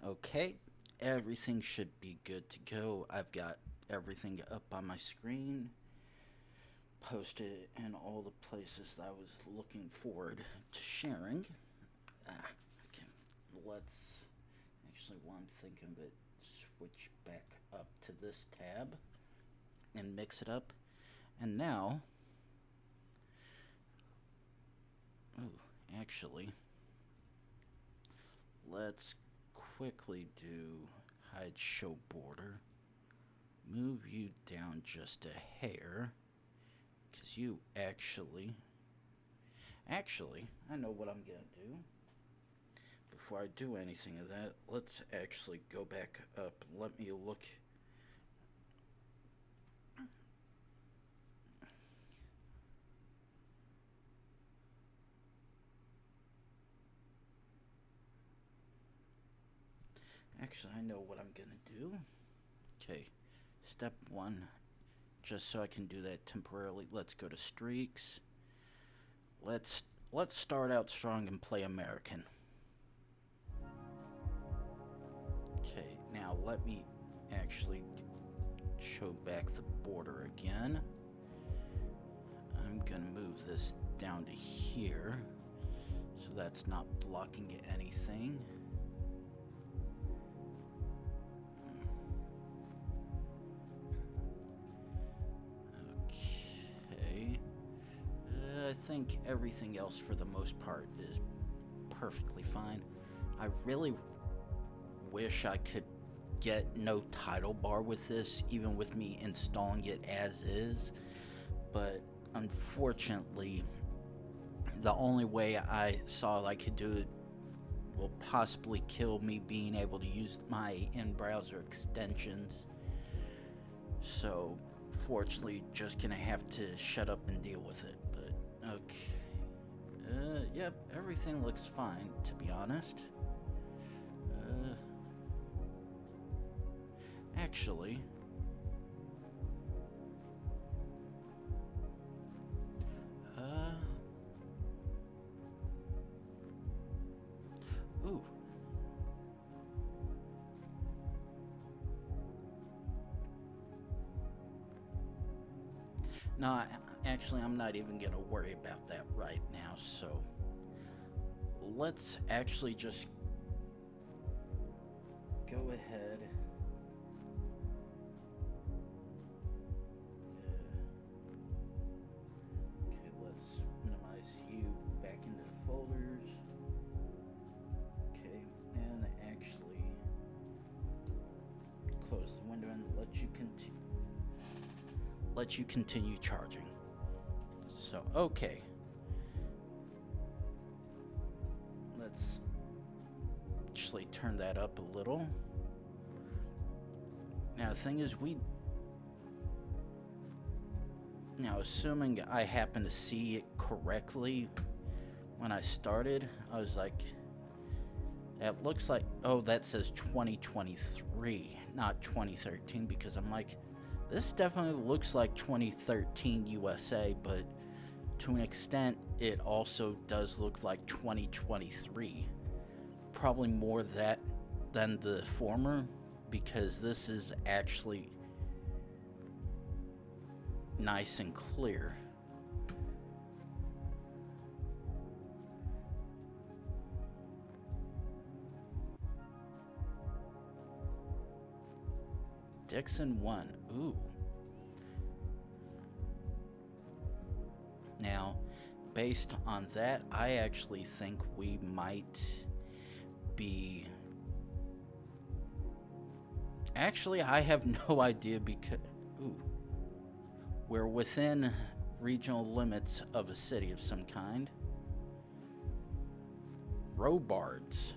Okay, everything should be good to go. I've got everything up on my screen, posted in all the places that I was looking forward to sharing. Okay, let's actually, while I'm thinking of it, switch back up to this tab and mix it up. And now, actually, let's quickly do hide show border. Move you down just a hair, because you actually, I know what I'm gonna do. Before I do anything of that, let's actually go back up. Let me look. Actually, I know what I'm gonna do. Okay, step one, just so I can do that temporarily, let's go to streaks. Let's start out strong and play American. Okay, now let me actually show back the border again. I'm gonna move this down to here, so that's not blocking anything. Okay. I think everything else for the most part is perfectly fine. I really wish I could get no title bar with this, even with me installing it as is, but unfortunately the only way I saw I could do it will possibly kill me being able to use my in-browser extensions. So fortunately just gonna have to shut up and deal with it. But okay, yep, everything looks fine, to be honest. Actually, ooh. No, actually, I'm not even gonna worry about that right now, so let's actually just go ahead. Okay, let's minimize you back into the folders. Okay, and actually close the window and let you continue charging. So, okay. Let's actually turn that up a little. Now, the thing is, now, assuming I happen to see it correctly when I started, I was like, that looks like, oh, that says 2023, not 2013, because I'm like, this definitely looks like 2013 USA, but to an extent, it also does look like 2023. Probably more that than the former, because this is actually nice and clear. Dixon 1. Ooh. Now, based on that, I actually think we might be... Actually, I have no idea because... Ooh. We're within regional limits of a city of some kind. Robards.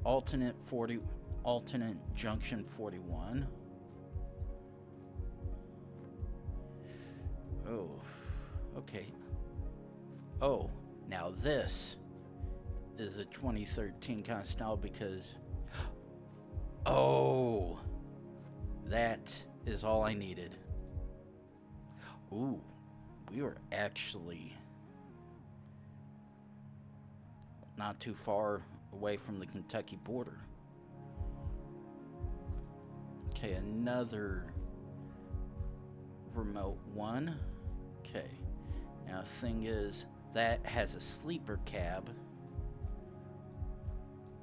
Alternate junction 41. Oh, okay. Oh, now this is a 2013 kind of style because... Oh, that is all I needed. Ooh, we were actually... not too far away from the Kentucky border. Okay, another remote one. Okay, now the thing is, that has a sleeper cab,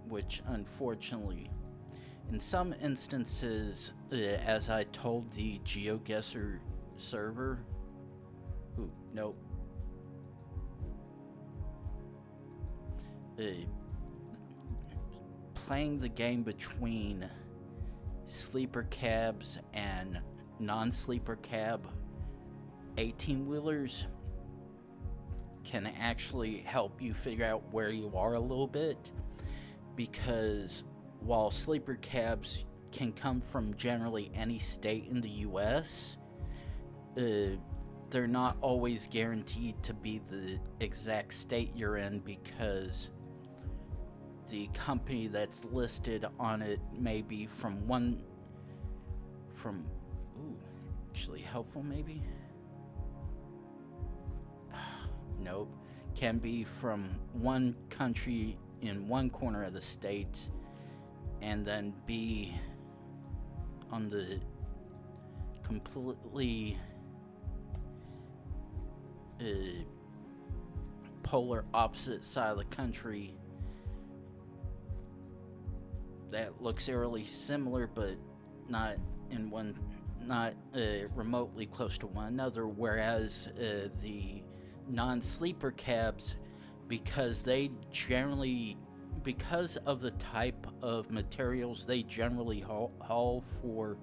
which unfortunately, in some instances, as I told the Geoguessr server, ooh, nope. Playing the game between sleeper cabs and non-sleeper cab 18-wheelers can actually help you figure out where you are a little bit, because while sleeper cabs can come from generally any state in the US, they're not always guaranteed to be the exact state you're in, because the company that's listed on it may be actually helpful maybe? Nope. Can be from one country in one corner of the state and then be on the completely polar opposite side of the country that looks eerily similar, but not remotely close to one another. Whereas the non-sleeper cabs, because of the type of materials they generally haul for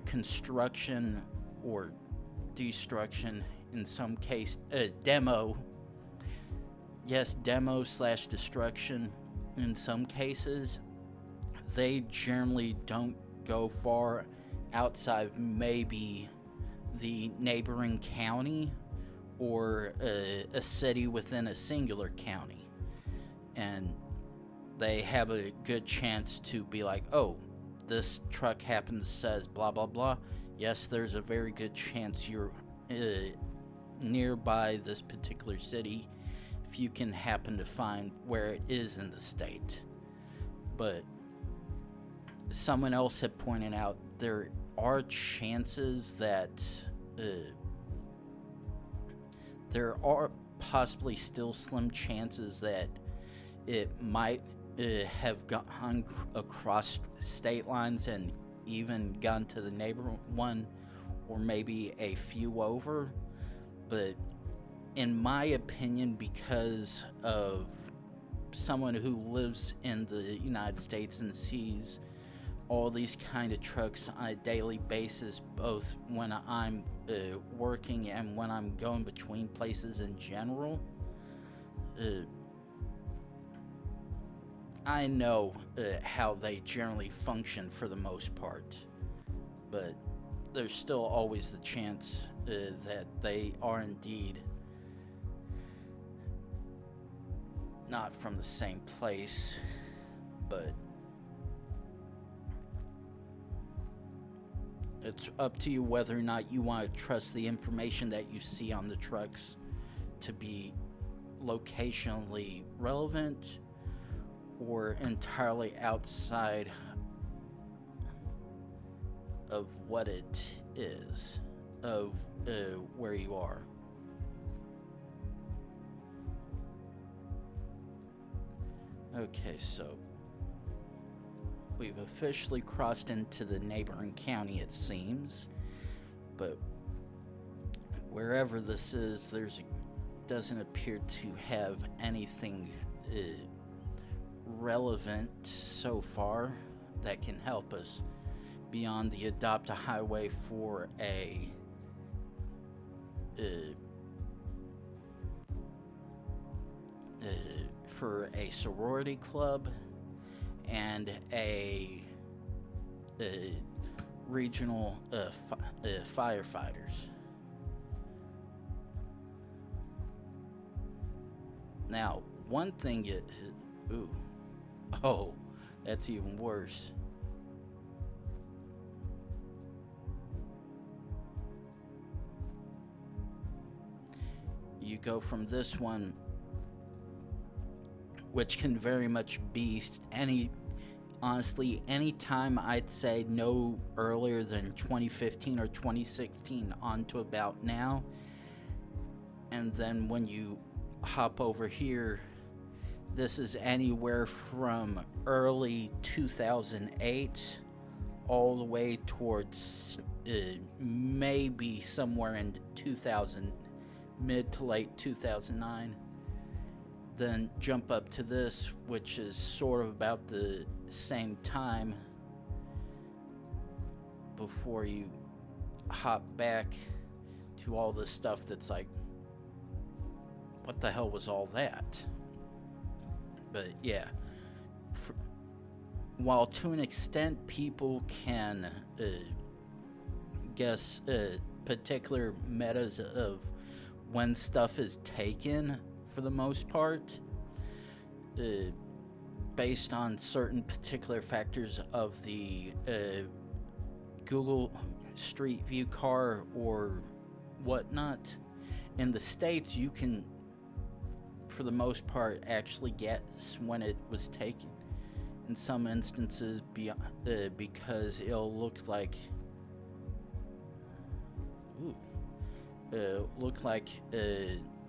construction or destruction, in some case demo / destruction in some cases, they generally don't go far outside of maybe the neighboring county or a city within a singular county, and they have a good chance to be like, oh, this truck happens says blah blah blah. Yes, there's a very good chance you're nearby this particular city if you can happen to find where it is in the state. But someone else had pointed out there are chances that there are possibly still slim chances that it might have gone across state lines and even gone to the neighbor one, or maybe a few over. But in my opinion, because of someone who lives in the United States and sees all these kind of trucks on a daily basis, both when I'm working and when I'm going between places in general, I know how they generally function for the most part. But there's still always the chance that they are indeed not from the same place. But it's up to you whether or not you want to trust the information that you see on the trucks to be locationally relevant or entirely outside of what it is, of where you are. Okay, so we've officially crossed into the neighboring county, it seems, but wherever this is, doesn't appear to have anything relevant so far that can help us beyond the adopt a highway for a sorority club and a regional firefighters. Now, one thing that's even worse. You go from this one which can very much be honestly, any time I'd say no earlier than 2015 or 2016 on to about now. And then when you hop over here, this is anywhere from early 2008 all the way towards maybe somewhere in 2000, mid to late 2009. Then jump up to this, which is sort of about the same time before you hop back to all this stuff that's like, what the hell was all that? But yeah, while to an extent people can guess particular metas of when stuff is taken, for the most part, based on certain particular factors of the Google Street View car or whatnot. In the States, you can, for the most part, actually guess when it was taken. In some instances, because it'll look like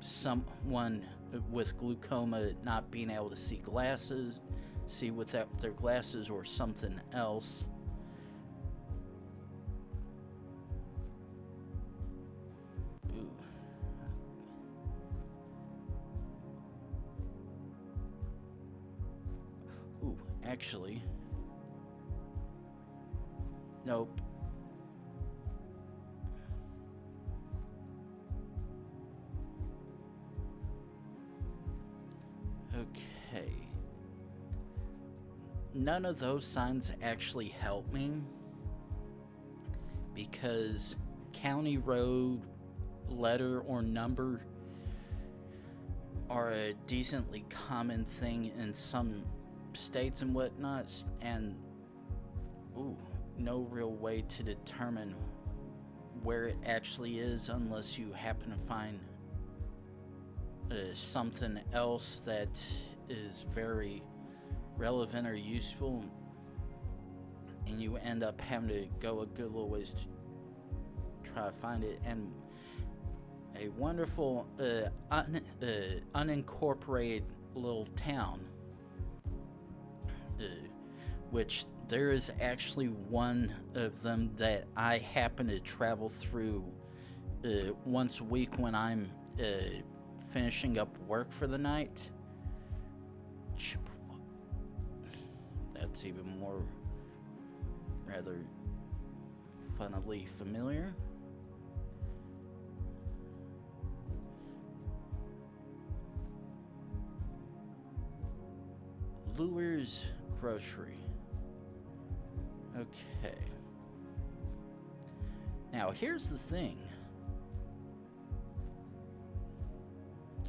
someone with glaucoma not being able to see without their glasses, or something else. Ooh, actually, nope. Okay. None of those signs actually help me, because county road, letter, or number are a decently common thing in some states and whatnot, and no real way to determine where it actually is unless you happen to find something else that is very relevant or useful, and you end up having to go a good little ways to try to find it. And a wonderful unincorporated little town, which there is actually one of them that I happen to travel through once a week when I'm finishing up work for the night. That's even more rather funnily familiar. Lures Grocery. Okay. Now here's the thing.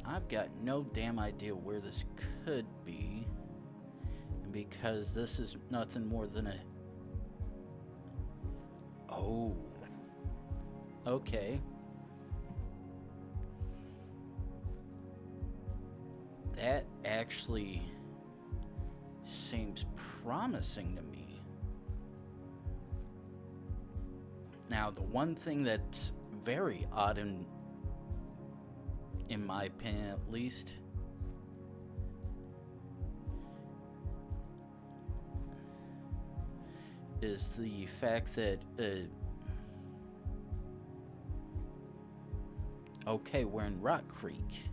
I've got no damn idea where this could be, and because this is nothing more than a... Oh. Okay. That actually seems promising to me. Now, the one thing that's very odd, in my opinion at least, is the fact that okay, we're in Rock Creek,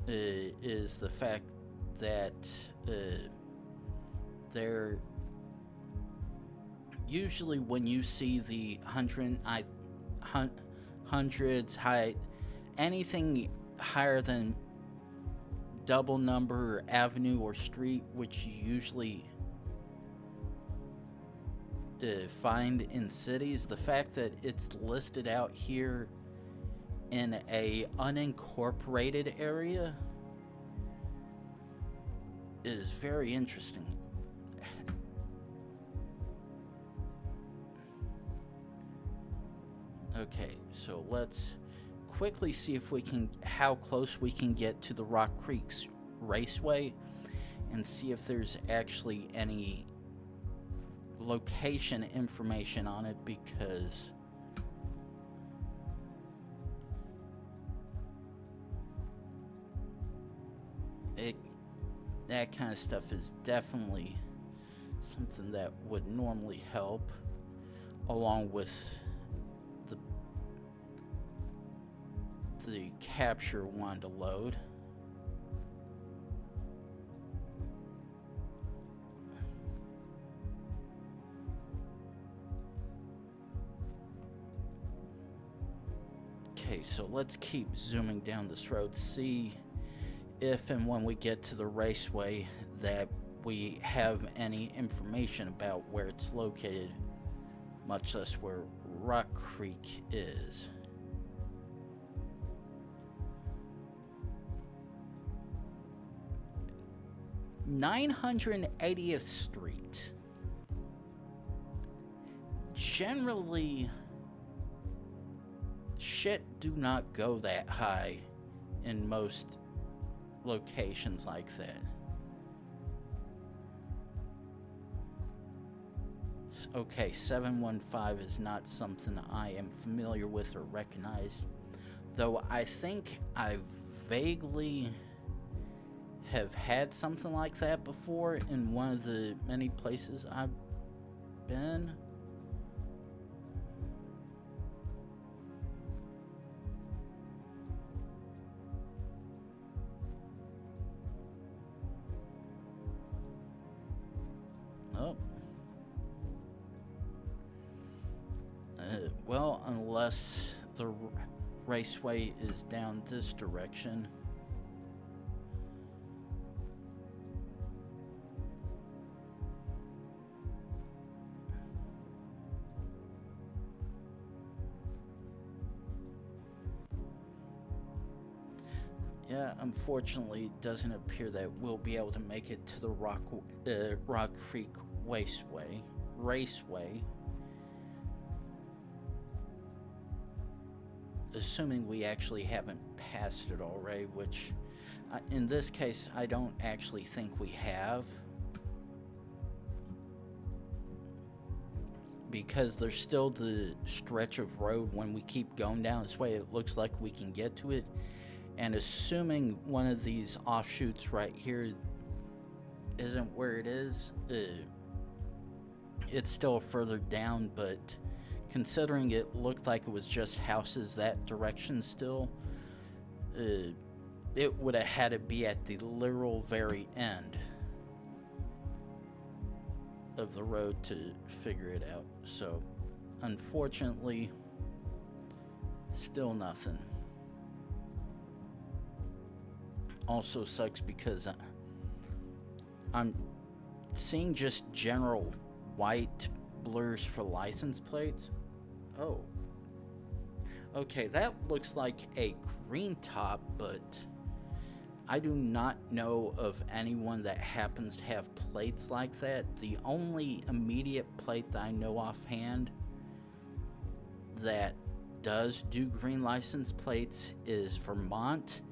is the fact that they're usually, when you see the hundreds high, anything higher than double number, avenue, or street, which you usually find in cities, the fact that it's listed out here in a unincorporated area is very interesting. Okay, so let's quickly see if we can, how close we can get to the Rock Creek's raceway and see if there's actually any location information on it, because that kind of stuff is definitely something that would normally help, along with the capture one to load. Okay, so let's keep zooming down this road, see if and when we get to the raceway that we have any information about where it's located, much less where Rock Creek is. (980th Street). Generally, shit do not go that high in most locations like that. Okay, 715 is not something I am familiar with or recognize, though I think I vaguely have had something like that before in one of the many places I've been. Oh. Well, unless the raceway is down this direction. Yeah, unfortunately, it doesn't appear that we'll be able to make it to the Rock Creek Raceway. Assuming we actually haven't passed it already, which in this case I don't actually think we have, because there's still the stretch of road. When we keep going down this way, it looks like we can get to it, and assuming one of these offshoots right here isn't where it is, it's still further down, but considering it looked like it was just houses that direction still, it would have had to be at the literal very end of the road to figure it out. So, unfortunately, still nothing. Also sucks because I'm seeing just general white blurs for license plates. Oh. Okay, that looks like a green top, but I do not know of anyone that happens to have plates like that. The only immediate plate that I know offhand that does do green license plates is Vermont,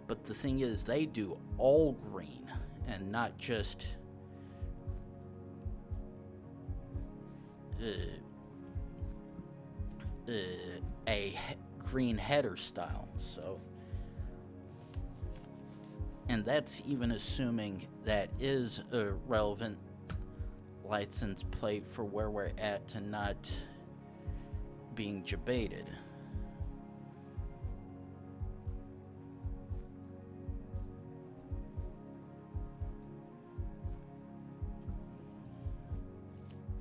but the thing is, they do all green and not just a green header style. So, and that's even assuming that is a relevant license plate for where we're at and not being debated.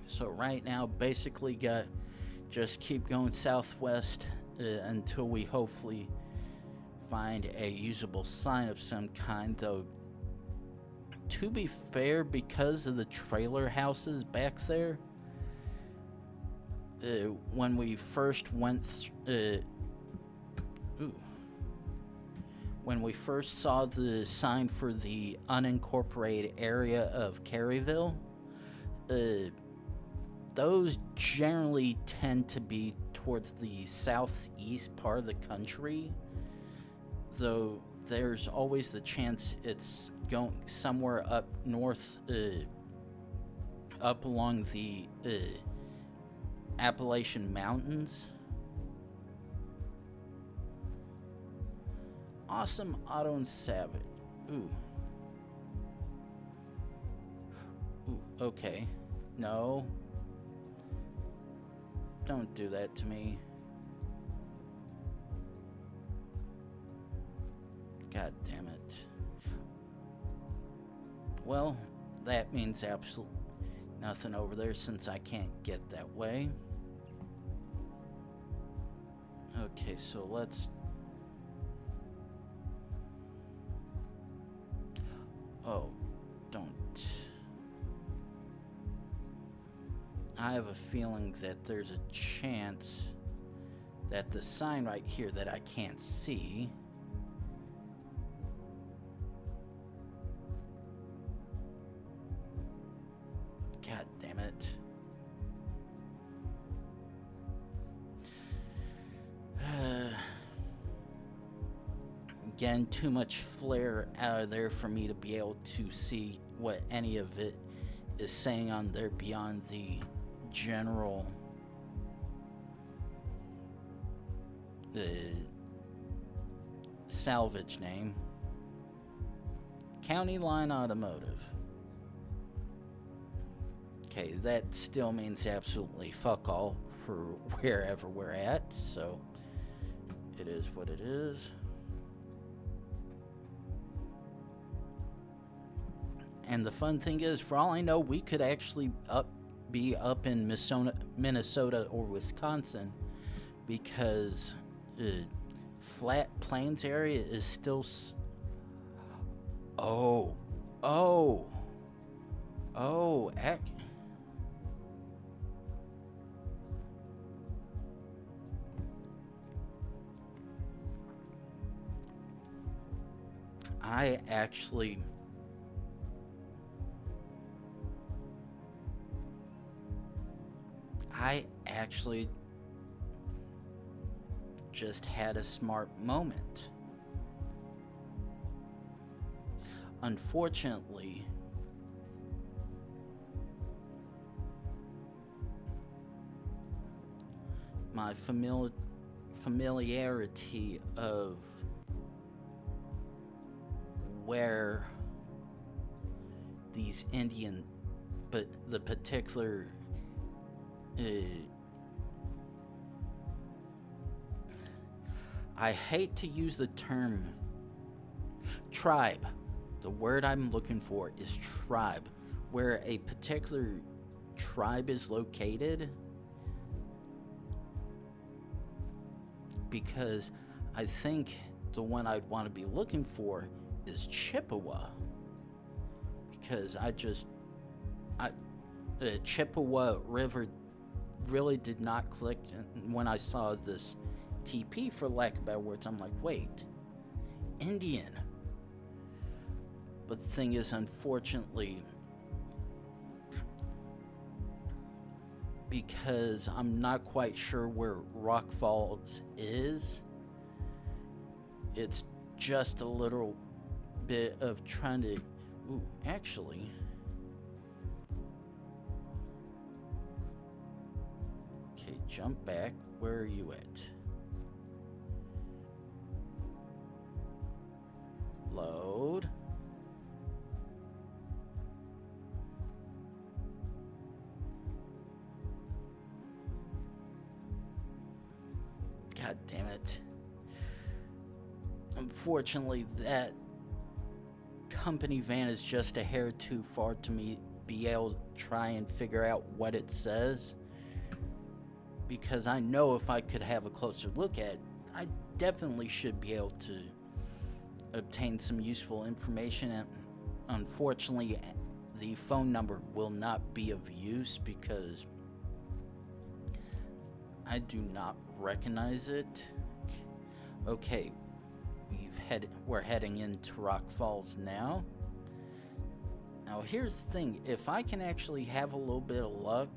So right now, basically just keep going southwest until we hopefully find a usable sign of some kind. Though, to be fair, because of the trailer houses back there, when we first went, when we first saw the sign for the unincorporated area of Caryville, those generally tend to be towards the southeast part of the country, though there's always the chance it's going somewhere up north, up along the Appalachian Mountains. Awesome Auto and Savage. Ooh. Ooh, okay. No. Don't do that to me. God damn it. Well, that means absolutely nothing over there since I can't get that way. Okay, so let's... Oh, don't. I have a feeling that there's a chance that the sign right here that I can't see God damn it. Again, too much flare out of there for me to be able to see what any of it is saying on there beyond the general salvage name. County Line Automotive. Okay, that still means absolutely fuck all for wherever we're at, so it is what it is. And the fun thing is, for all I know, we could actually be up in Minnesota or Wisconsin, because Flat Plains area is still... I actually just had a smart moment. Unfortunately, my familiarity of where these Indian, but the particular I hate to use the term tribe. The word I'm looking for is tribe. Where a particular tribe is located. Because I think the one I'd want to be looking for is Chippewa. Because the Chippewa River really did not click when I saw this TP, for lack of better words. I'm like, wait, Indian. But the thing is, unfortunately, because I'm not quite sure where Rock Falls is, it's just a little bit of trying to... Ooh, actually... Okay, jump back. Where are you at? Load. God damn it. Unfortunately, that company van is just a hair too far to me be able to try and figure out what it says. Because I know if I could have a closer look at it, I definitely should be able to obtain some useful information. And unfortunately, the phone number will not be of use because I do not recognize it. Okay, we're heading into Rock Falls now. Now here's the thing, if I can actually have a little bit of luck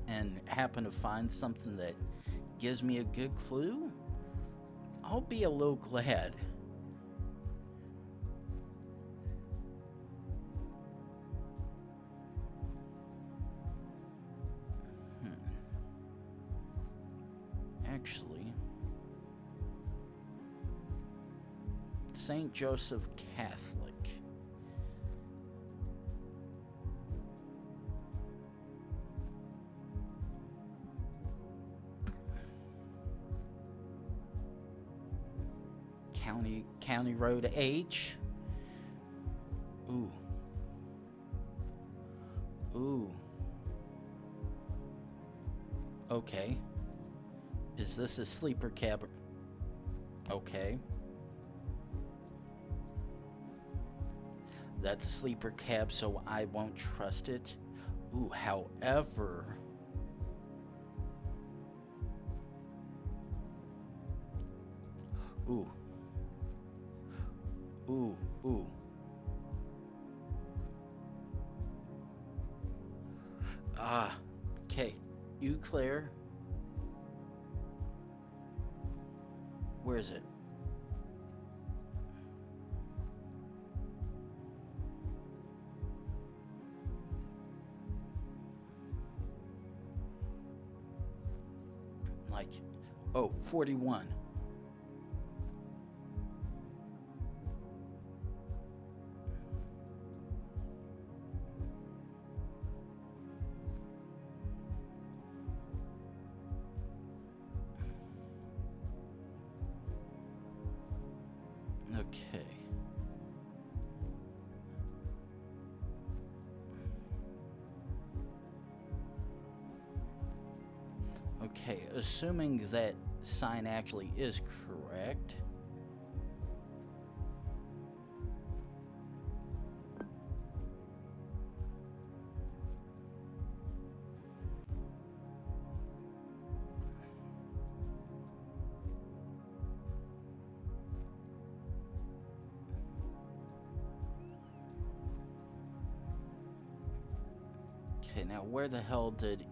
and happen to find something that gives me a good clue, I'll be a little glad. Actually, St. Joseph Catholic. County Road H. Ooh. Ooh. Okay. Is this a sleeper cab? Okay. That's a sleeper cab, so I won't trust it. Ooh, however... Ooh. Ooh, ooh. Ah, okay. Eau Claire. Where is it? Like, oh, 41. Okay. Okay, assuming that sign actually is correct. Okay, now where the hell did,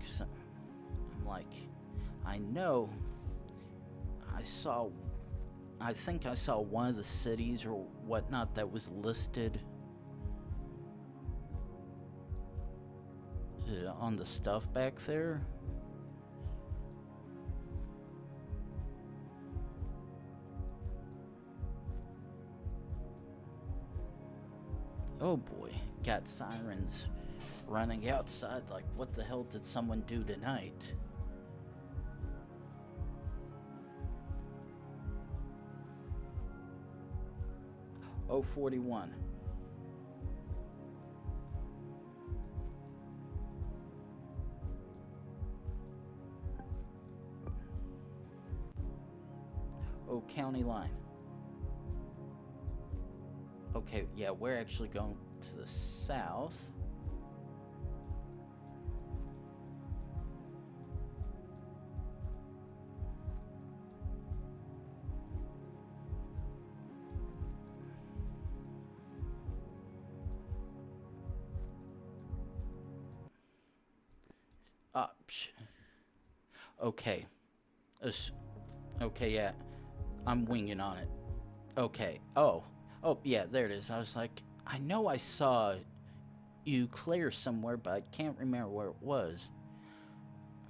'cause I'm like, I know I think I saw one of the cities or whatnot that was listed on the stuff back there. Oh boy, got sirens running outside like, what the hell did someone do tonight? Oh, 41. Oh, county line. Okay, yeah, we're actually going to the south. Okay. Okay, yeah. I'm winging on it. Okay. Oh, yeah, there it is. I was like, I know I saw Eau Claire somewhere, but I can't remember where it was.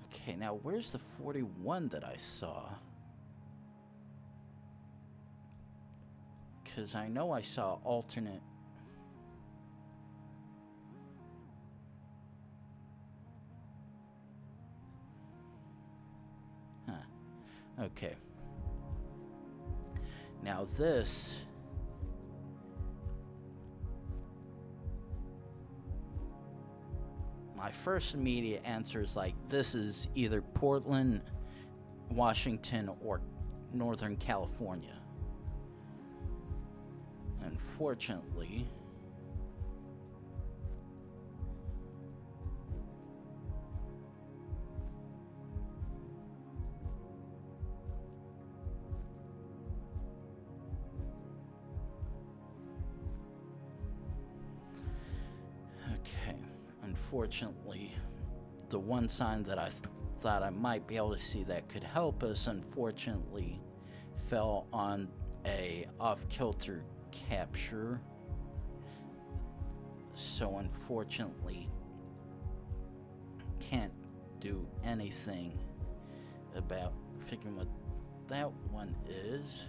Okay, now where's the 41 that I saw? Because I know I saw alternate. Huh. Okay. Now this... My first immediate answer is like, this is either Portland, Washington, or Northern California. Unfortunately... Unfortunately, the one sign that I thought I might be able to see that could help us unfortunately fell on a off-kilter capture. So unfortunately can't do anything about figuring what that one is.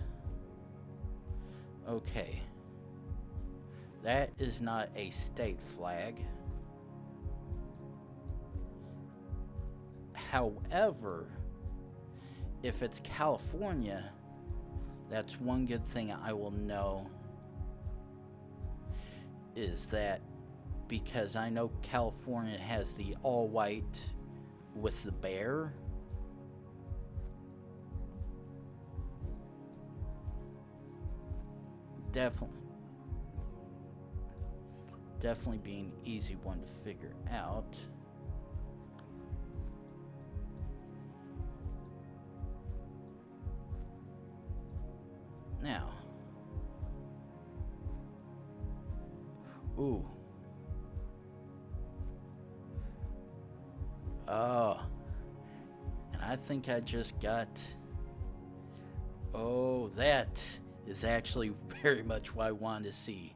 Okay. That is not a state flag. However, if it's California, that's one good thing I will know, is that because I know California has the all white with the bear. Definitely be an easy one to figure out. Now, ooh. Oh. And I think I just got... Oh, that is actually very much what I wanted to see.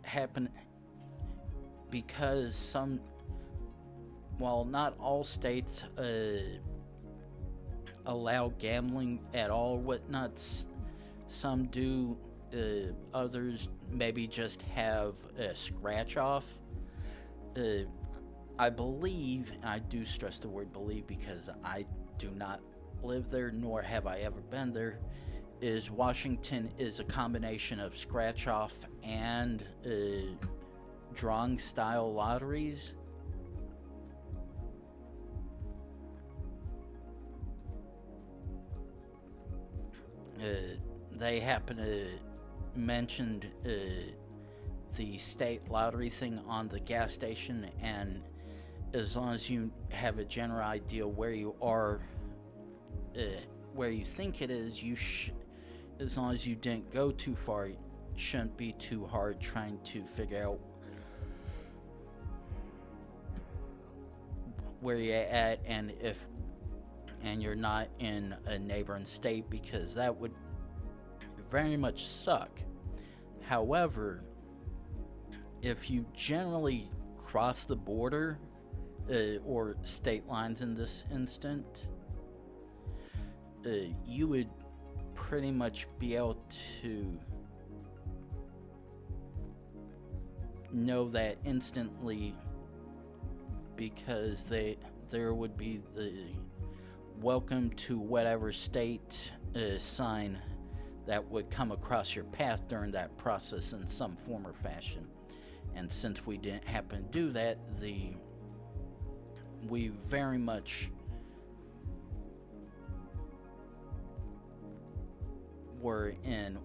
Happen because some... While not all states allow gambling at all, whatnot, some do, others maybe just have a scratch off. I believe, and I do stress the word believe because I do not live there, nor have I ever been there, is Washington is a combination of scratch off and drawing style lotteries. They happen to mention the state lottery thing on the gas station, and as long as you have a general idea where you are, where you think it is, as long as you didn't go too far, it shouldn't be too hard trying to figure out where you're at, and you're not in a neighboring state, because that would very much suck. However, if you generally cross the border or state lines in this instant, you would pretty much be able to know that instantly, because there would be the welcome to whatever state sign that would come across your path during that process in some form or fashion. And since we didn't happen to do that, we very much were in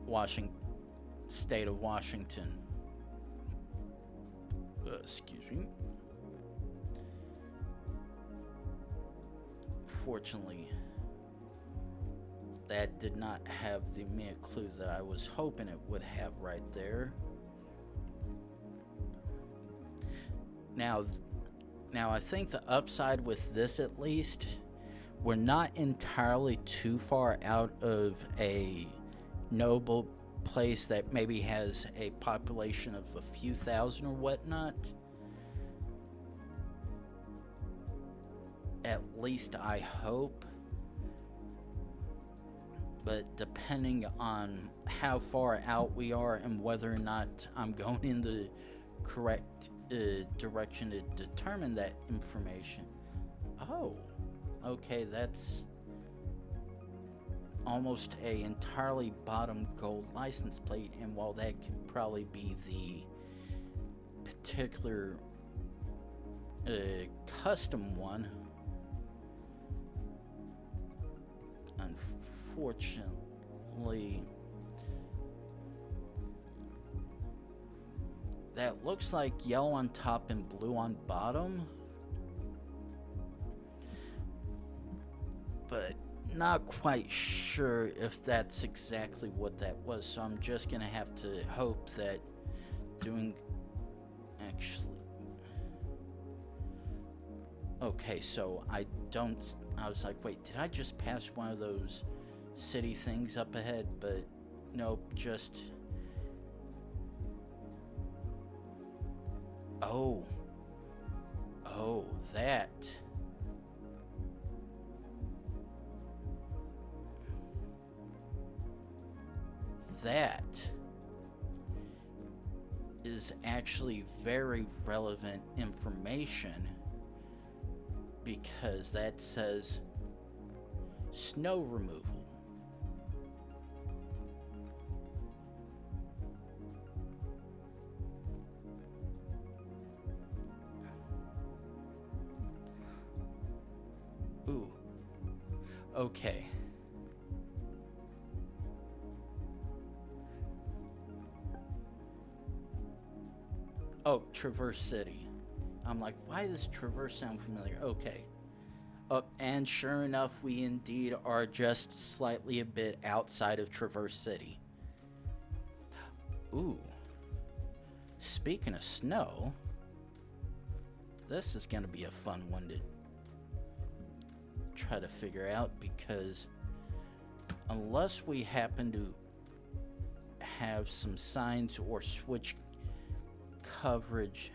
state of Washington. Excuse me. Fortunately, that did not have the mere clue that I was hoping it would have right there. Now I think the upside with this, at least, we're not entirely too far out of a noble place that maybe has a population of a few thousand or whatnot. At least I hope. But depending on how far out we are and whether or not I'm going in the correct direction to determine that information. Oh, okay, that's almost a entirely bottom gold license plate, and while that could probably be the particular custom one, unfortunately, that looks like yellow on top and blue on bottom, but not quite sure if that's exactly what that was, so I'm just gonna have to hope that doing actually... Okay, so I was like, wait, did I just pass one of those city things up ahead? But nope, just... Oh, that. That is actually very relevant information, because that says snow removal. Ooh. Okay. Oh, Traverse City. I'm like, why does Traverse sound familiar? Okay. And sure enough, we indeed are just slightly a bit outside of Traverse City. Ooh. Speaking of snow, this is going to be a fun one to try to figure out, because unless we happen to have some signs or switch coverage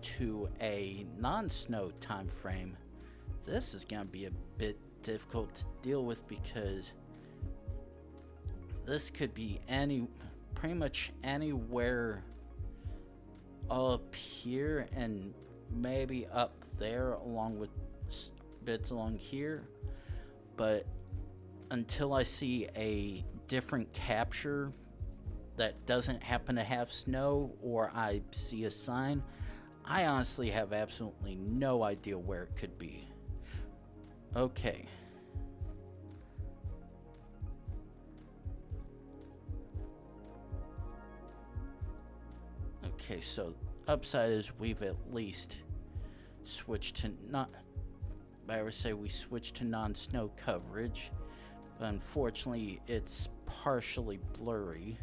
to a non-snow time frame, this is going to be a bit difficult to deal with, because this could be pretty much anywhere up here and maybe up there, along with bits along here. But until I see a different capture that doesn't happen to have snow, or I see a sign, I honestly have absolutely no idea where it could be. Okay. Okay, so upside is we've at least switched to I would say we switched to non-snow coverage. But unfortunately, it's partially blurry.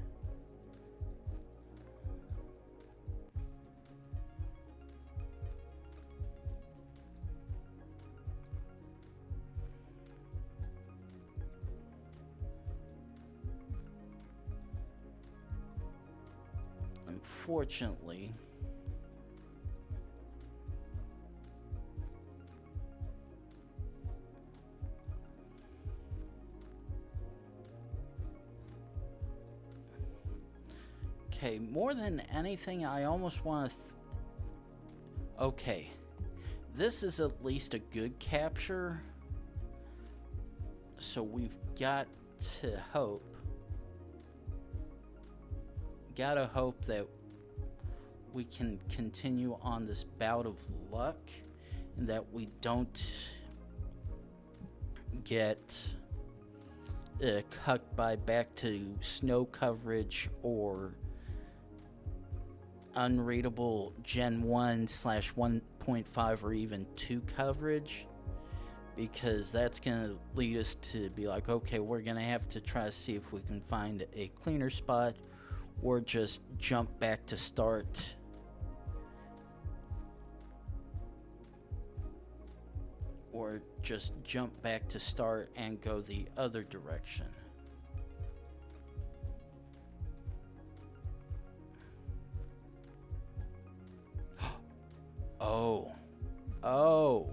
Unfortunately, okay, more than anything, I almost want to... Okay, this is at least a good capture, so we've got to hope. Gotta hope that we can continue on this bout of luck, and that we don't get cucked by back to snow coverage or unreadable Gen 1/1.5 or even 2 coverage, because that's gonna lead us to be like, okay, we're gonna have to try to see if we can find a cleaner spot, or just jump back to start. Or just jump back to start and go the other direction. Oh. Oh.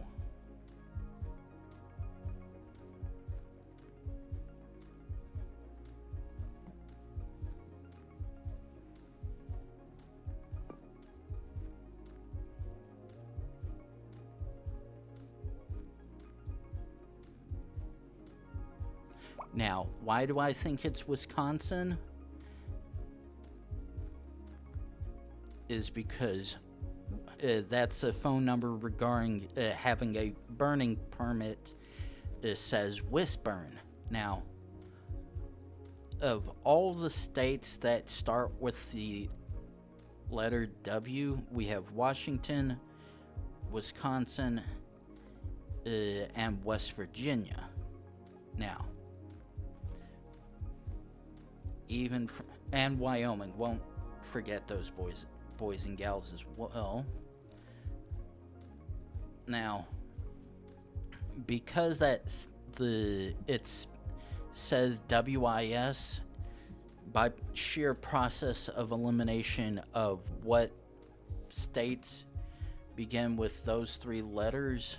Now, why do I think it's Wisconsin? Is because that's a phone number regarding having a burning permit. It says Wisburn. Now, of all the states that start with the letter W, we have Washington, Wisconsin, and West Virginia. Now, even And Wyoming. Won't forget those boys and gals as well. Now, because that's it says WIS, by sheer process of elimination of what states begin with those three letters,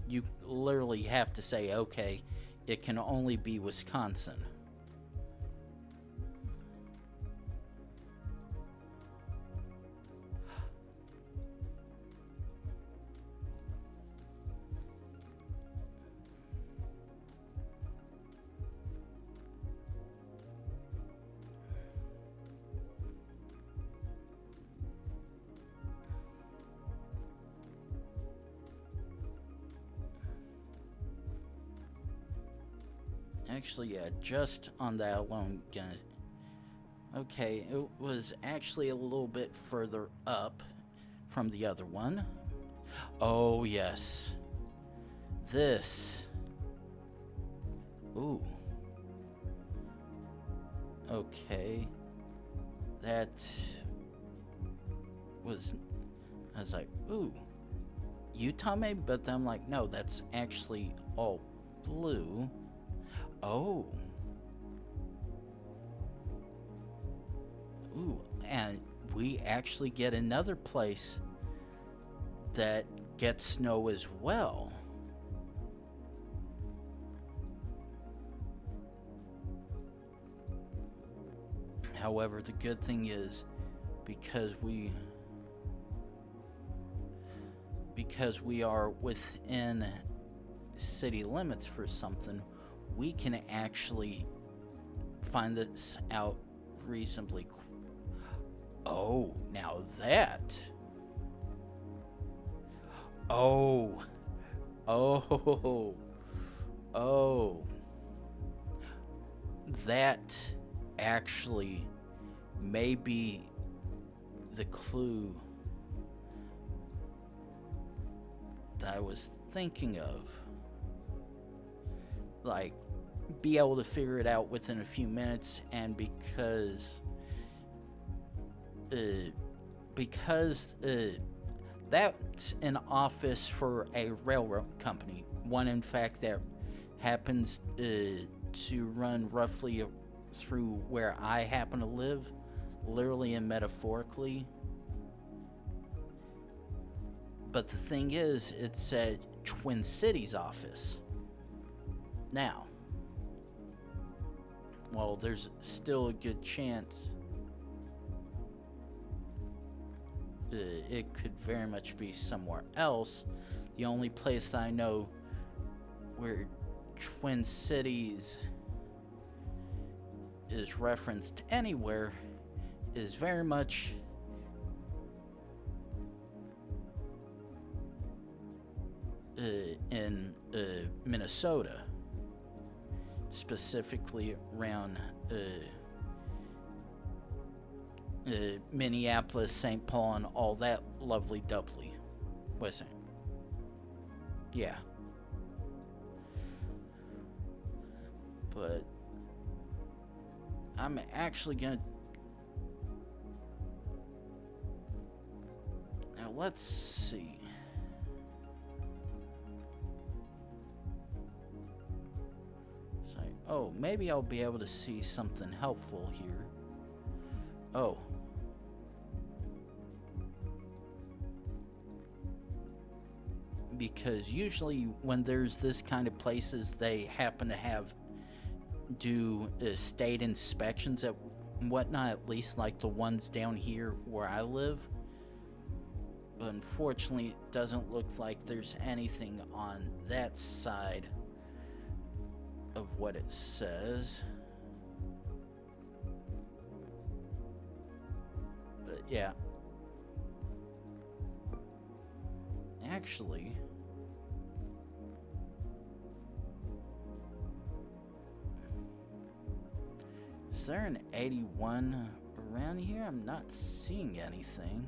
you literally have to say, okay, it can only be Wisconsin. Actually, yeah, just on that alone, okay, it was actually a little bit further up from the other one. Oh, yes. This. Ooh. Okay. That was... I was like, ooh. Utah maybe? But then I'm like, no, that's actually all blue. Oh. Ooh, and we actually get another place that gets snow as well. However, the good thing is, because we are within city limits for something, we can actually find this out reasonably quick. Oh, now that. Oh. That actually may be the clue that I was thinking of. Like, be able to figure it out within a few minutes, and because that's an office for a railroad company, one in fact that happens to run roughly through where I happen to live, literally and metaphorically. But the thing is, it's a Twin Cities office. Now, well, there's still a good chance it could very much be somewhere else. The only place I know where Twin Cities is referenced anywhere is very much in Minnesota, specifically around Minneapolis, St. Paul, and all that lovely doubly. Listen. Yeah. But I'm actually gonna... Now let's see. So, oh, maybe I'll be able to see something helpful here. Oh. Because usually when there's this kind of places, they happen to do state inspections and whatnot, at least like the ones down here where I live. But unfortunately, it doesn't look like there's anything on that side of what it says. But yeah. Actually, is there an 81 around here? I'm not seeing anything.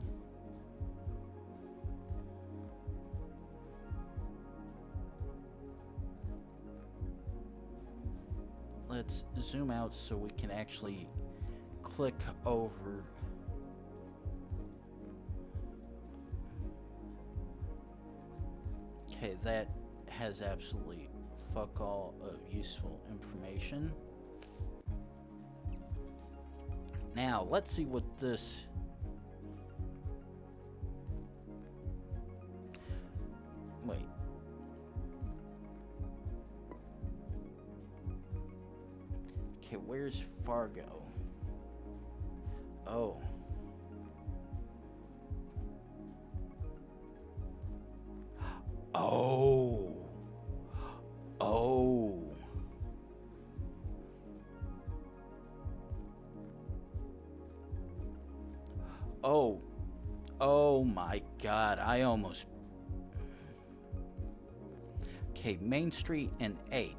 Let's zoom out so we can actually click over. Okay, that has absolutely fuck all of useful information. Now, let's see what this... Wait. Okay, where's Fargo? Oh. Oh. Oh. Oh. Oh my God, I almost... Okay, Main Street and 8th.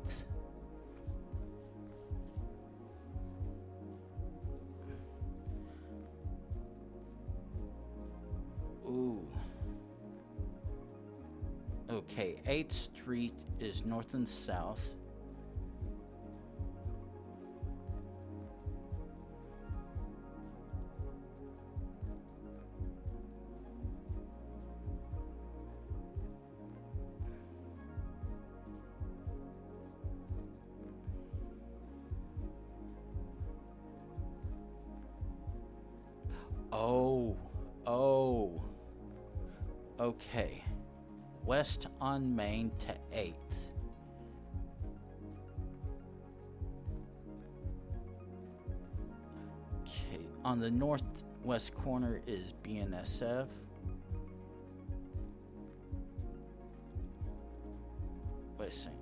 Ooh. Okay, 8th Street is north and south. Oh. Oh. Okay. West on Main to 8th. Okay, on the northwest corner is BNSF. Wait a second.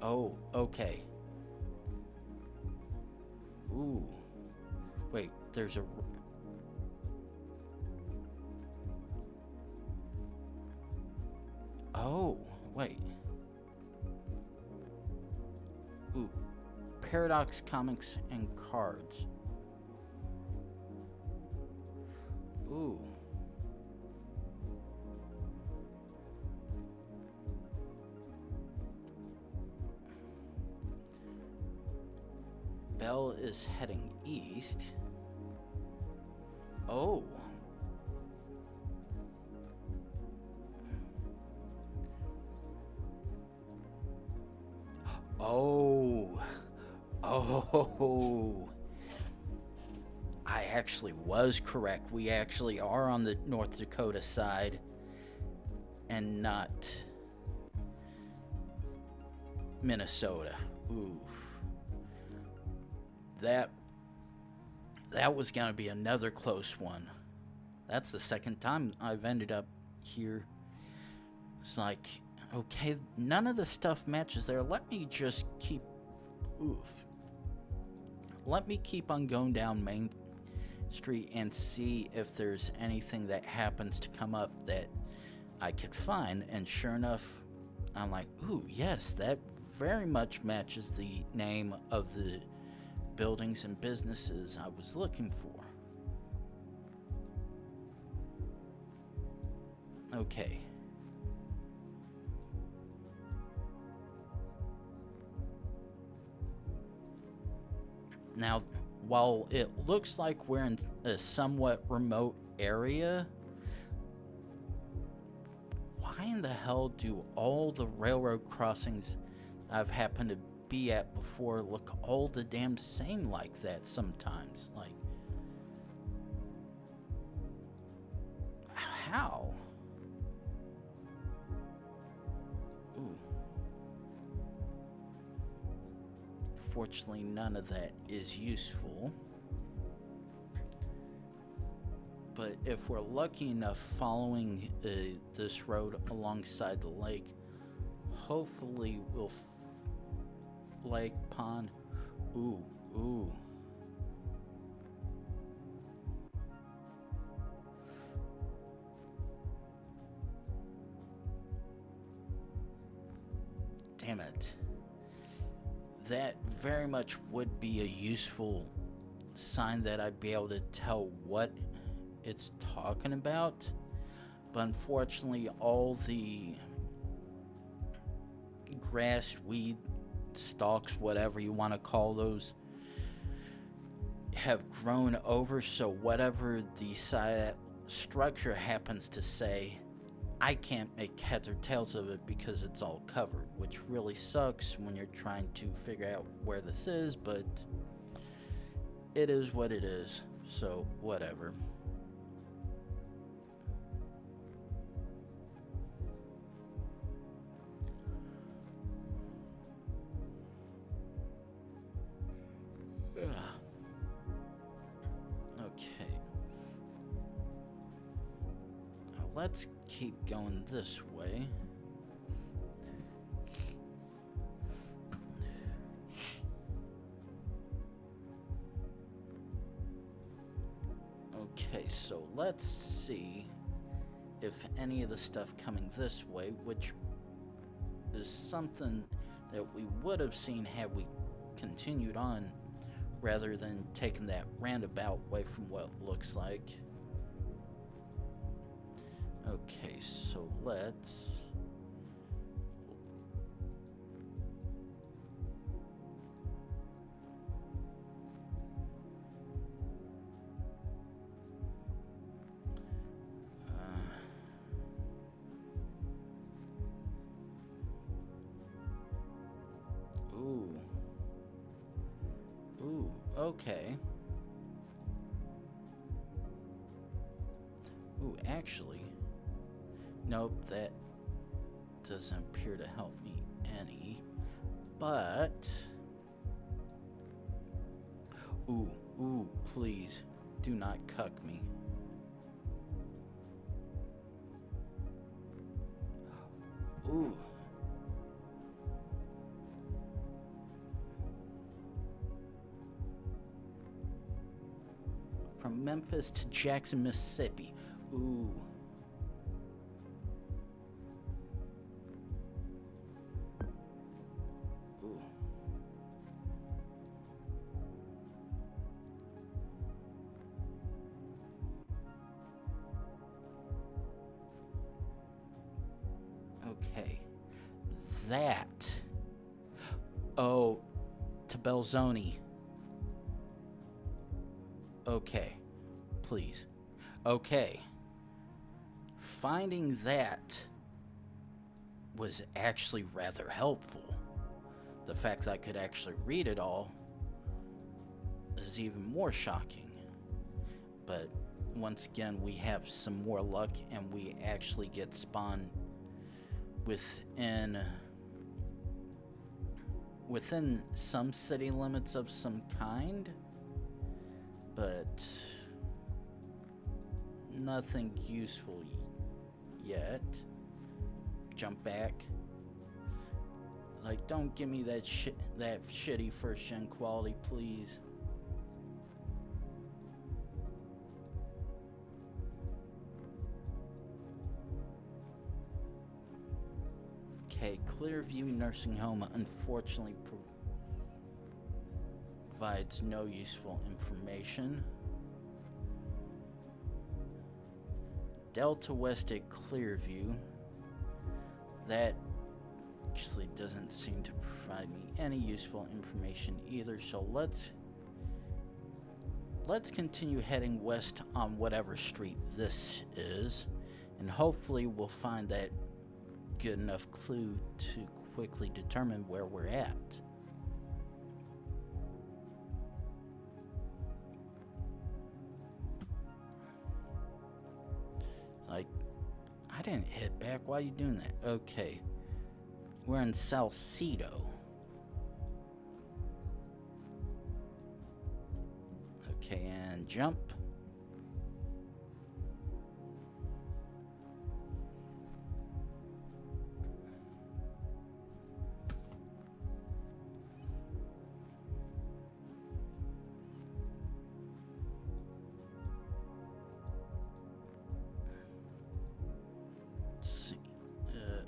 Oh, okay. Ooh. Wait, there's a... Oh, wait. Ooh. Paradox Comics and Cards. Ooh. Bell is heading east. Oh. Oh. Oh. I actually was correct. We actually are on the North Dakota side and not Minnesota. Ooh. That was going to be another close one. That's the second time I've ended up here. It's like, okay, none of the stuff matches there. Let me just keep... Oof. Let me keep on going down Main Street and see if there's anything that happens to come up that I could find. And sure enough, I'm like, ooh, yes, that very much matches the name of the buildings and businesses I was looking for. Okay. Now, while it looks like we're in a somewhat remote area, why in the hell do all the railroad crossings I've happened to be at before look all the damn same like that sometimes? Like, how? Ooh. Fortunately, none of that is useful. But if we're lucky enough following this road alongside the lake, hopefully we'll... Lake, pond. Ooh, ooh. Damn it. That very much would be a useful sign that I'd be able to tell what it's talking about. But unfortunately, all the grass, weed, stalks, whatever you want to call those, have grown over, so whatever the structure happens to say, I can't make heads or tails of it because it's all covered, which really sucks when you're trying to figure out where this is, but it is what it is, so whatever. Okay. Now let's keep going this way. Okay, so let's see if any of the stuff coming this way, which is something that we would have seen had we continued on rather than taking that roundabout way from what it looks like. Okay, so let's... Ooh, okay. Ooh, actually, nope, that doesn't appear to help me any, but... Ooh, please, do not cuck me. Ooh. From Memphis to Jackson, Mississippi. Ooh. Ooh. Okay. That. Oh, to Belzoni. Okay, please. Okay. Finding that was actually rather helpful. The fact that I could actually read it all is even more shocking. But once again, we have some more luck and we actually get spawned within some city limits of some kind. But nothing useful yet. Jump back. Like, don't give me that shitty first gen quality, please. Okay, Clearview Nursing Home unfortunately provides no useful information. Delta West at Clearview. That actually doesn't seem to provide me any useful information either, so let's continue heading west on whatever street this is, and hopefully we'll find that good enough clue to quickly determine where we're at. Like, I didn't hit back. Why are you doing that? Okay. We're in Salcedo. Okay, and jump.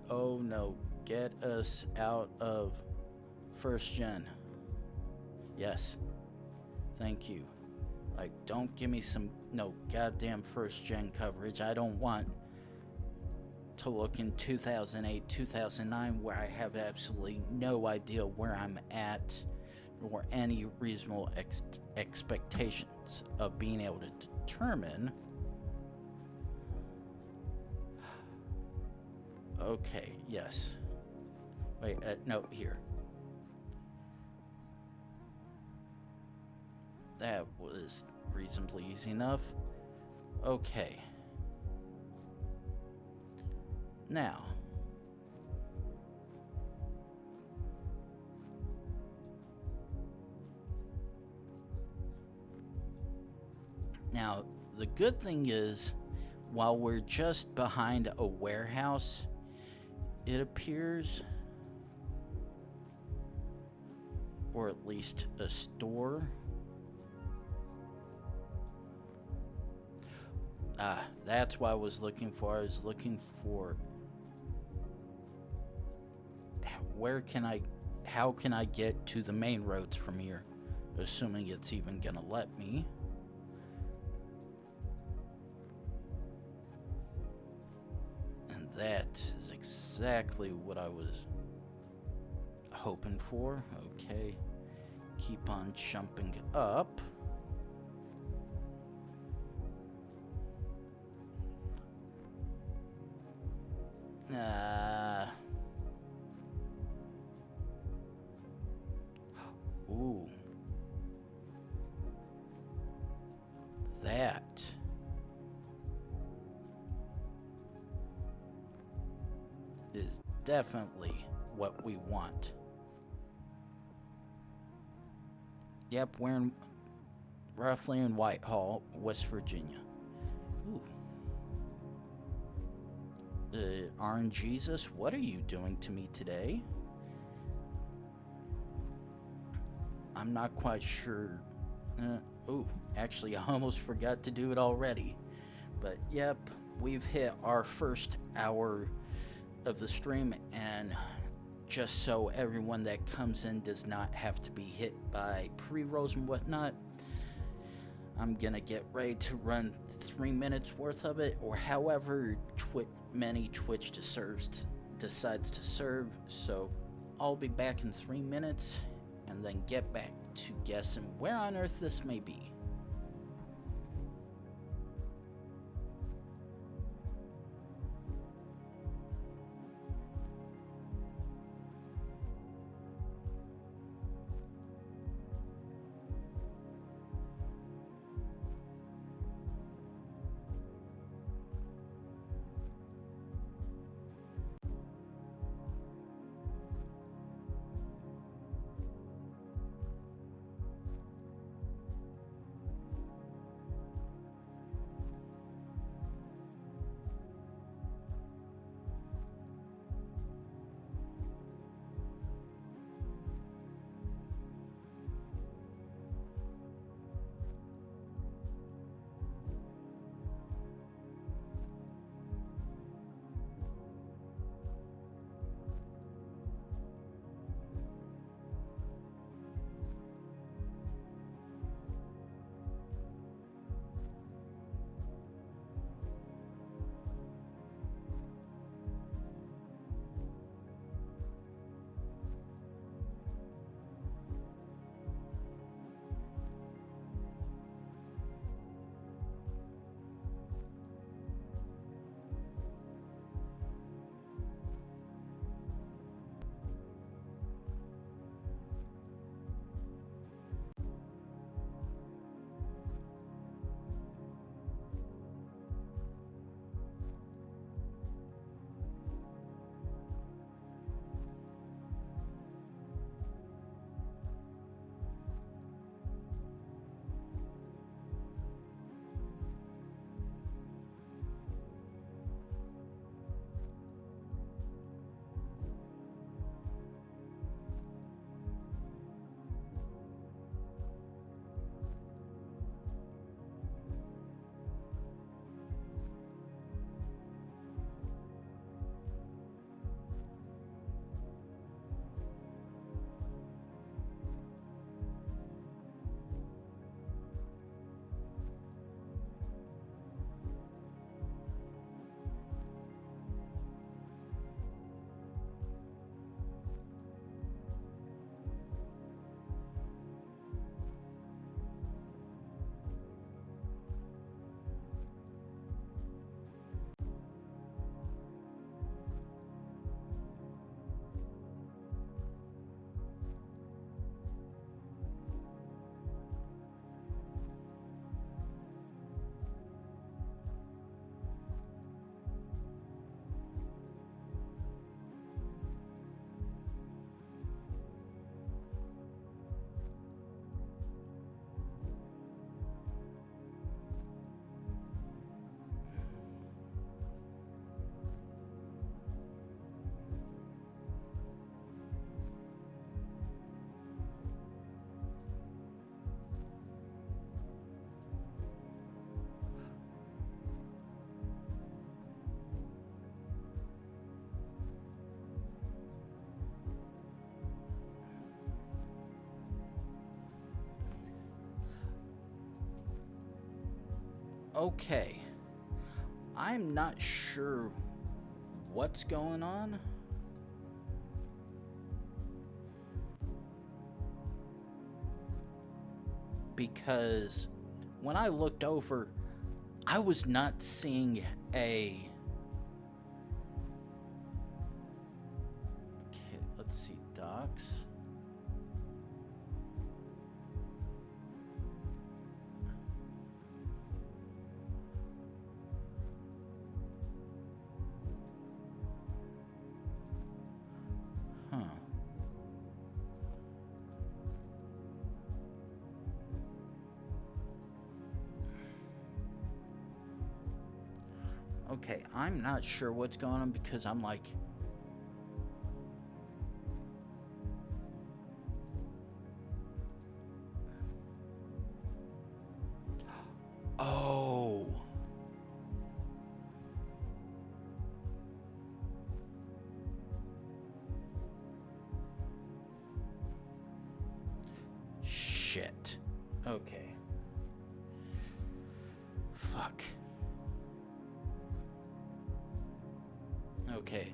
Oh no, get us out of first gen. Yes. Thank you. Like, don't give me some no goddamn first gen coverage. I don't want to look in 2008, 2009, where I have absolutely no idea where I'm at or any reasonable expectations of being able to determine. Okay, yes. Wait, no, here. That was reasonably easy enough. Okay. Now. Now, the good thing is, while we're just behind a warehouse, it appears, or at least a store. That's what I was looking for. I was looking for how can I get to the main roads from here, assuming it's even gonna let me. And that is exactly what I was hoping for. Okay, keep on jumping up. Ooh. That is definitely what we want. Yep, we're roughly in Whitehall, West Virginia. Ooh. RNGesus, what are you doing to me today? I'm not quite sure. Ooh, actually, I almost forgot to do it already. But yep, we've hit our first hour of the stream, and just so everyone that comes in does not have to be hit by pre-rolls and whatnot, I'm gonna get ready to run 3 minutes worth of it, or however many Twitch decides to serve. So I'll be back in 3 minutes and then get back to guessing where on earth this may be. Okay. I'm not sure what's going on. Because when I looked over, I was not seeing a... Okay, let's see, docs. Huh. Okay, I'm not sure what's going on because I'm like... Oh. Shit. Okay. Fuck. Okay.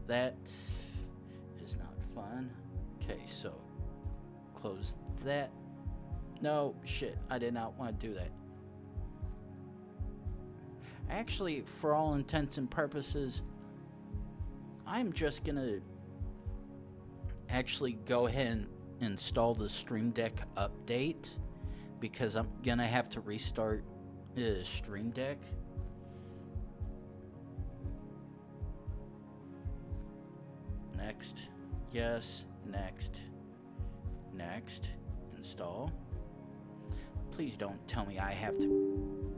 That is not fun. Okay, so close that. No, shit. I did not want to do that. Actually, for all intents and purposes, I'm just gonna actually go ahead and install the Stream Deck update because I'm gonna have to restart Stream Deck. Next. Yes. Next. Next. Install. Please don't tell me I have to...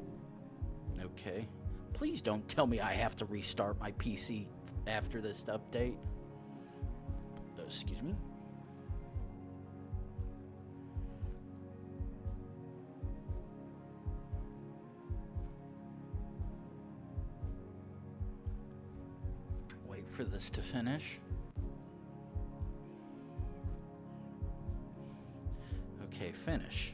Okay. Please don't tell me I have to restart my PC after this update. Excuse me. Wait for this to finish. Okay, finish.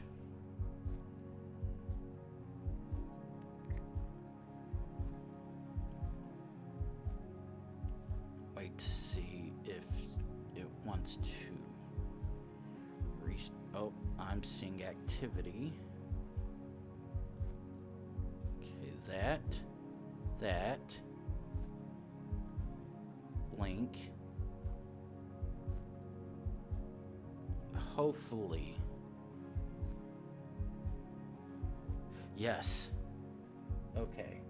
Wait to see if it wants to oh, I'm seeing activity. Okay, that link. Hopefully. Yes. Okay.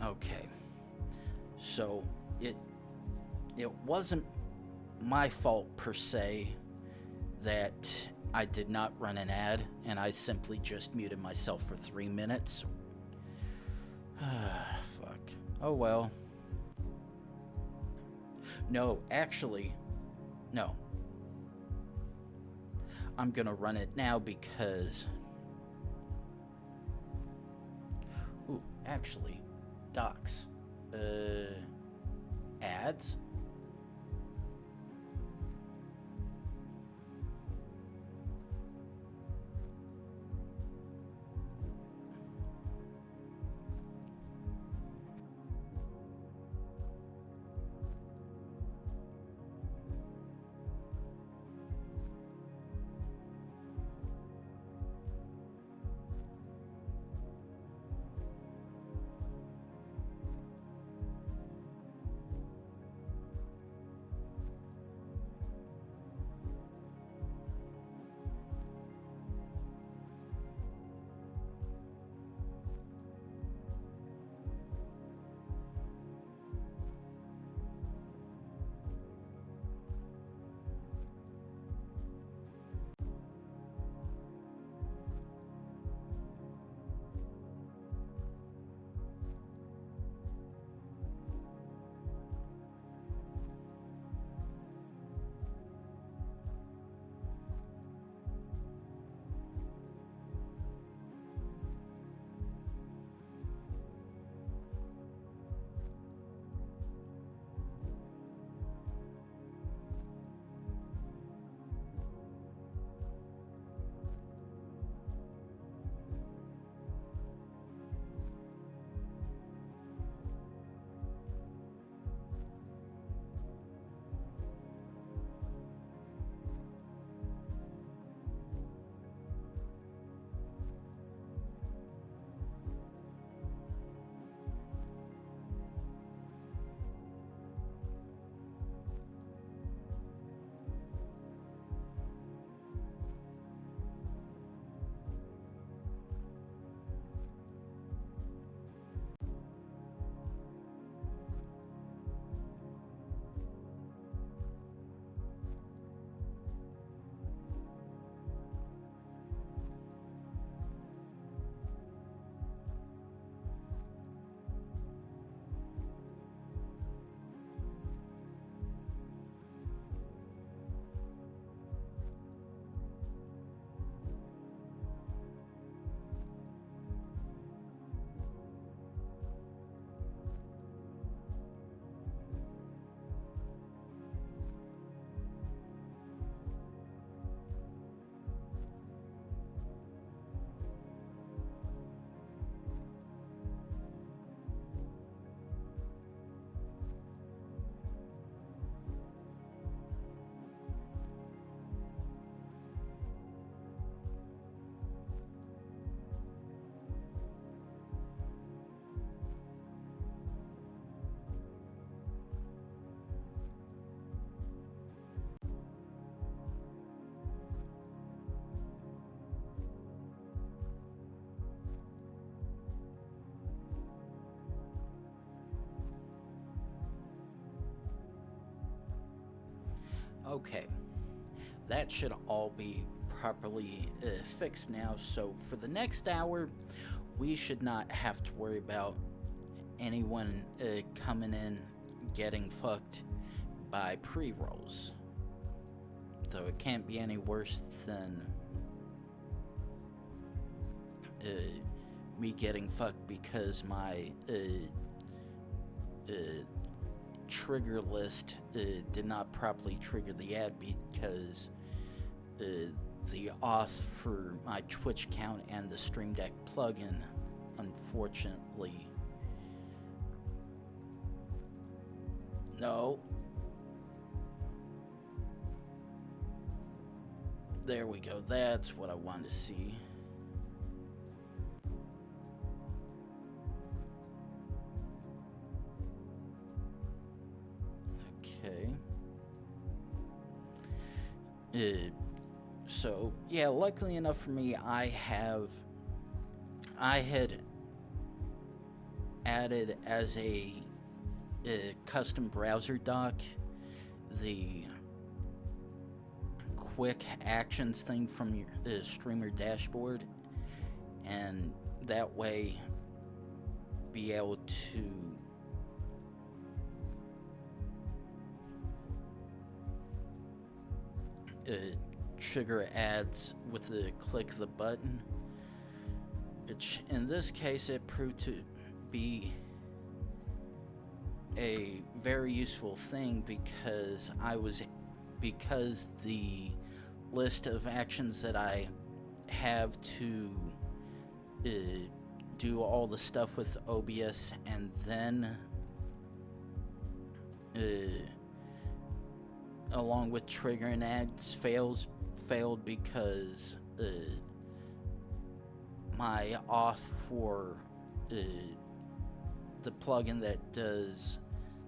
Okay. So it wasn't my fault per se that I did not run an ad and I simply just muted myself for 3 minutes. Fuck. Oh well. No, actually, no. I'm gonna run it now because... Ooh, actually, docs. Ads? Okay, that should all be properly fixed now. So for the next hour, we should not have to worry about anyone coming in getting fucked by pre-rolls. Though it can't be any worse than me getting fucked because my trigger list did not properly trigger the ad because the auth for my Twitch account and the Stream Deck plugin, unfortunately. No. There we go. That's what I wanted to see. Okay. So yeah, luckily enough for me, I had added as a custom browser dock the quick actions thing from your streamer dashboard, and that way be able to trigger ads with the click of the button, which in this case it proved to be a very useful thing because the list of actions that I have to do all the stuff with OBS and then along with triggering ads failed because my auth for the plugin that does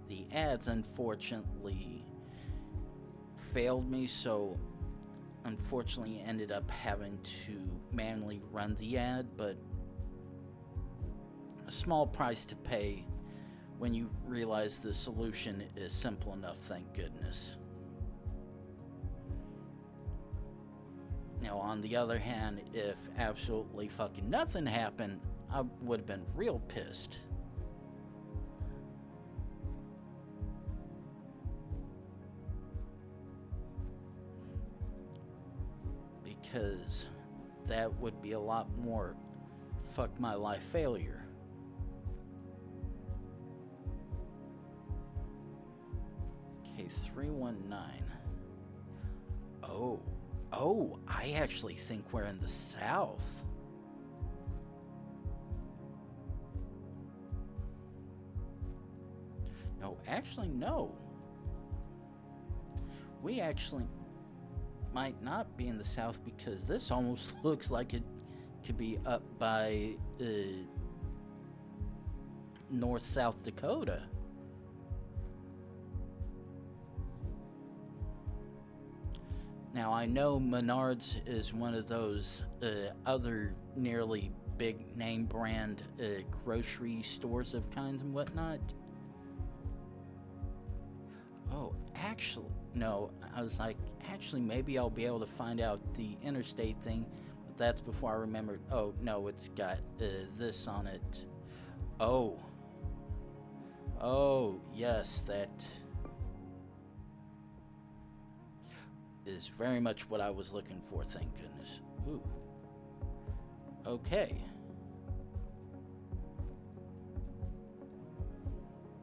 the ads unfortunately failed me, so unfortunately ended up having to manually run the ad, but a small price to pay when you realize the solution is simple enough, thank goodness. Now, on the other hand, if absolutely fucking nothing happened, I would have been real pissed. Because that would be a lot more fuck my life failure. Okay, 319. Oh, I actually think we're in the south. No, actually, no. We actually might not be in the south because this almost looks like it could be up by North South Dakota. Now, I know Menards is one of those other nearly big name brand grocery stores of kinds and whatnot. Oh, actually, no, I was like, actually, maybe I'll be able to find out the interstate thing, but that's before I remembered, oh, no, it's got this on it. Oh, yes, that is very much what I was looking for, thank goodness. Ooh. Okay.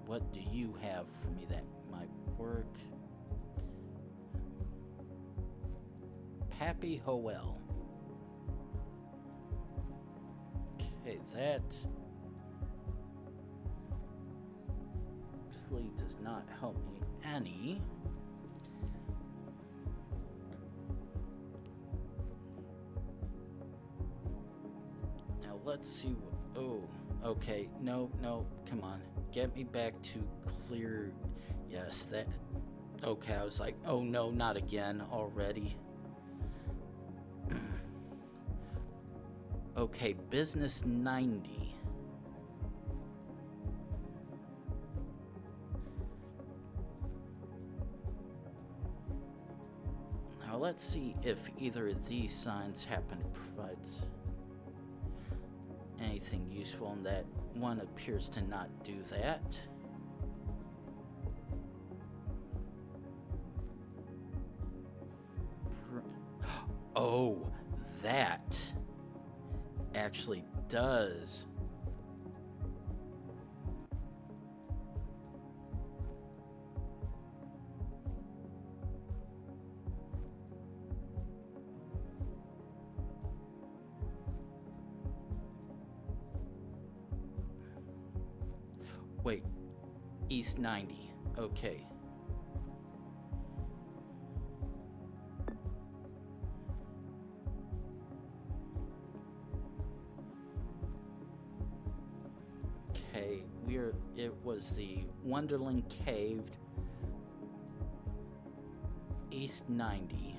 What do you have for me that might work? Pappy Hoel. Okay, that obviously does not help me any. Now let's see what, oh, okay, no, come on. Get me back to clear, yes, that, okay, I was like, oh no, not again already. Okay, business 90. Now let's see if either of these signs happen to provide anything useful, and that one appears to not do that. Oh, that actually does. Wait, East 90. Okay. Okay, it was the Wonderland Caved, East 90.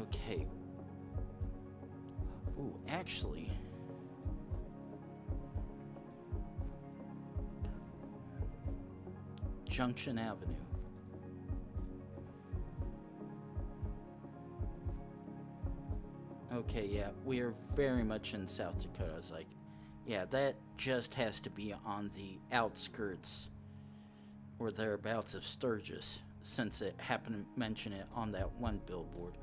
Okay. Ooh, actually, Junction Avenue. Okay, yeah, we are very much in South Dakota. I was like, yeah, that just has to be on the outskirts or thereabouts of Sturgis, since it happened to mention it on that one billboard.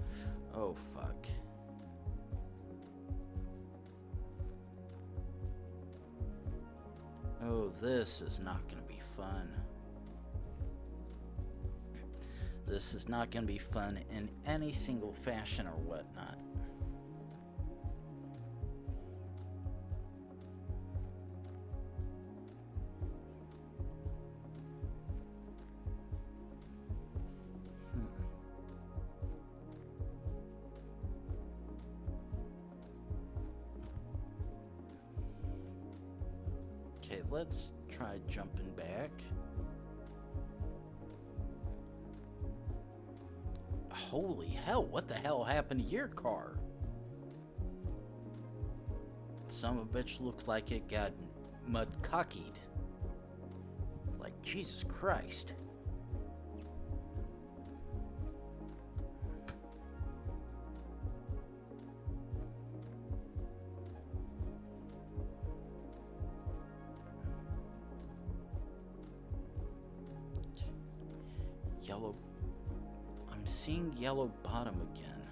Oh, fuck. Oh, this is not gonna be fun. This is not gonna be fun in any single fashion or whatnot. Okay, let's try jumping back. Holy hell, what the hell happened to your car? Some of a bitch looked like it got mud-cockied. Like, Jesus Christ. Yellow. I'm seeing yellow bottom again.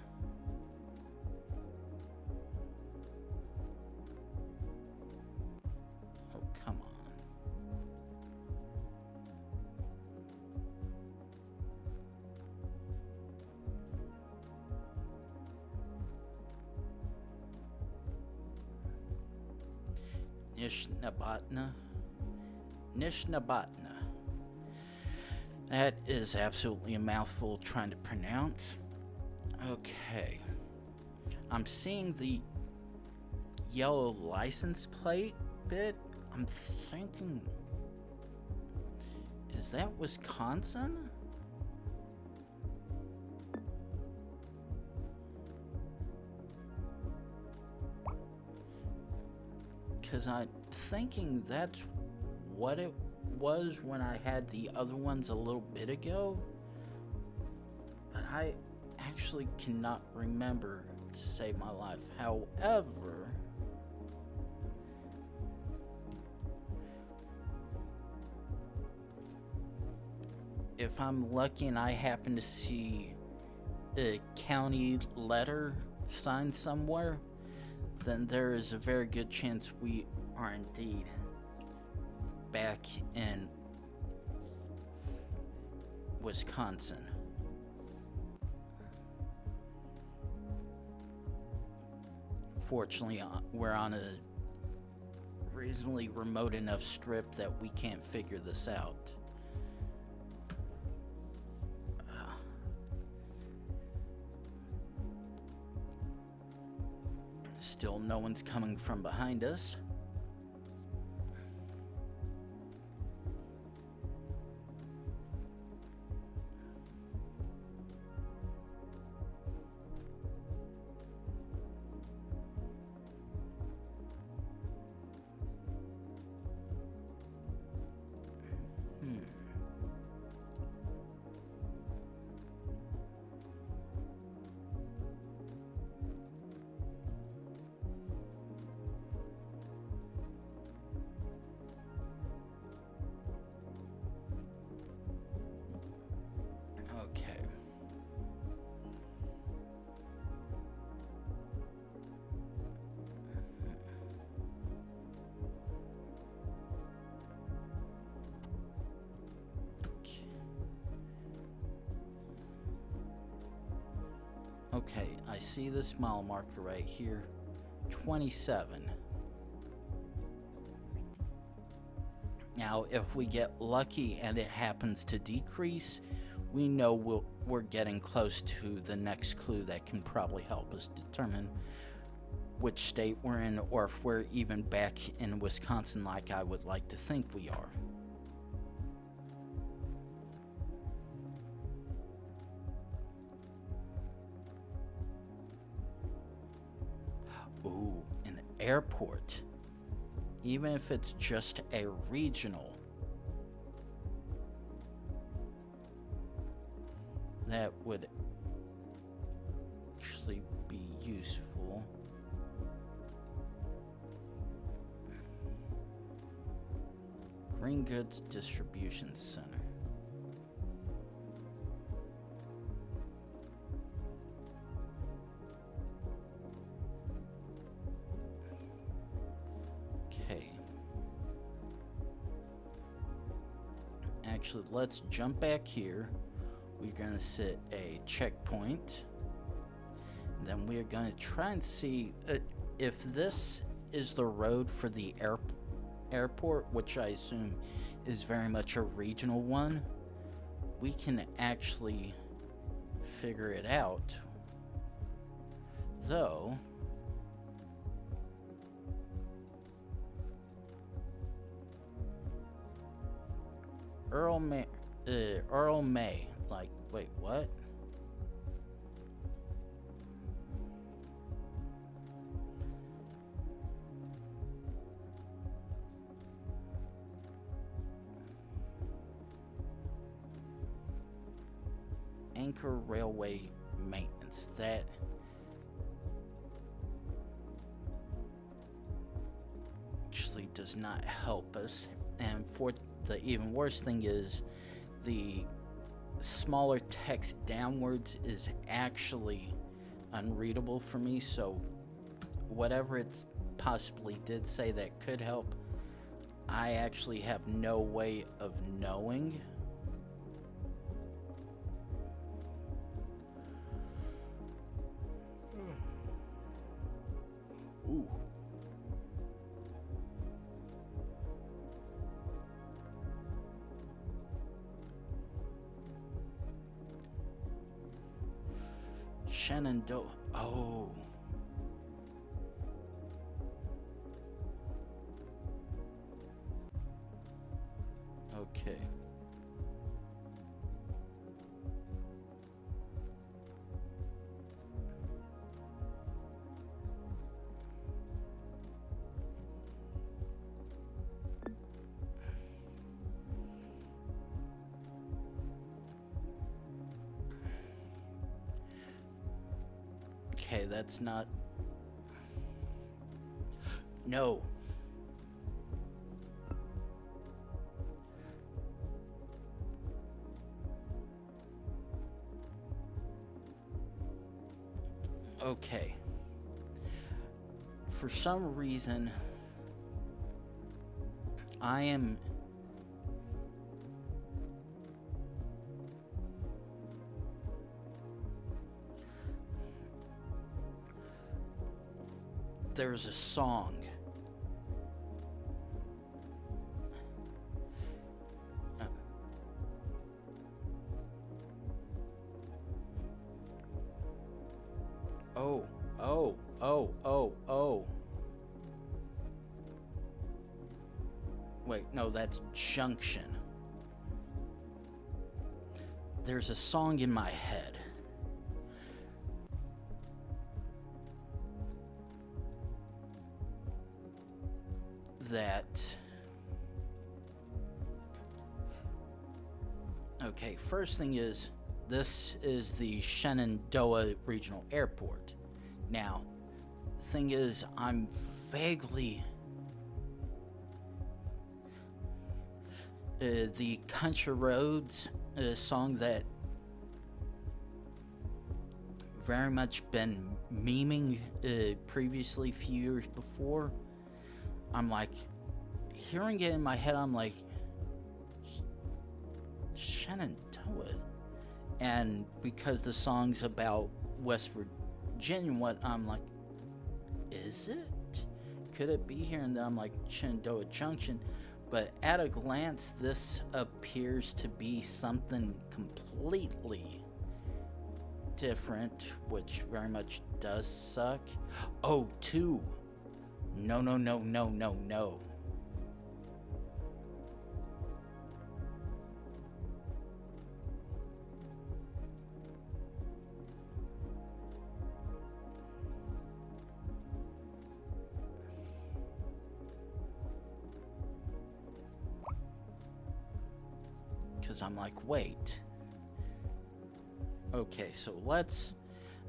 Oh, come on. Nishnabotna. That is absolutely a mouthful trying to pronounce. Okay. I'm seeing the yellow license plate bit. I'm thinking, is that Wisconsin? Because I'm thinking that's what it was when I had the other ones a little bit ago, but I actually cannot remember to save my life. However, if I'm lucky and I happen to see a county letter signed somewhere, then there is a very good chance we are indeed back in Wisconsin. Fortunately, we're on a reasonably remote enough strip that we can't figure this out. Still, no one's coming from behind us. Okay, I see this mile marker right here. 27. Now, if we get lucky and it happens to decrease, we know we're getting close to the next clue that can probably help us determine which state we're in, or if we're even back in Wisconsin like I would like to think we are. Ooh, an airport. Even if it's just a regional. That would actually be useful. Green Goods Distribution Center. Okay. Actually, let's jump back here. We're going to set a checkpoint. Then we're going to try and see if this is the road for the airport, which I assume is very much a regional one. We can actually figure it out. Though, Earl May, like, wait, what? Anchor Railway Maintenance. That actually does not help us. And for the even worse thing is, the smaller text downwards is actually unreadable for me, so whatever it possibly did say that could help, I actually have no way of knowing. Ooh. Shenandoah. Oh. Okay. Okay, that's not... No. Okay. For some reason, I am... There's a song. Oh. Wait, no, that's Junction. There's a song in my head. That... Okay, first thing is, this is the Shenandoah Regional Airport. Now, the thing is, I'm vaguely... the Country Roads song that very much been memeing previously, a few years before. I'm like, hearing it in my head, I'm like, Shenandoah. And because the song's about West genuine what I'm like, is it? Could it be here? And then I'm like, Shenandoah Junction. But at a glance, this appears to be something completely different, which very much does suck. Oh, two. No, no, no, no, no, no. Because I'm like, wait. Okay, so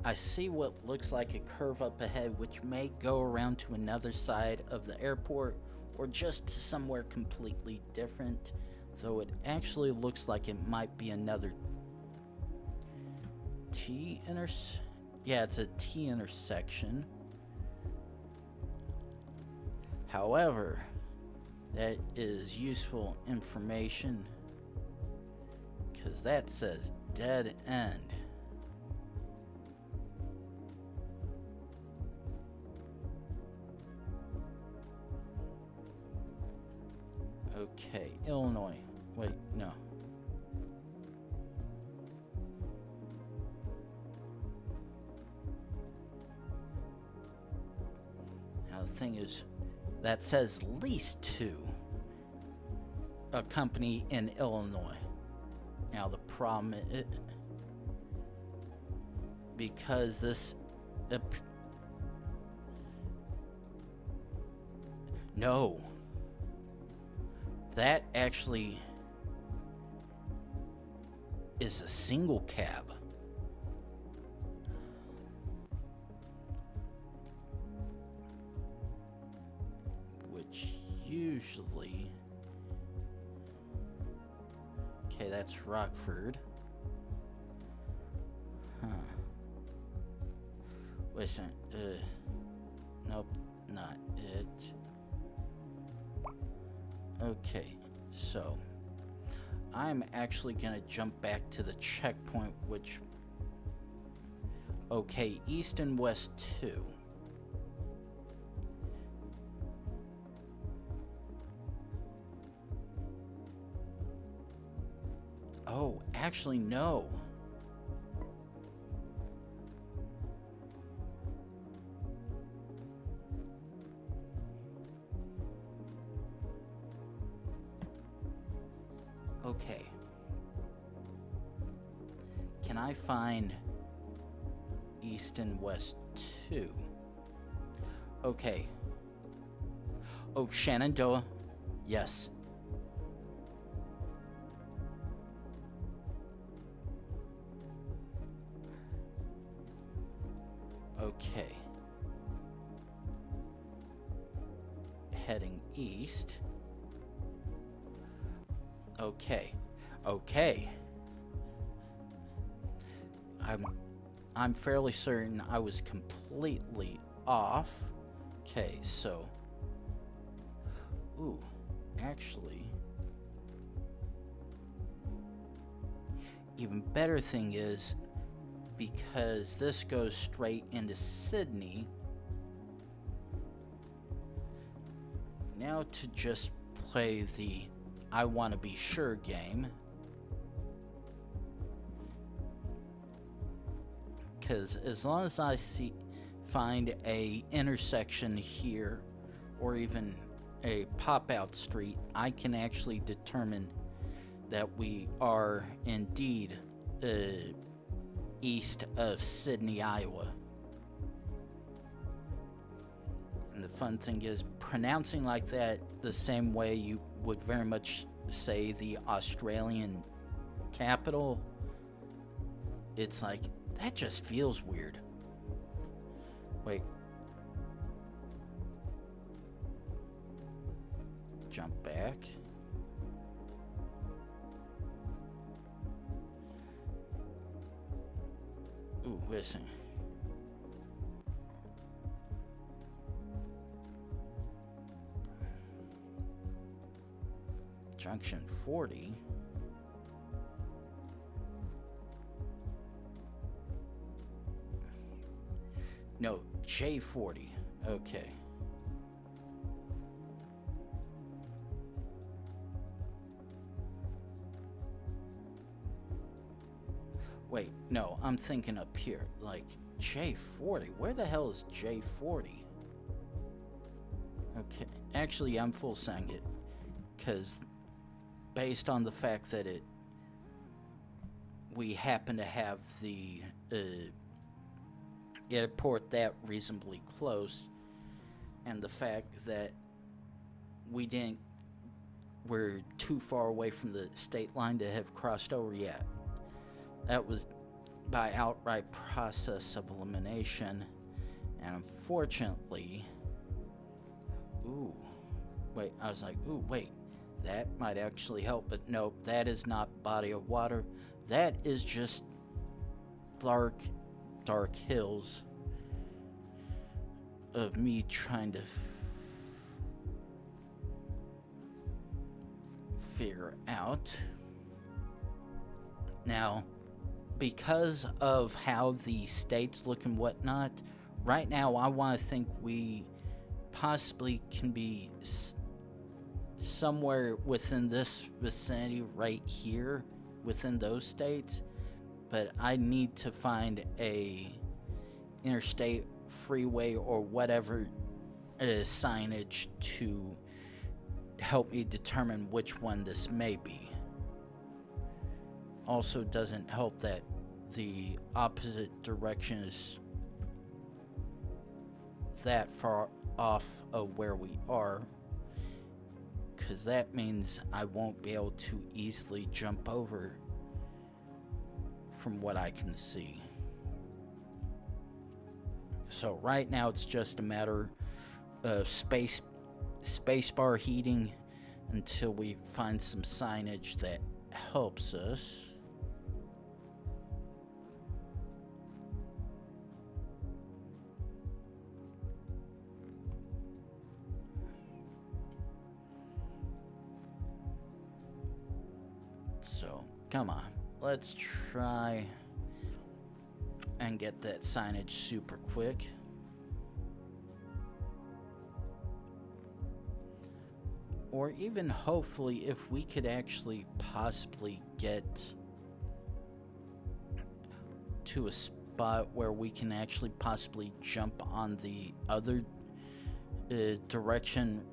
I see what looks like a curve up ahead, which may go around to another side of the airport or just to somewhere completely different, though it actually looks like it might be another yeah, it's a T intersection. However, that is useful information because that says dead end. Okay, Illinois. Wait, no. Now the thing is, that says least to a company in Illinois. Now the problem is, because this no, that actually is a single cab. Which usually, okay, that's Rockford. Huh. Listen, nope, not it. Okay, so I'm actually gonna jump back to the checkpoint, which, okay, East and West 2. Oh, actually, no. Okay. Can I find East and West 2? Okay. Oh, Shenandoah. Yes. Okay. Heading east. Okay. Okay. I'm fairly certain I was completely off. Okay, so ooh, actually, even better thing is, because this goes straight into Sydney, now to just play the I want to be sure game, because as long as I find a intersection here or even a pop-out street, I can actually determine that we are indeed east of Sydney, Iowa. And the fun thing is, pronouncing like that the same way you would very much say the Australian capital, it's like, that just feels weird. Wait. Jump back. Ooh, listen. Junction 40. No, J40. Okay. Wait, no, I'm thinking up here. Like, J40? Where the hell is J40? Okay, actually, I'm full saying it. Because, based on the fact that we happen to have the airport that reasonably close, and the fact that we're too far away from the state line to have crossed over yet. That was by outright process of elimination, and unfortunately, I was like, wait, that might actually help, but nope, that is not body of water. That is just dark hills of me trying to figure out. Now, because of how the states look and whatnot, right now I want to think we possibly can be somewhere within this vicinity right here, within those states, but I need to find a interstate, freeway, or whatever signage to help me determine which one this may be. Also doesn't help that the opposite direction is that far off of where we are, because that means I won't be able to easily jump over from what I can see. So right now it's just a matter of spacebar heating until we find some signage that helps us. So, come on, let's try and get that signage super quick. Or even hopefully if we could actually possibly get to a spot where we can actually possibly jump on the other direction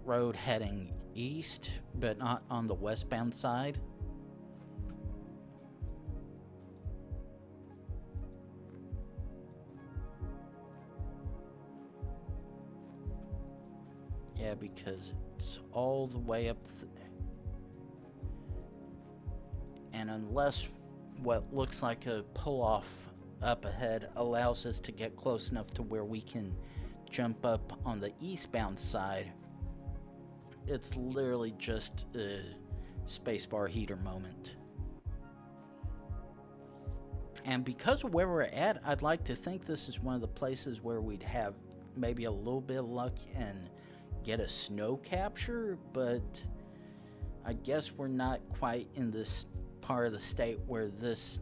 road heading east, but not on the westbound side. Yeah, because it's all the way up and unless what looks like a pull-off up ahead allows us to get close enough to where we can jump up on the eastbound side, it's literally just a spacebar heater moment. And because of where we're at, I'd like to think this is one of the places where we'd have maybe a little bit of luck and get a snow capture, but I guess we're not quite in this part of the state where this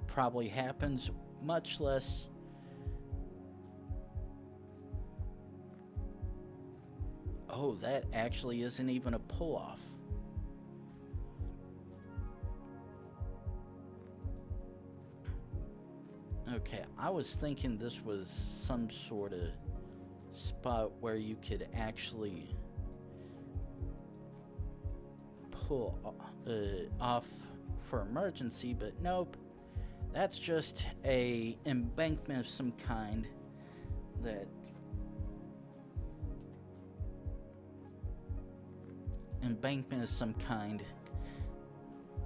probably happens, much less that actually isn't even a pull-off. Okay, I was thinking this was some sort of spot where you could actually pull off for emergency, but nope, that's just a embankment of some kind that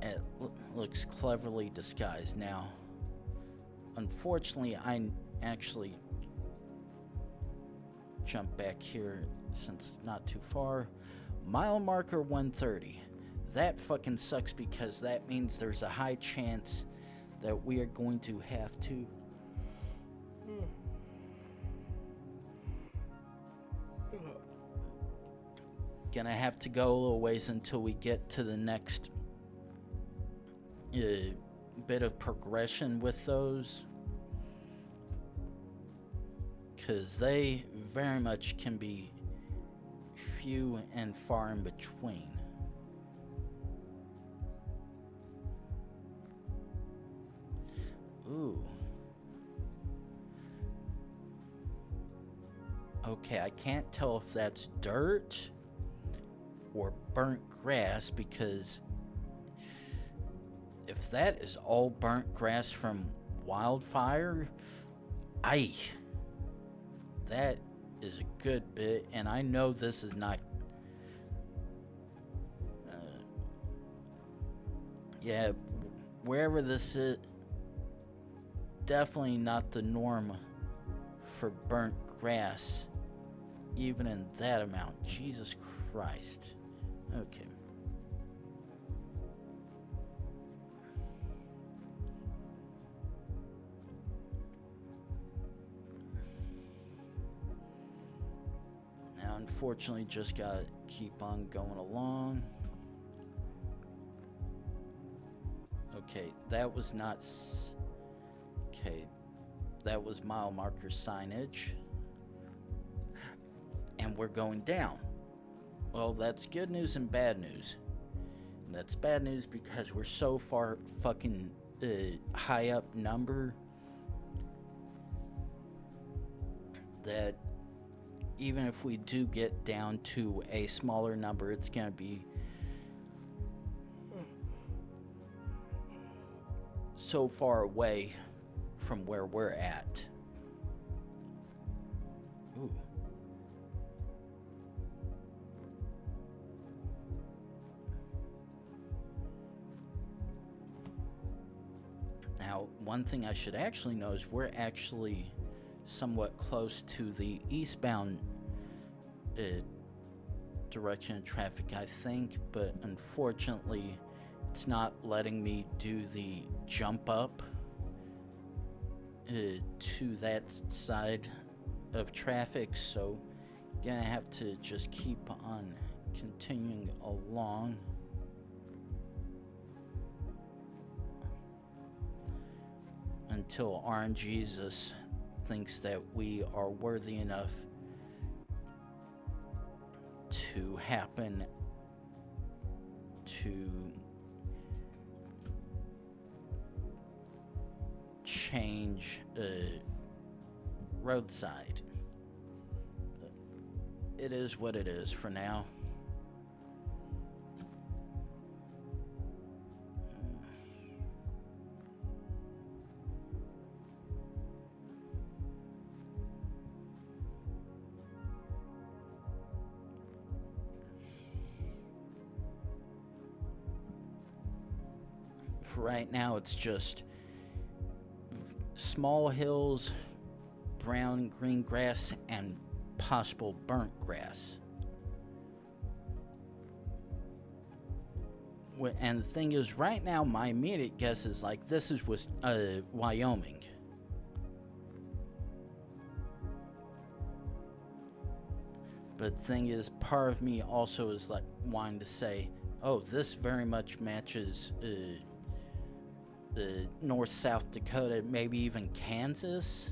it looks cleverly disguised. Now unfortunately I actually jump back here since not too far. Mile marker 130. That fucking sucks because that means there's a high chance that we are going to have to go a little ways until we get to the next bit of progression with those. because they very much can be few and far in between. Ooh. Okay, I can't tell if that's dirt or burnt grass, because if that is all burnt grass from wildfire, that is a good bit, and I know this is not yeah, wherever this is, definitely not the norm for burnt grass, even in that amount. Jesus Christ. Okay. Now, unfortunately, just gotta keep on going along. Okay, that was not... Okay, that was mile marker signage. And we're going down. Well, that's good news and bad news. And that's bad news because we're so far fucking high up number that even if we do get down to a smaller number, it's gonna be so far away from where we're at. Ooh. Now, one thing I should actually know is we're actually somewhat close to the eastbound direction of traffic, I think, but unfortunately it's not letting me do the jump up to that side of traffic, so gonna have to just keep on continuing along. Until RNGesus thinks that we are worthy enough to happen to change roadside. But it is what it is for now. Right now it's just small hills, brown green grass, and possible burnt grass. And the thing is, right now my immediate guess is like this is Wyoming. But the thing is, part of me also is like wanting to say, oh, this very much matches North South Dakota, maybe even Kansas.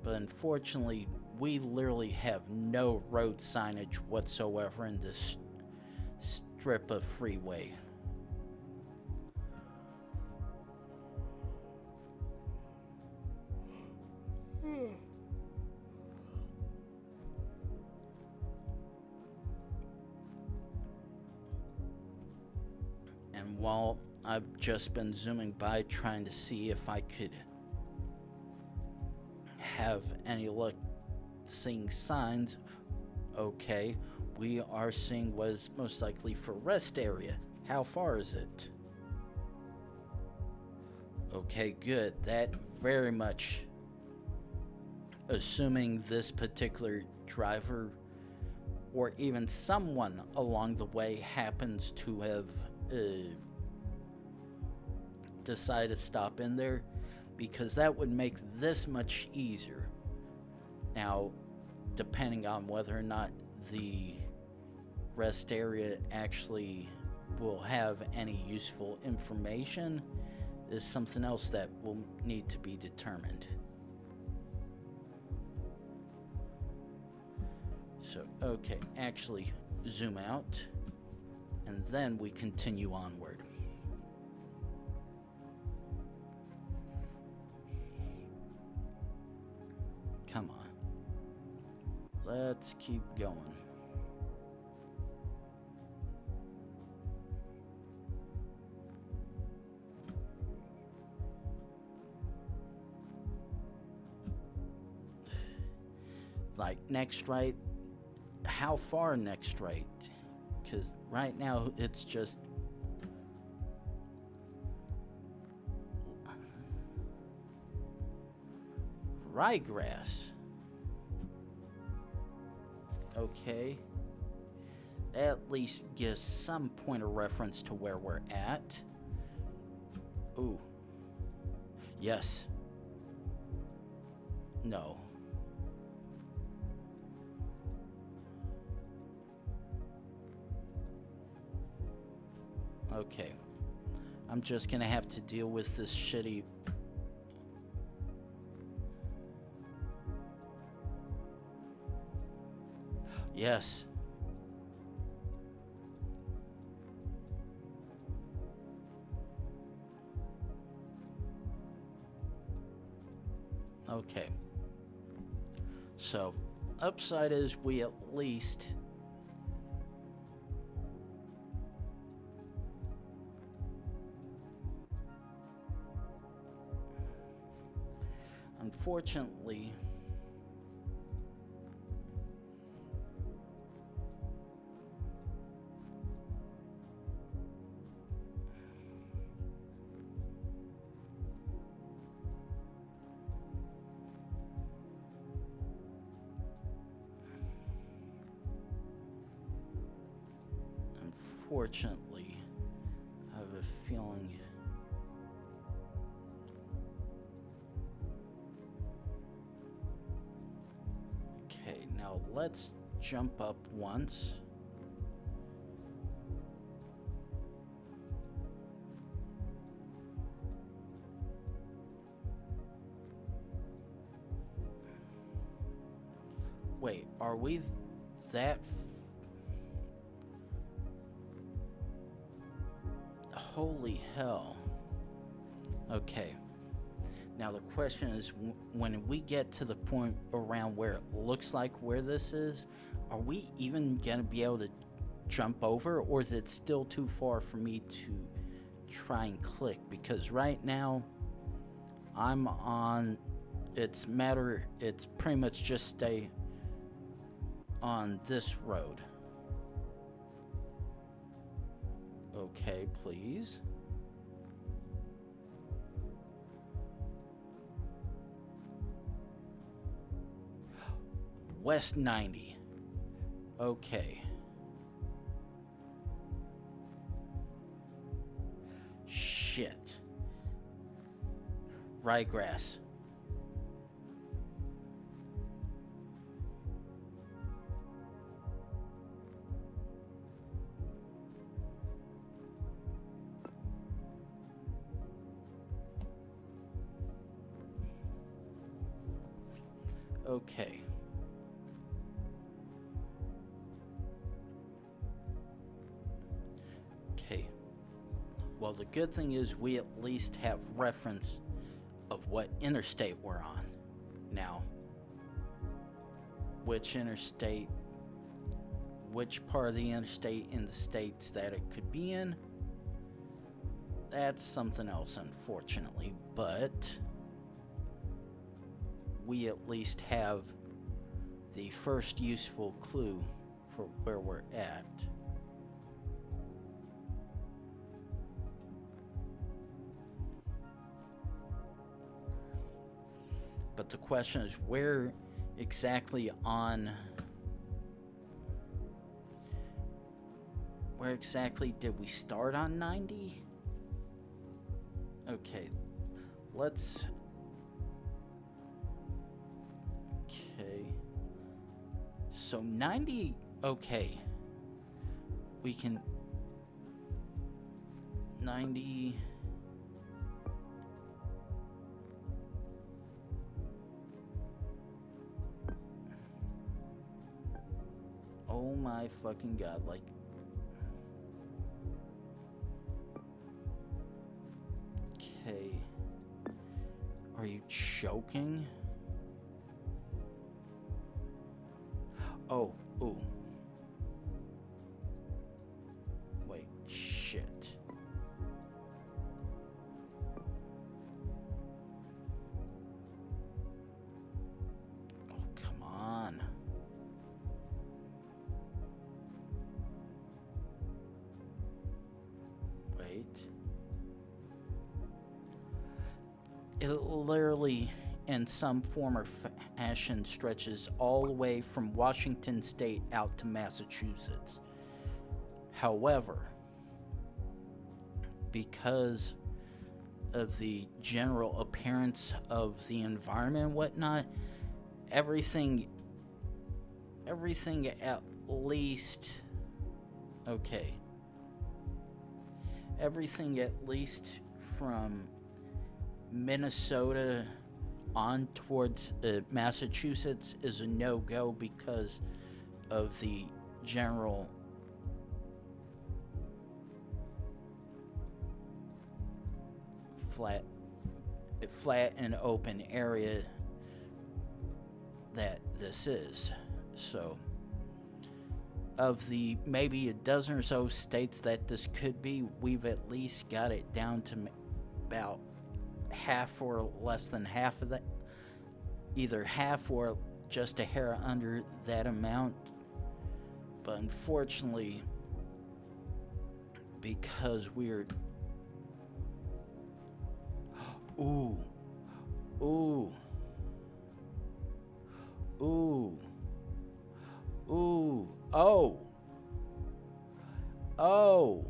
But unfortunately, we literally have no road signage whatsoever in this strip of freeway. And while I've just been zooming by trying to see if I could have any luck seeing signs, okay, we are seeing what is most likely for rest area. How far is it? Okay, good. That very much, assuming this particular driver or even someone along the way happens to have decide to stop in there, because that would make this much easier. Now, depending on whether or not the rest area actually will have any useful information is something else that will need to be determined. So, okay, actually zoom out, and then we continue onward. Come on. Let's keep going. Like, next right, how far next right? Because right now it's just ryegrass. Okay. At least gives some point of reference to where we're at. Ooh. Yes. No. Okay. I'm just gonna have to deal with this shitty... Yes. Okay. So, upside is we at least... Unfortunately... Unfortunately, I have a feeling... Okay, now let's jump up once. Wait, are we that... Holy hell. Okay. Now the question is, when we get to the point around where it looks like where this is, are we even gonna be able to jump over, or is it still too far for me to try and click? Because right now I'm on... It's pretty much just stay on this road. Okay, please. West 90. Okay. Shit. Ryegrass. Okay. Okay. Well, the good thing is we at least have reference of what interstate we're on. Now, which interstate, which part of the interstate in the states that it could be in, that's something else, unfortunately, but we at least have the first useful clue for where we're at. But the question is, where exactly did we start on 90? Okay, let's... Okay. So 90, okay. We can... 90... Oh my fucking god, like... Okay. Are you joking? Oh, ooh. Wait, shit. Oh, come on. Wait. It literally, in some form or fashion, stretches all the way from Washington State out to Massachusetts. However, because of the general appearance of the environment and whatnot, everything at least, okay, everything at least from Minnesota on towards Massachusetts is a no-go because of the general flat and open area that this is. So of the maybe a dozen or so states that this could be, we've at least got it down to about half or less than half of that, either half or just a hair under that amount. But unfortunately, because we're ooh, ooh, ooh, ooh, oh, oh,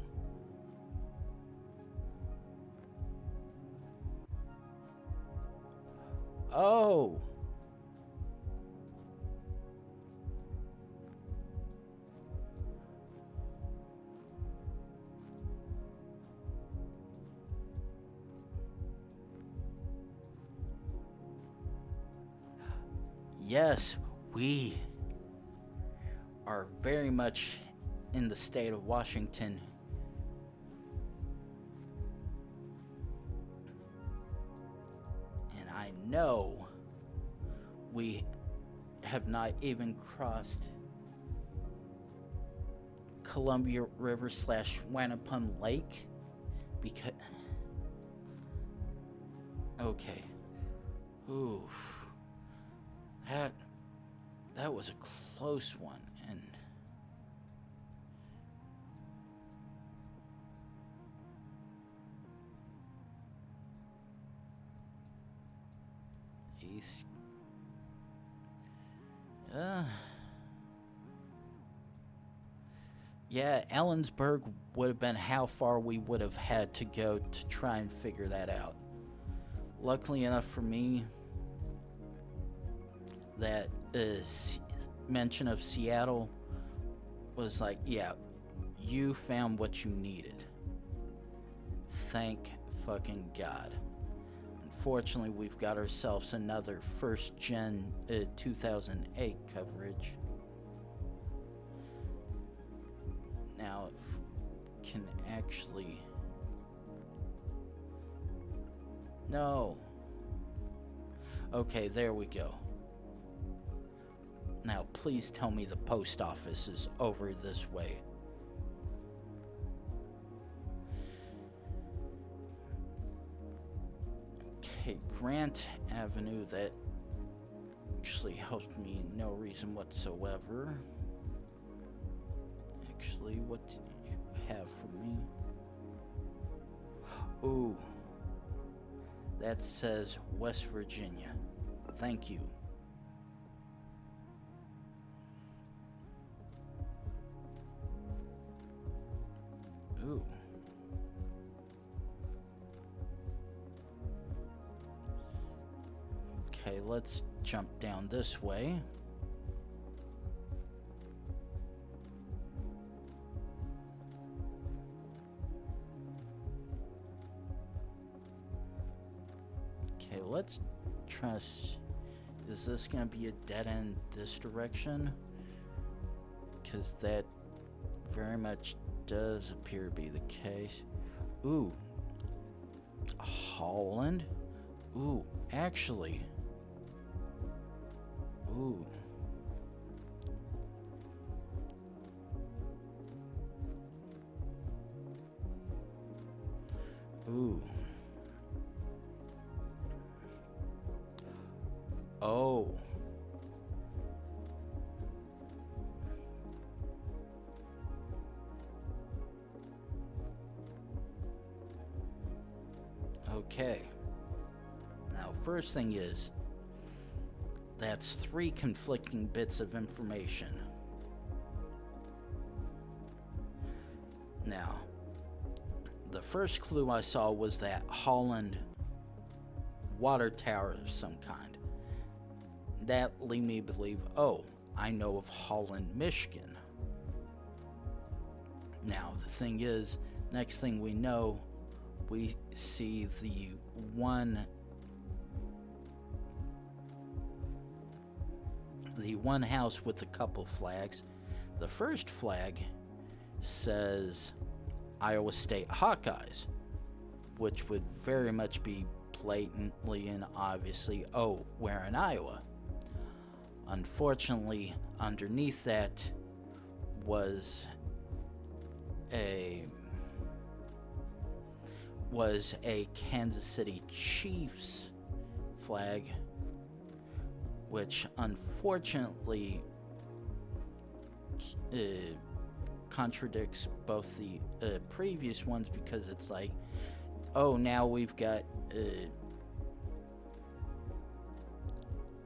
oh. Yes, we are very much in the state of Washington. And I know we have not even crossed Columbia River / Wanapum Lake because... Okay. Ooh. That was a close one, and he's yeah, Ellensburg would have been how far we would have had to go to try and figure that out. Luckily enough for me, that mention of Seattle was like, yeah, you found what you needed. Thank fucking God. Unfortunately, we've got ourselves another first gen 2008 coverage. Now, if can actually... No. Okay, there we go. Now, please tell me the post office is over this way. Okay, Grant Avenue, that actually helped me no reason whatsoever. Actually, what do you have for me? Ooh. That says West Virginia. Thank you. Ooh. Okay, let's jump down this way. Okay, let's trust. Is this gonna be a dead end this direction? because that very much does appear to be the case. Ooh. Holland? Ooh, actually. Ooh. Ooh. Oh. Okay. Now, first thing is, that's 3 conflicting bits of information. Now, the first clue I saw was that Holland water tower of some kind. That led me to believe, oh, I know of Holland, Michigan. Now, the thing is, next thing we know, we see the one house with a couple flags. The first flag says Iowa State Hawkeyes, which would very much be blatantly and obviously, oh, we're in Iowa. Unfortunately, underneath that was a Kansas City Chiefs flag, which unfortunately contradicts both the previous ones, because it's like, oh, now we've got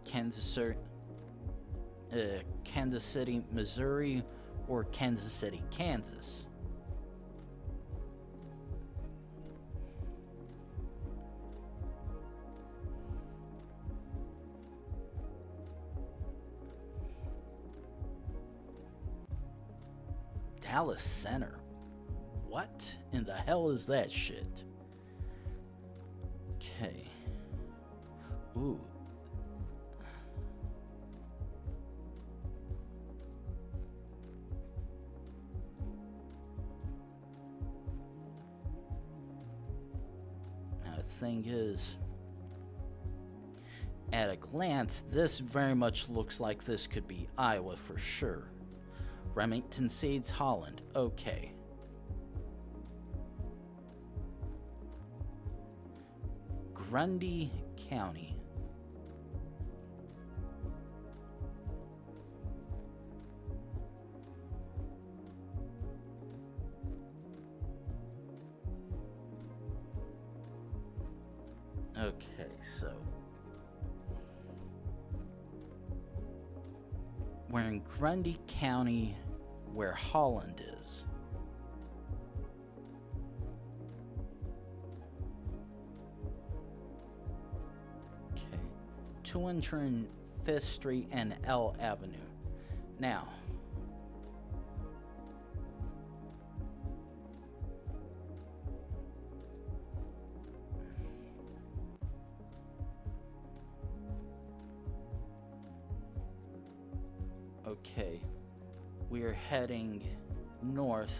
Kansas City, Missouri, or Kansas City, Kansas. Dallas Center. What in the hell is that shit? Okay. Ooh. Now, the thing is, at a glance, this very much looks like this could be Iowa for sure. Remington Seeds, Holland. Okay. Grundy County. Okay, so we're in Grundy County, where Holland is. Okay. 205th Street and L Avenue. Now, okay, we're heading north.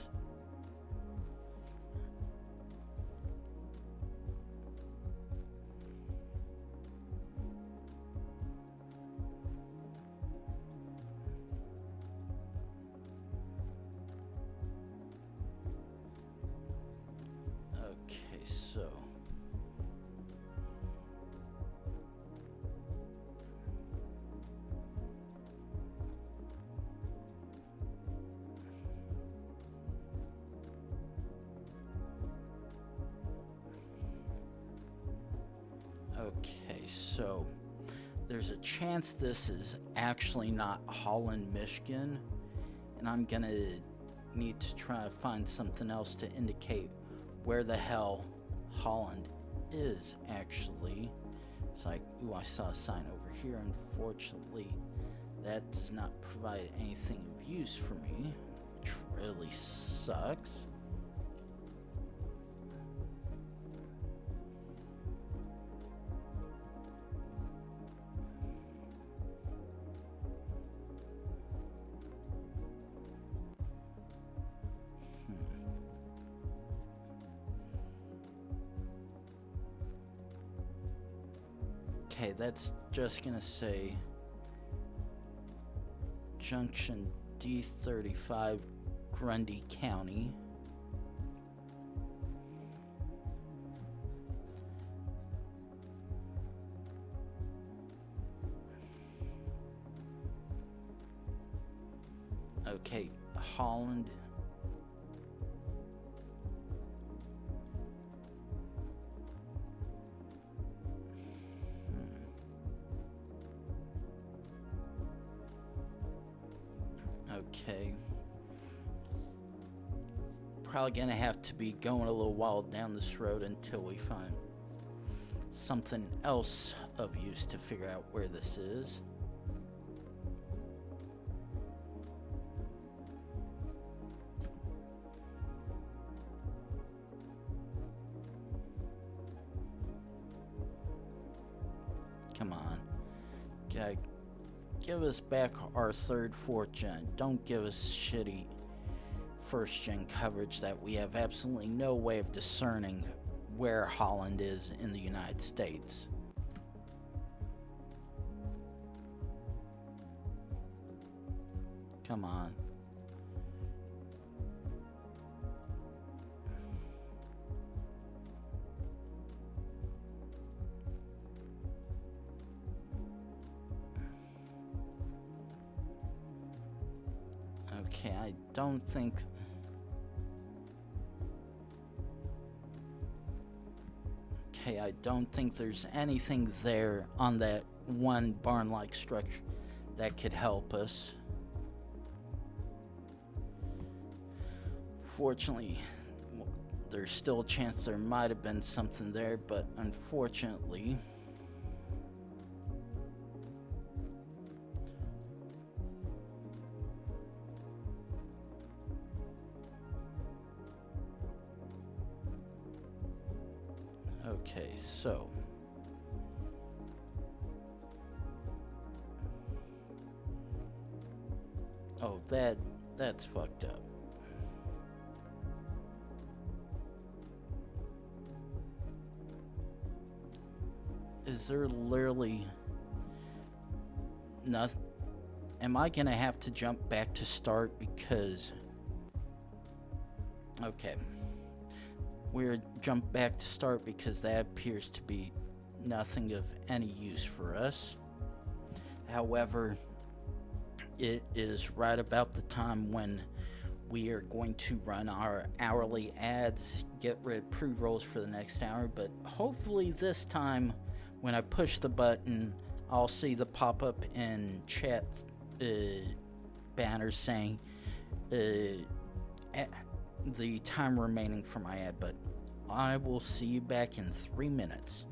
Okay, so there's a chance this is actually not Holland, Michigan, and I'm gonna need to try to find something else to indicate where the hell Holland is actually. It's like, ooh, I saw a sign over here. Unfortunately, that does not provide anything of use for me, which really sucks. Okay, that's just gonna say Junction D35, Grundy County. Okay, Holland. Okay. Probably gonna have to be going a little while down this road until we find something else of use to figure out where this is. Come on. Okay. Give us back our third, fourth gen. Don't give us shitty first gen coverage that we have absolutely no way of discerning where Holland is in the United States. Come on. Okay, I don't think... Okay, I don't think there's anything there on that one barn-like structure that could help us. Fortunately, there's still a chance there might have been something there, but unfortunately... Okay, so... Oh, that's fucked up. Is there literally nothing? Am I gonna have to jump back to start because... Okay. We're jump back to start because that appears to be nothing of any use for us. However, it is right about the time when we are going to run our hourly ads, get rid of pre-rolls for the next hour, but hopefully this time when I push the button, I'll see the pop-up in chat banners saying the time remaining for my ad, but I will see you back in 3 minutes.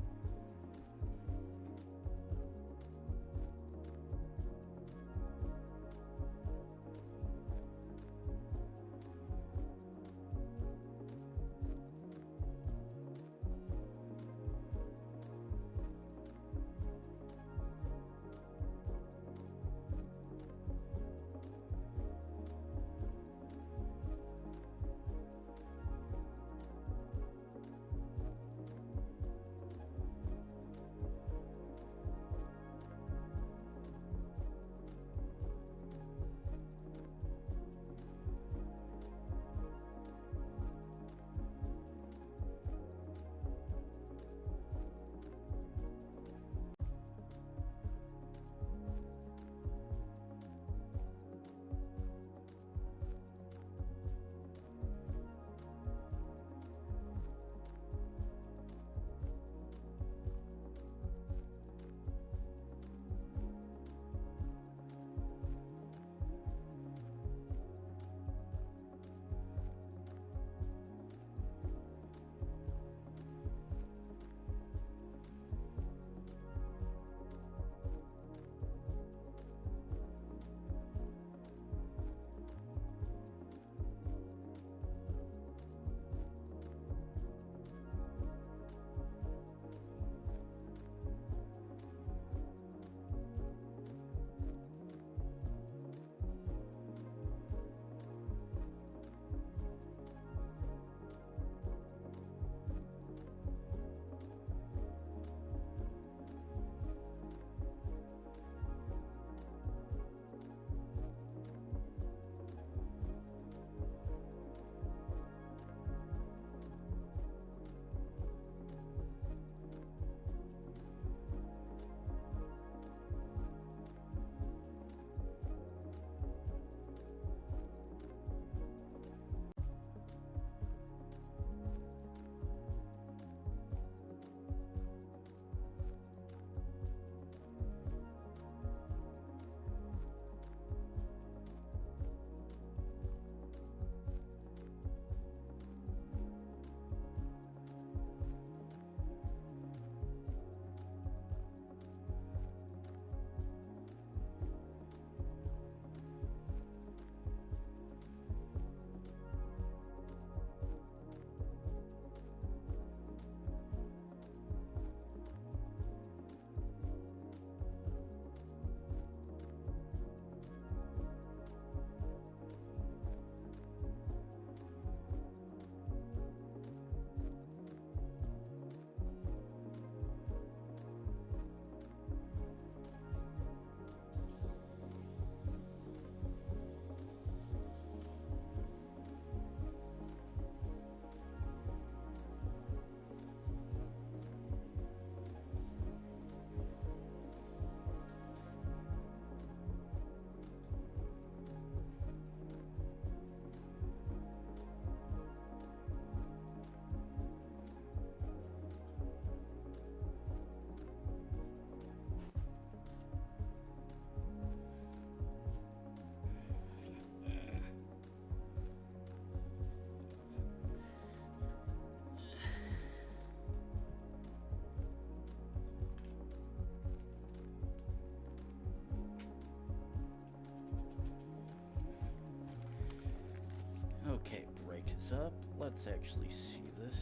Okay, break is up. Let's actually see this.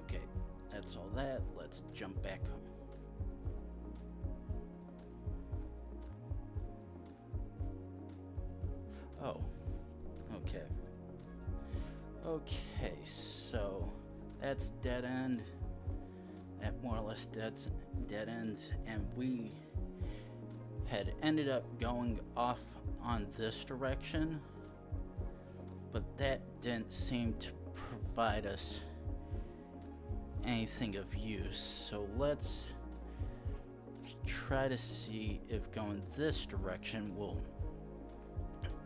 Okay, that's all that. Let's jump back home. Oh, okay. Okay, so that's dead end. That more or less dead ends, and we had ended up going off on this direction, but that didn't seem to provide us anything of use. So let's try to see if going this direction will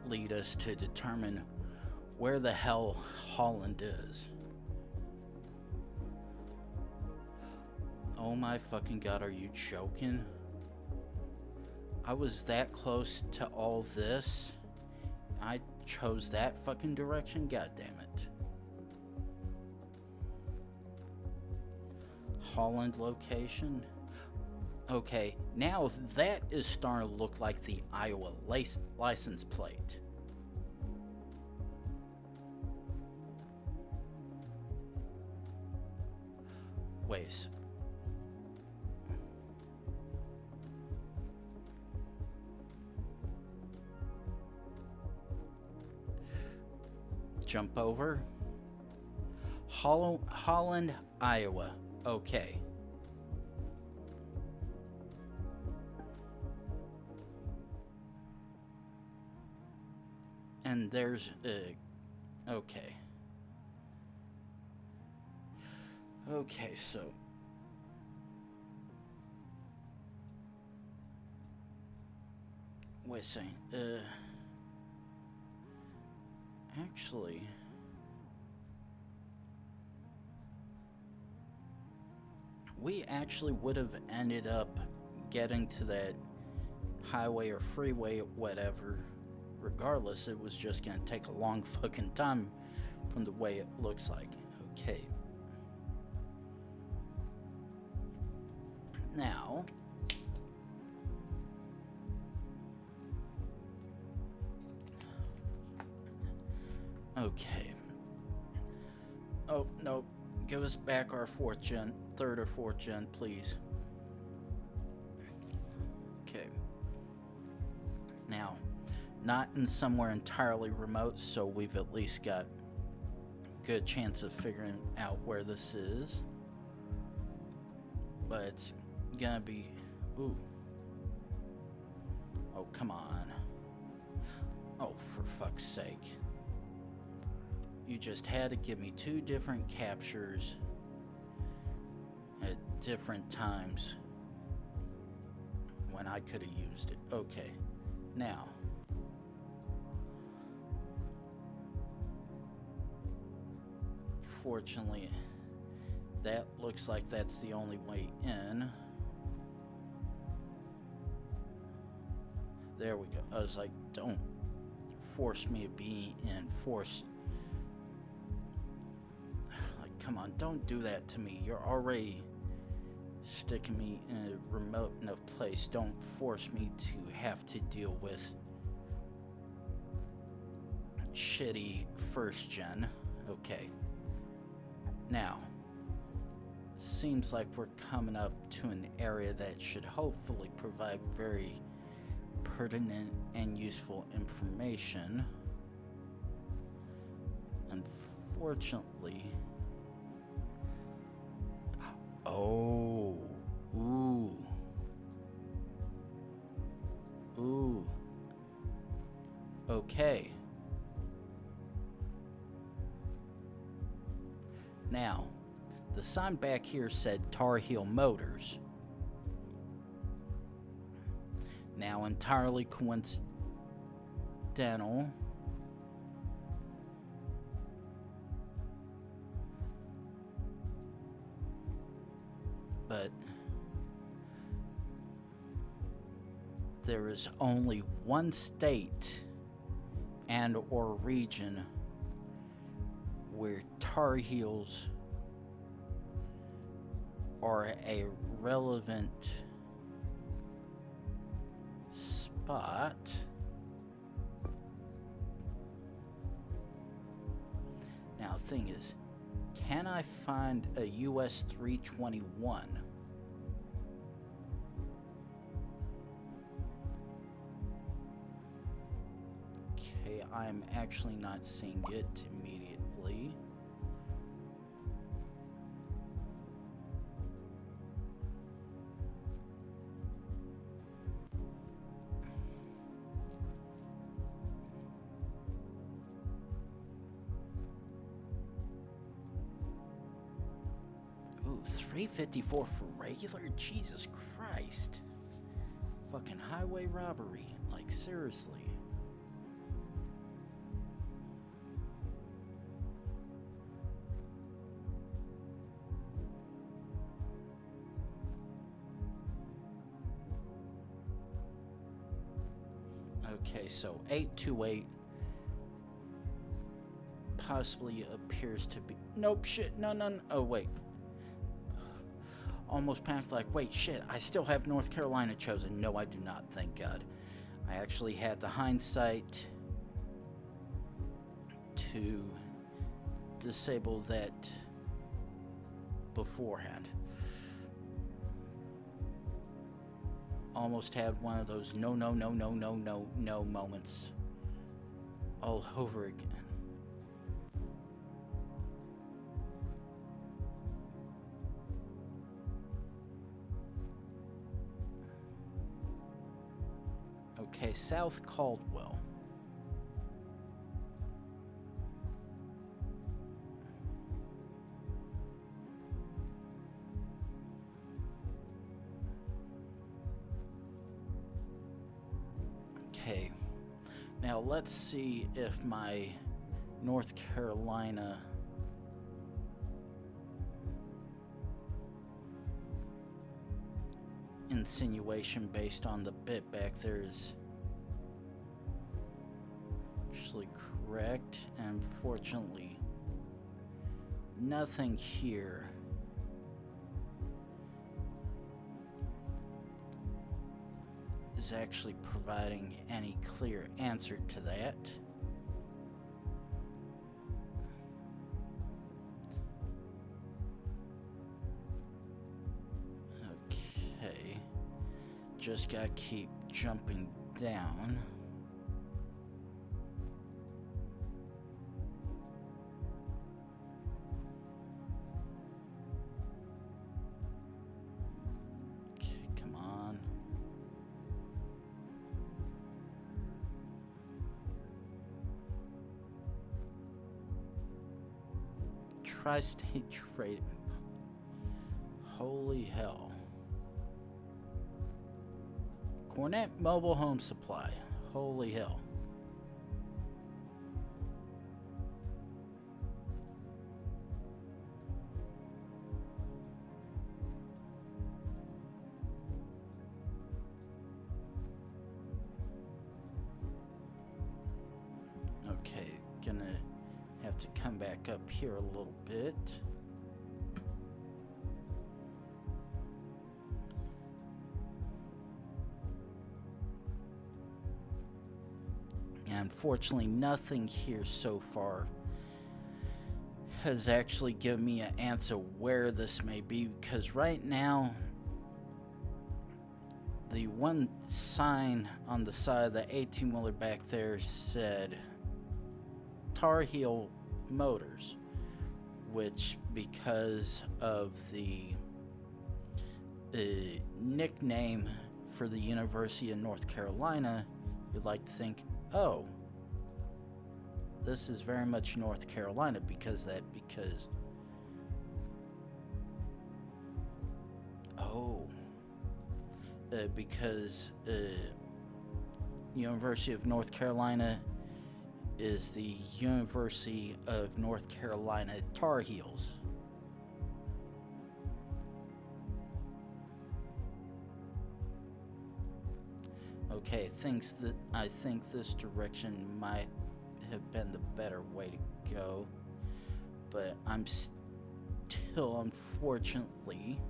lead us to determine where the hell Holland is. Oh my fucking god, are you joking? I was that close to all this. I chose that fucking direction? God damn it. Holland location? Okay, now that is starting to look like the Iowa license plate. Wait. Jump over. Holland, Iowa. Okay. And there's okay. Okay, so wait a second. Actually, we actually would have ended up getting to that highway or freeway, whatever. Regardless, it was just gonna take a long fucking time from the way it looks like. Okay. Now, okay. Oh, no. Give us back our third or fourth gen, please. Okay. Now, not in somewhere entirely remote, so we've at least got a good chance of figuring out where this is. But it's gonna be... Ooh. Oh, come on. Oh, for fuck's sake. You just had to give me 2 different captures at different times when I could have used it. Okay, now. Fortunately, that looks like that's the only way in. There we go. I was like, don't force me to be in. Like, come on, don't do that to me. You're already sticking me in a remote enough place. Don't force me to have to deal with shitty first gen. Okay. Now, seems like we're coming up to an area that should hopefully provide very pertinent and useful information. Unfortunately, oh, ooh, okay. Now, the sign back here said Tar Heel Motors. Now, entirely coincidental. But there is only one state and or region where Tar Heels are a relevant But now the thing is, can I find a US 321? Okay, I'm actually not seeing it immediately. Ooh, $354 for regular? Jesus Christ. Fucking highway robbery. Like, seriously. Okay, so 828 possibly appears to be... Nope, shit, no. Oh, wait. Almost panicked like, wait, shit, I still have North Carolina chosen. No, I do not, thank God. I actually had the hindsight to disable that beforehand. Almost had one of those no moments all over again. Okay, South Caldwell. Okay, now let's see if my North Carolina insinuation based on the bit back there is actually correct. Unfortunately, nothing here is actually providing any clear answer to that. Okay, just gotta keep jumping down. Tri-state trade. Holy hell. Cornet Mobile Home Supply. Holy hell. Okay, gonna have to come back up here a little bit. And unfortunately, nothing here so far has actually given me an answer where this may be, because right now the one sign on the side of the 18-wheeler back there said Tar Heel Motors, which, because of the nickname for the University of North Carolina, you'd like to think, oh, this is very much North Carolina because University of North Carolina is the University of North Carolina Tar Heels. Okay, I think this direction might have been the better way to go, but I'm still, unfortunately,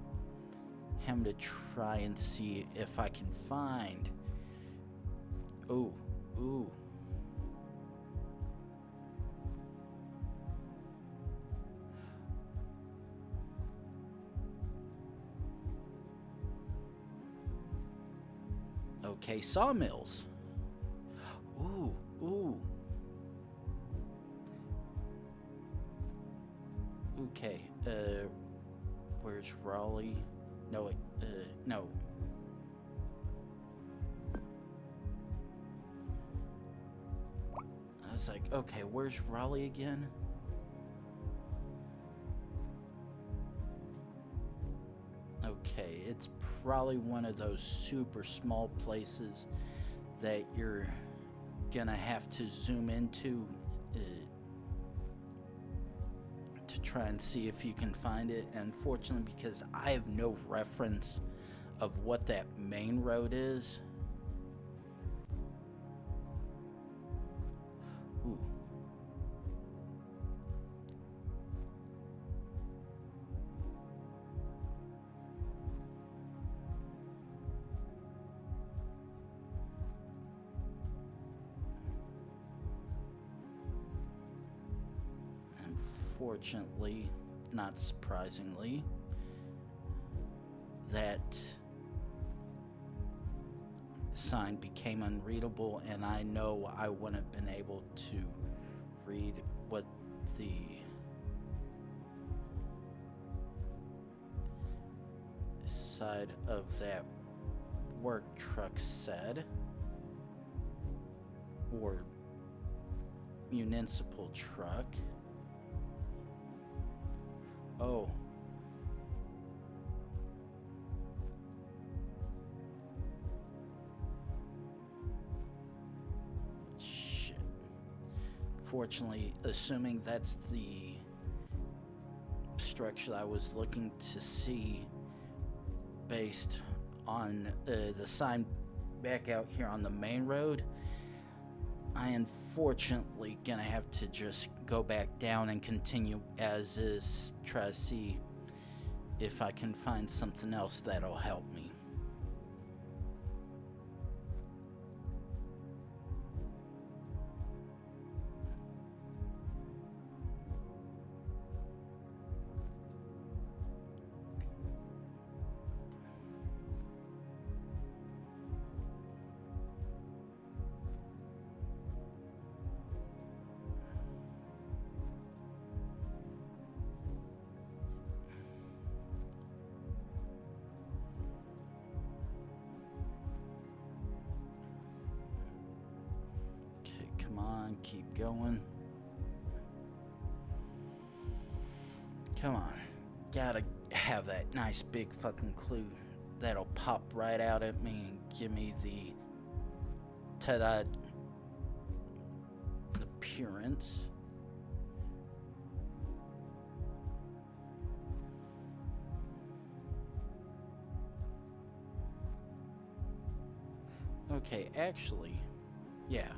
having to try and see if I can find Ooh, ooh. Okay, sawmills. Ooh, ooh. Okay, where's Raleigh? No, wait, no. I was like, okay, where's Raleigh again? Okay, it's probably one of those super small places that you're gonna have to zoom into to try and see if you can find it. Unfortunately, because I have no reference of what that main road is. Ooh. Unfortunately, not surprisingly, that sign became unreadable, and I know I wouldn't have been able to read what the side of that work truck said, or municipal truck. Oh. Shit. Fortunately, assuming that's the structure I was looking to see based on the sign back out here on the main road, I unfortunately gonna have to just go back down and continue as is, try to see if I can find something else that'll help me. Come on, keep going. Come on. Gotta have that nice big fucking clue that'll pop right out at me and give me the ta-da appearance. Okay, actually, yeah.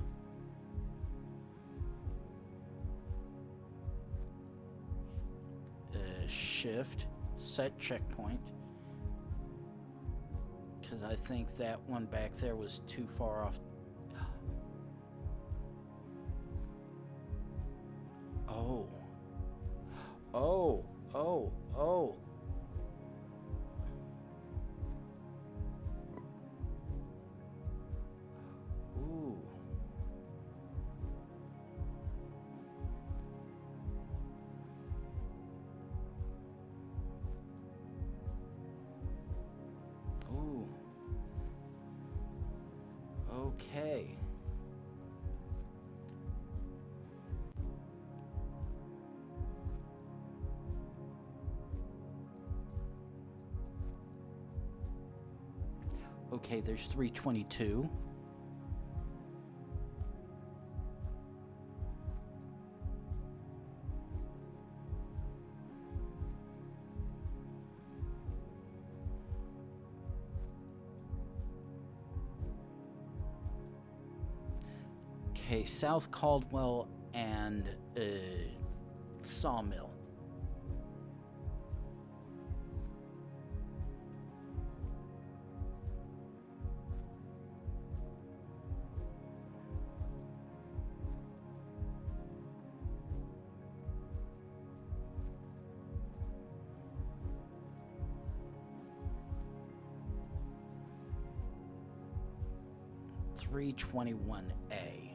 Shift, set checkpoint, because I think that one back there was too far off. Oh. Oh, oh, oh. Ooh. Ooh. Okay. Okay, there's 322. Okay, South Caldwell and Sawmill. 321A.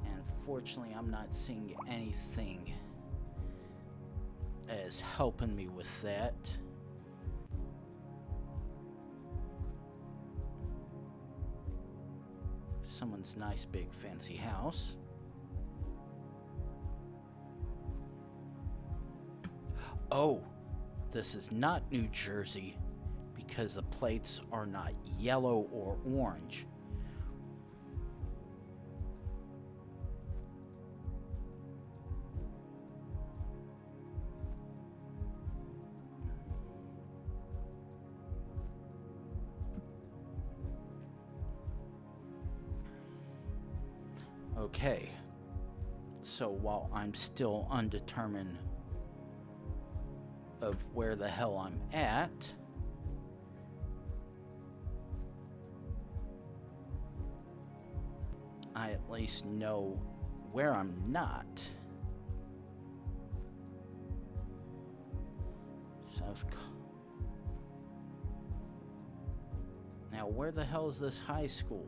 And fortunately, I'm not seeing anything as helping me with that. Someone's nice big fancy house. Oh, this is not New Jersey because the plates are not yellow or orange. Okay, so while I'm still undetermined of where the hell I'm at, I at least know where I'm not. Now, where the hell is this high school?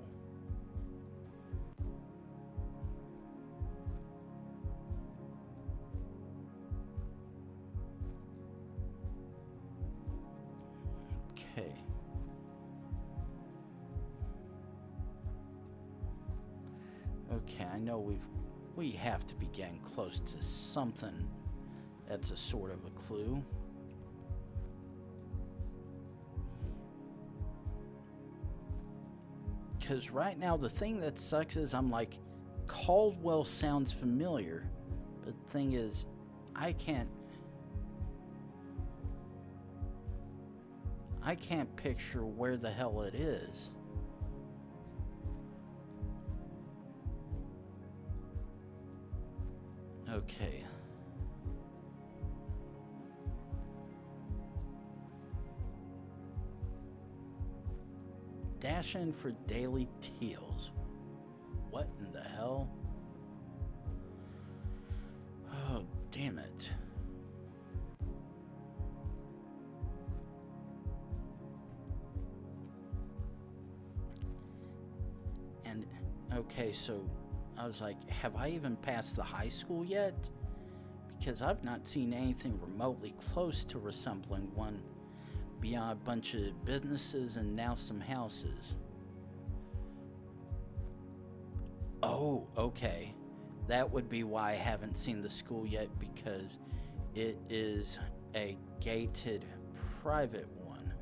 Okay. Okay, I know we have to be getting close to something that's a sort of a clue. Because right now the thing that sucks is I'm like, Caldwell sounds familiar, but the thing is, I can't picture where the hell it is. Okay. Dash in for daily teals. What in the hell? Oh, damn it. And, okay, so I was like, have I even passed the high school yet? Because I've not seen anything remotely close to resembling one beyond a bunch of businesses and now some houses. Oh, okay. That would be why I haven't seen the school yet, because it is a gated private one.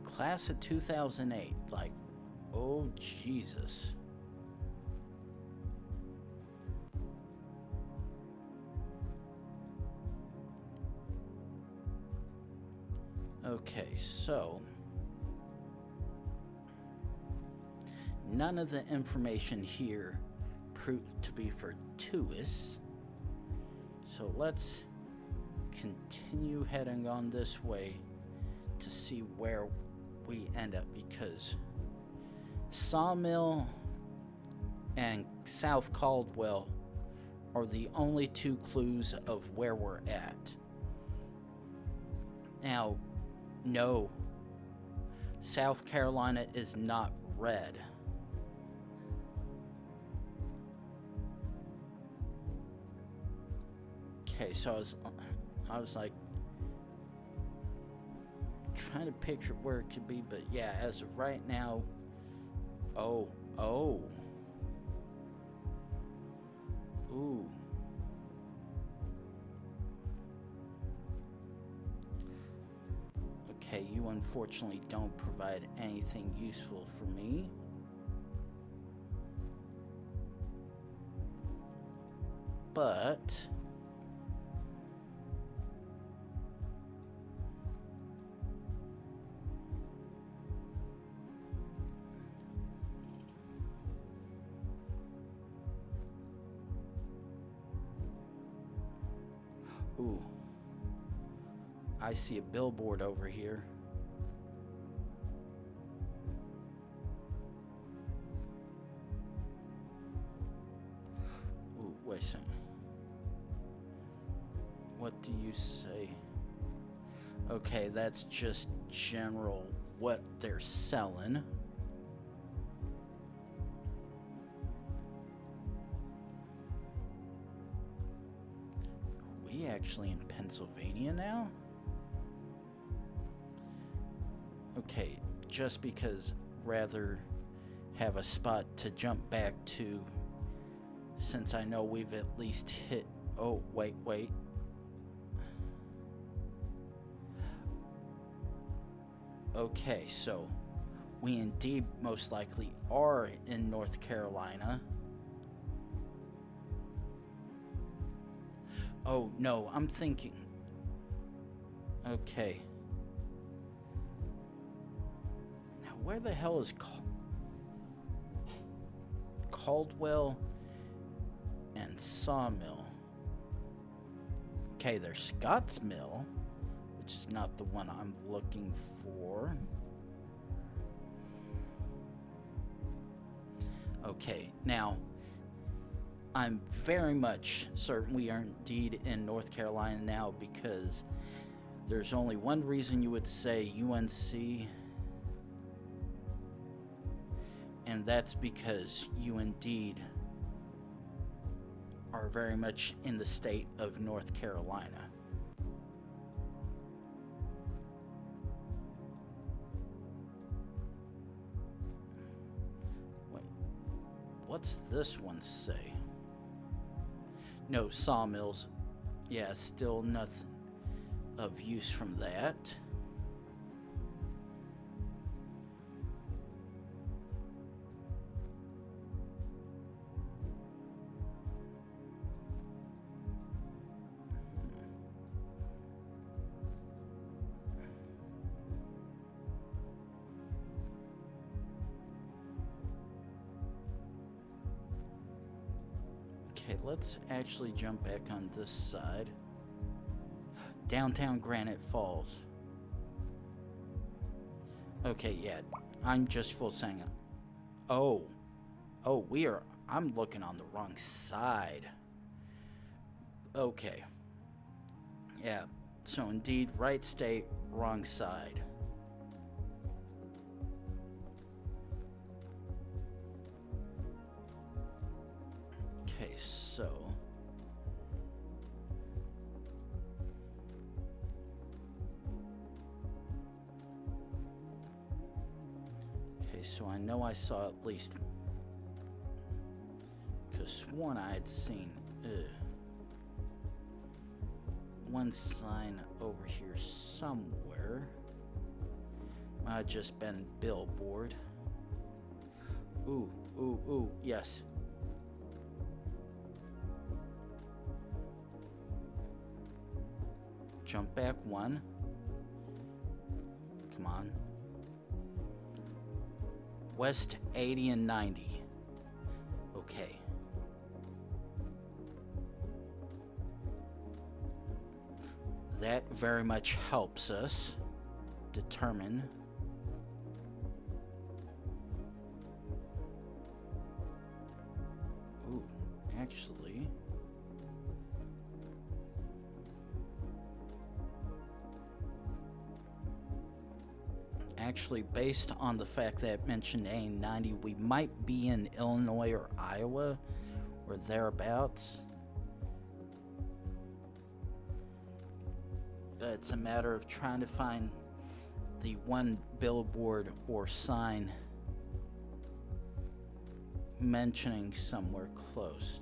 Class of 2008, like, oh Jesus. Okay, so none of the information here proved to be fortuitous. So let's continue heading on this way to see where we end up, because Sawmill and South Caldwell are the only two clues of where we're at. Now, no, South Carolina is not red. Okay, so I was like trying to picture where it could be, but yeah, as of right now, oh, ooh. Okay, you unfortunately don't provide anything useful for me. But Ooh. I see a billboard over here. Ooh, wait a second. What do you say? Okay, that's just general what they're selling. Are we actually in Pennsylvania now? Okay, just because rather have a spot to jump back to, since I know we've at least hit. Oh, wait. Okay, so we indeed most likely are in North Carolina. Oh, no, I'm thinking. Okay. Now, where the hell is Caldwell and Sawmill? Okay, there's Scott's Mill, which is not the one I'm looking for. Okay, now I'm very much certain we are indeed in North Carolina now, because there's only one reason you would say UNC, and that's because you indeed are very much in the state of North Carolina. What's this one say? No, sawmills. Yeah, still nothing of use from that. Okay, let's actually jump back on this side. Downtown Granite Falls. Okay, yeah, I'm just full saying. Oh, I'm looking on the wrong side. Okay. Yeah, so indeed, right state, wrong side. Okay, so I know I saw at least, because one I had seen one sign over here somewhere. Might have just been billboard. Ooh, yes. Jump back one. Come on. West 80 and 90. Okay. That very much helps us determine actually based on the fact that it mentioned A90, we might be in Illinois or Iowa or thereabouts. It's a matter of trying to find the one billboard or sign mentioning somewhere close.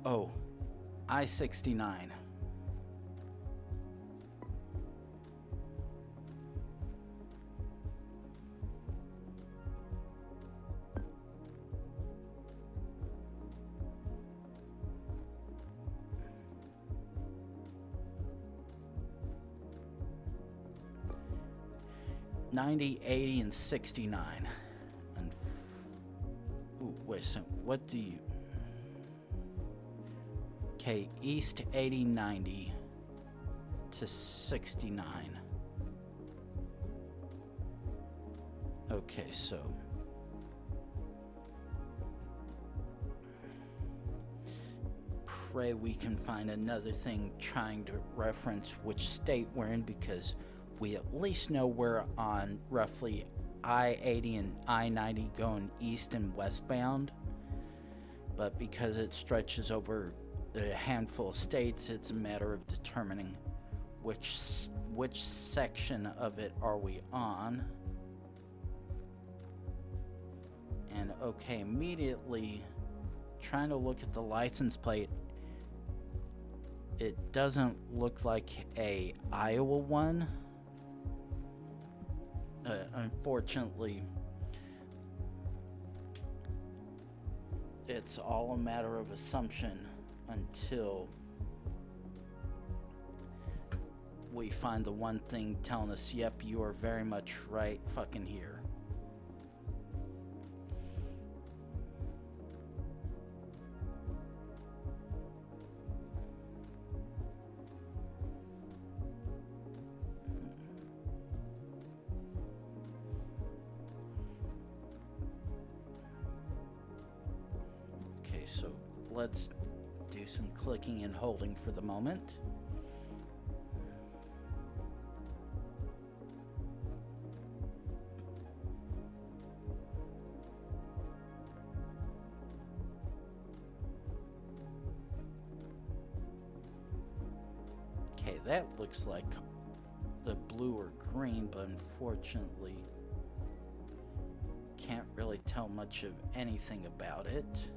Oh, I-69. $90, $80, and $69. And ooh, wait a second. What do you? Okay, east 8090 to 69. Okay, so pray we can find another thing trying to reference which state we're in, because we at least know we're on roughly I-80 and I-90 going east and westbound. But because it stretches over a handful of states, it's a matter of determining which section of it are we on. And okay, immediately trying to look at the license plate, it doesn't look like a Iowa one. Unfortunately, it's all a matter of assumption until we find the one thing telling us, yep, you are very much right fucking here. Okay, so let's do some clicking and holding for the moment. Okay, that looks like the blue or green, but unfortunately can't really tell much of anything about it.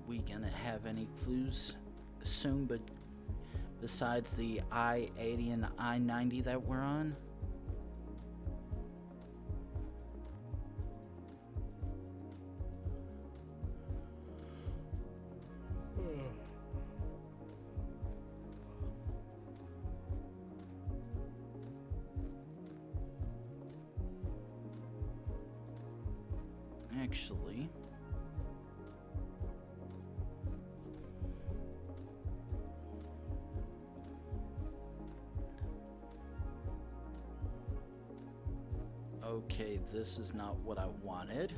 We gonna have any clues soon, but besides the I-80 and I-90 that we're on? Actually, okay, this is not what I wanted.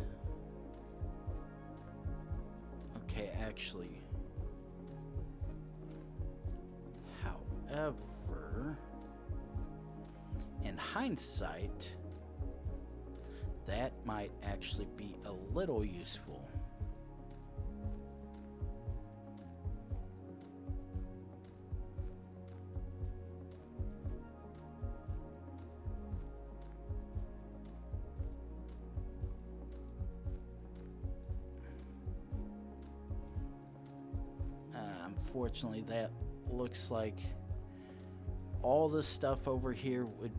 Okay, actually, however, in hindsight, that might actually be a little useful. Unfortunately, that looks like all this stuff over here would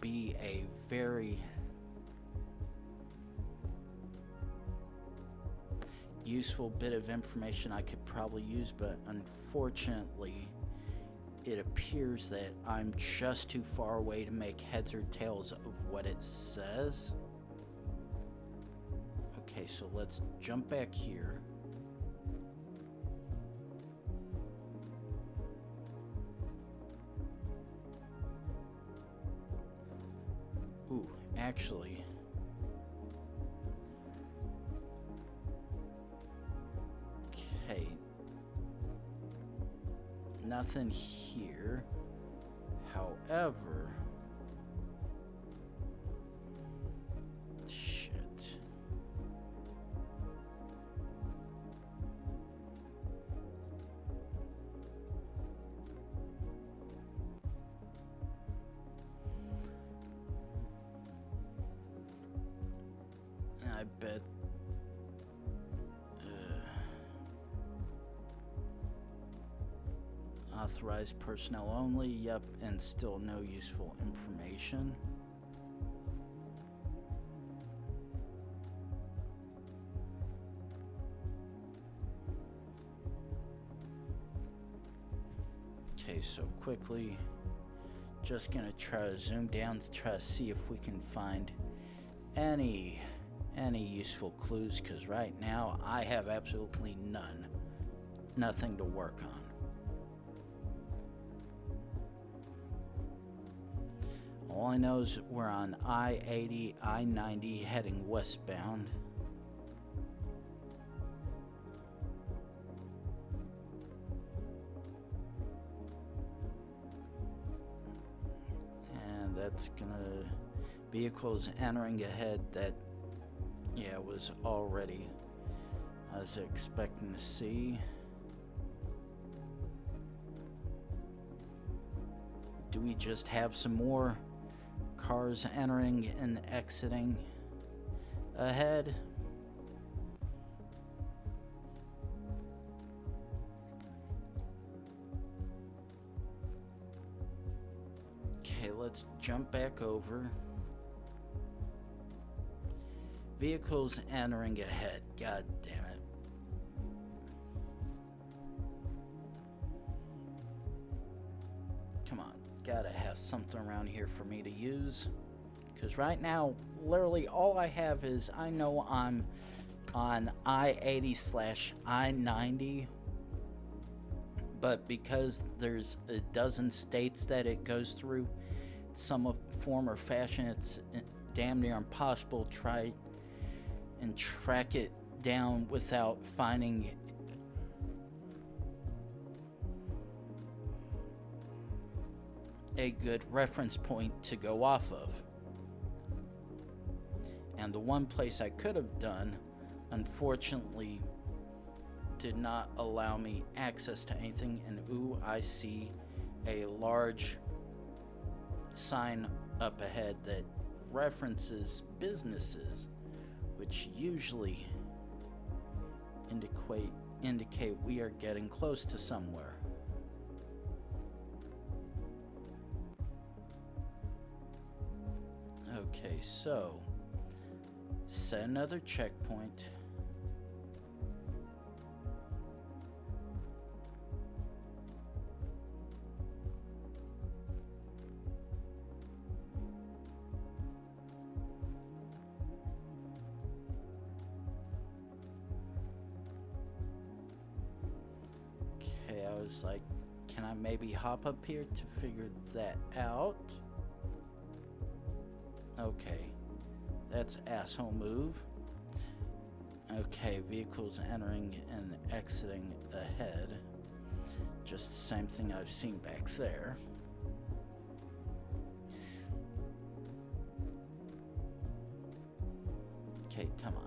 be a very useful bit of information I could probably use, but unfortunately it appears that I'm just too far away to make heads or tails of what it says. Okay, so let's jump back here. Ooh, actually, okay, nothing here. However, shit. I bet authorized personnel only, yep, and still no useful information. Okay, so quickly, just gonna try to zoom down to try to see if we can find any useful clues, because right now I have absolutely nothing to work on. All I know is we're on I-80, I-90 heading westbound. And that's gonna, vehicles entering ahead that, yeah, was already, I was expecting to see. Do we just have some more cars entering and exiting ahead? Okay, let's jump back over. Vehicles entering ahead. God damn it. Come on, gotta have something around here for me to use. Because right now, literally all I have is, I know I'm on I-80/I-90. But because there's a dozen states that it goes through, some form or fashion, it's damn near impossible to try and track it down without finding a good reference point to go off of. And the one place I could have done, unfortunately, did not allow me access to anything. And ooh, I see a large sign up ahead that references businesses, which usually indicate we are getting close to somewhere. Okay, so set another checkpoint. Okay, I was like, can I maybe hop up here to figure that out? Okay, that's asshole move. Okay, vehicles entering and exiting ahead. Just the same thing I've seen back there. Okay, come on.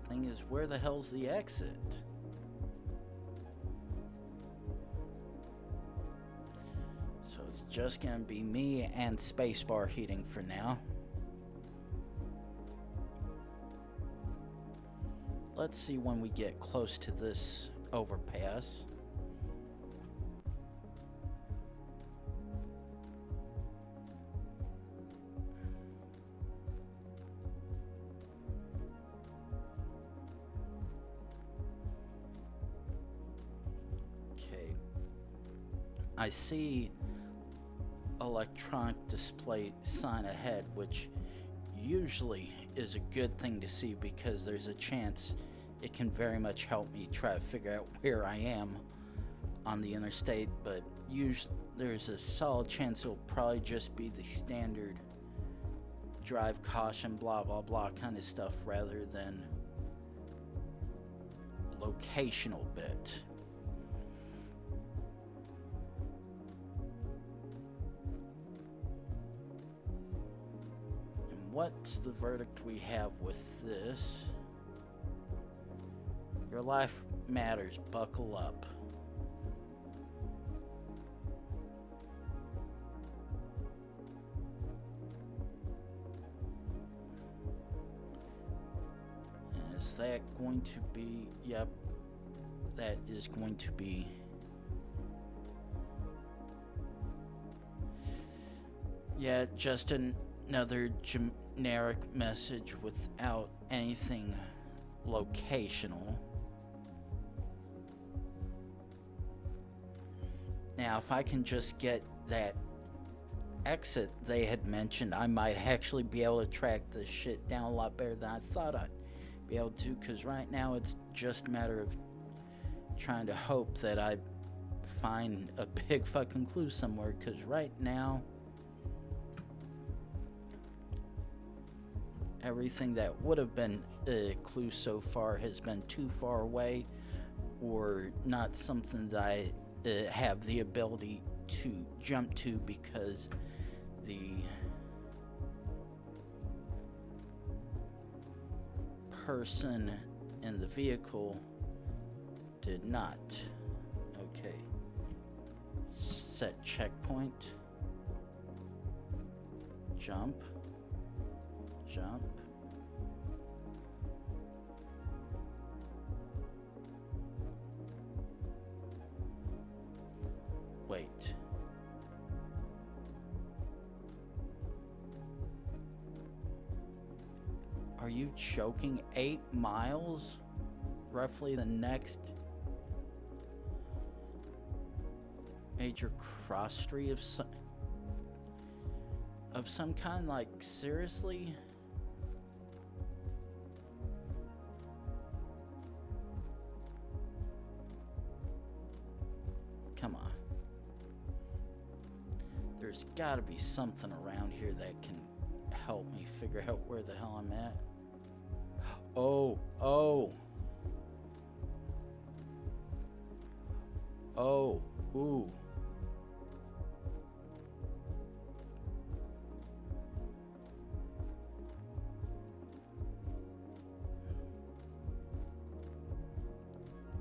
Thing is, where the hell's the exit? So it's just gonna be me and spacebar heating for now. Let's see when we get close to this overpass. I see electronic display sign ahead, which usually is a good thing to see because there's a chance it can very much help me try to figure out where I am on the interstate, but usually there's a solid chance it'll probably just be the standard drive caution blah blah blah kind of stuff rather than locational bit. What's the verdict we have with this? Your life matters, buckle up. Is that going to be, yep, that is going to be. Yeah, Justin, Another generic message without anything locational. Now, if I can just get that exit they had mentioned, I might actually be able to track this shit down a lot better than I thought I'd be able to, because right now it's just a matter of trying to hope that I find a big fucking clue somewhere, because right now everything that would have been a clue so far has been too far away, or not something that I have the ability to jump to, because the person in the vehicle did not. Okay. Set checkpoint. Jump. Jump. Wait. Are you joking? 8 miles? Roughly the next major cross street of some kind? Like, seriously? Come on. There's gotta be something around here that can help me figure out where the hell I'm at. Oh. Ooh.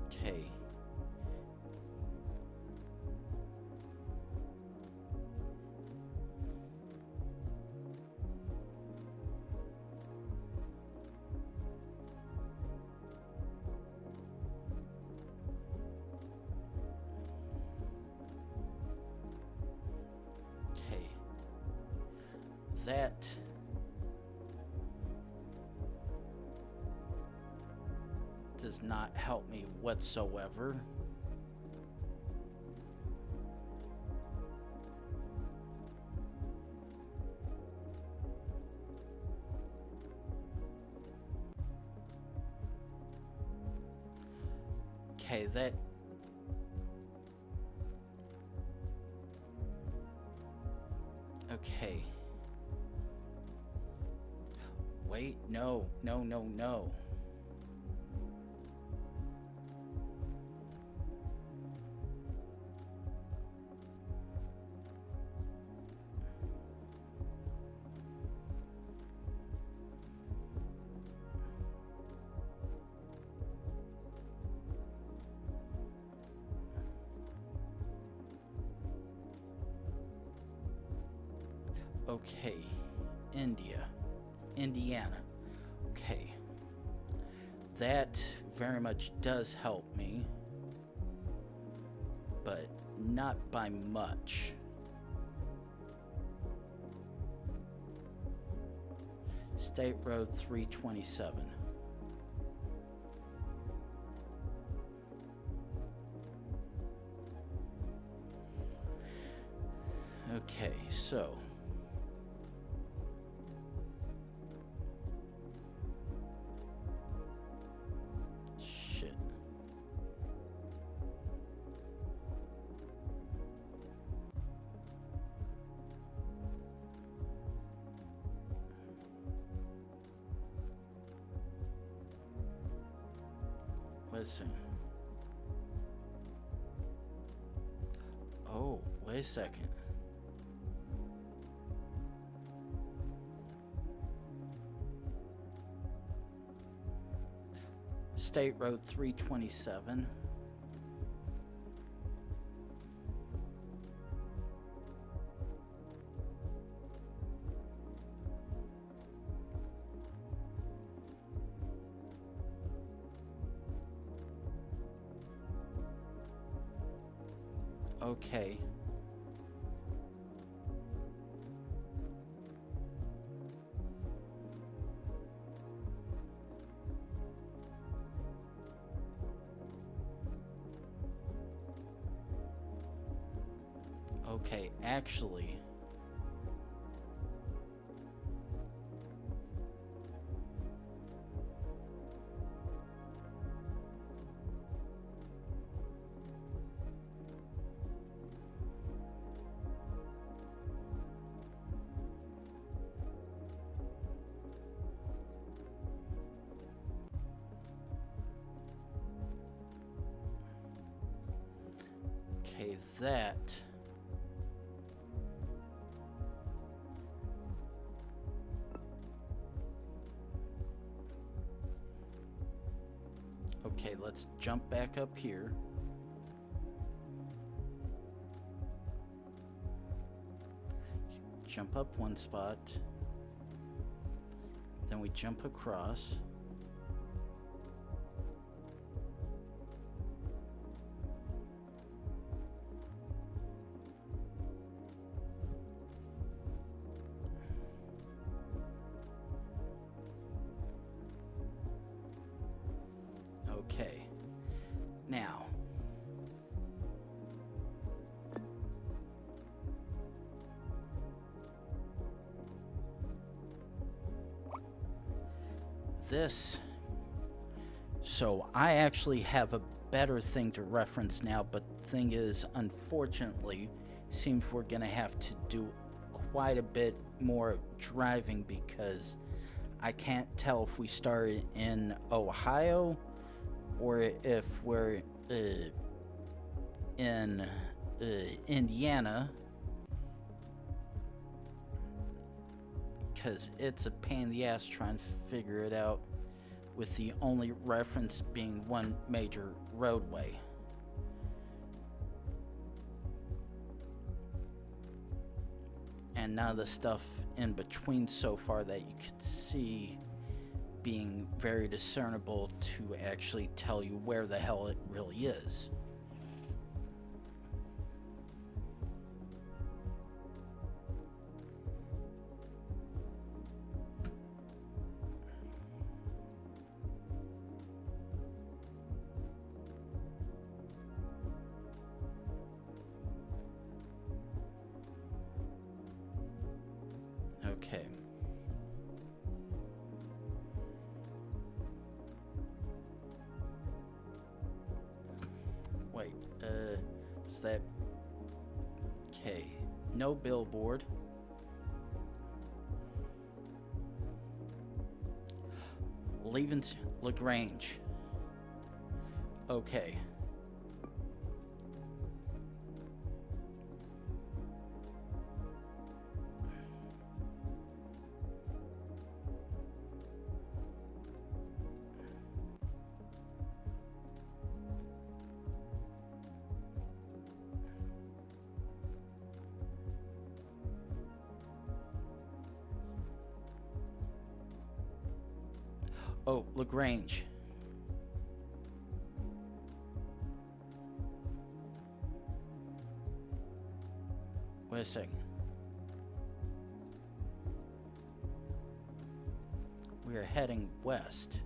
Okay. That does not help me whatsoever. Okay, that okay. Wait, no. Okay, Indiana. Okay, that very much does help me, but not by much. State Road 327. Okay, so shit. Listen. Oh, wait a second. State Road 327. Okay. Okay, actually, okay, that. Okay, let's jump back up here. Jump up one spot. Then we jump across. Okay. Now, this, so I actually have a better thing to reference now, but the thing is, unfortunately, seems we're gonna have to do quite a bit more driving because I can't tell if we started in Ohio or if we're in Indiana, because it's a pain in the ass trying to figure it out with the only reference being one major roadway. And none of the stuff in between so far that you could see being very discernible to actually tell you where the hell it really is. Okay. Wait, is that... Okay, no billboard. Leaving LaGrange. Okay. Oh, LaGrange. Wait a second. We are heading west.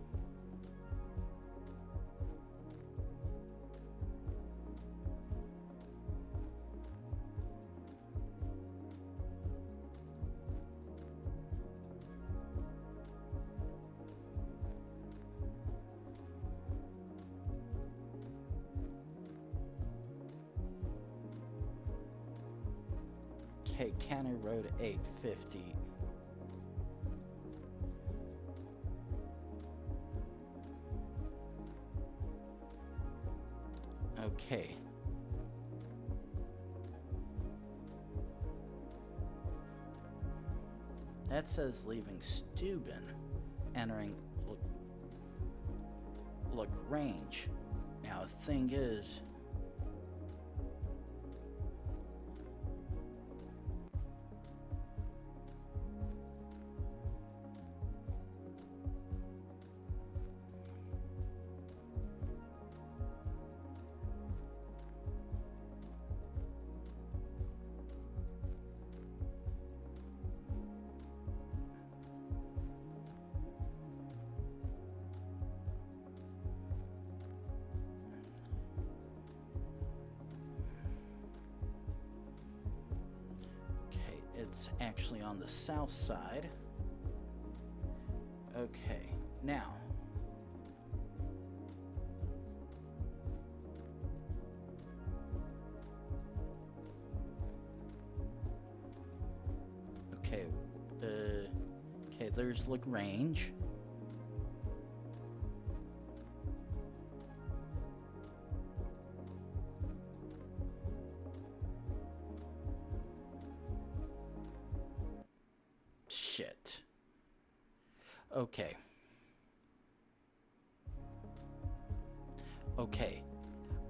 Okay, County Road 850. Okay. That says leaving Steuben, entering LaGrange. Now, the thing is, it's actually on the south side. Okay, now. Okay, okay, there's Lagrange. Shit. Okay. Okay.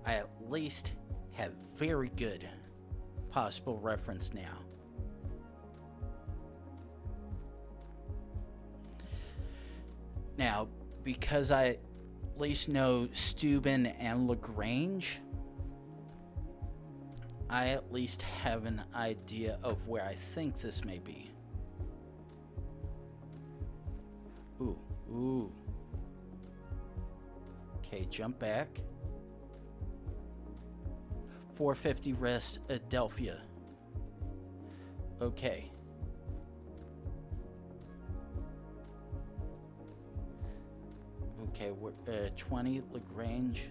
I at least have very good possible reference now. Now, because I at least know Steuben and Lagrange, I at least have an idea of where I think this may be. Ooh, ooh. Okay, jump back. 450 West Adelphia. Okay. Okay, we're 20 Lagrange.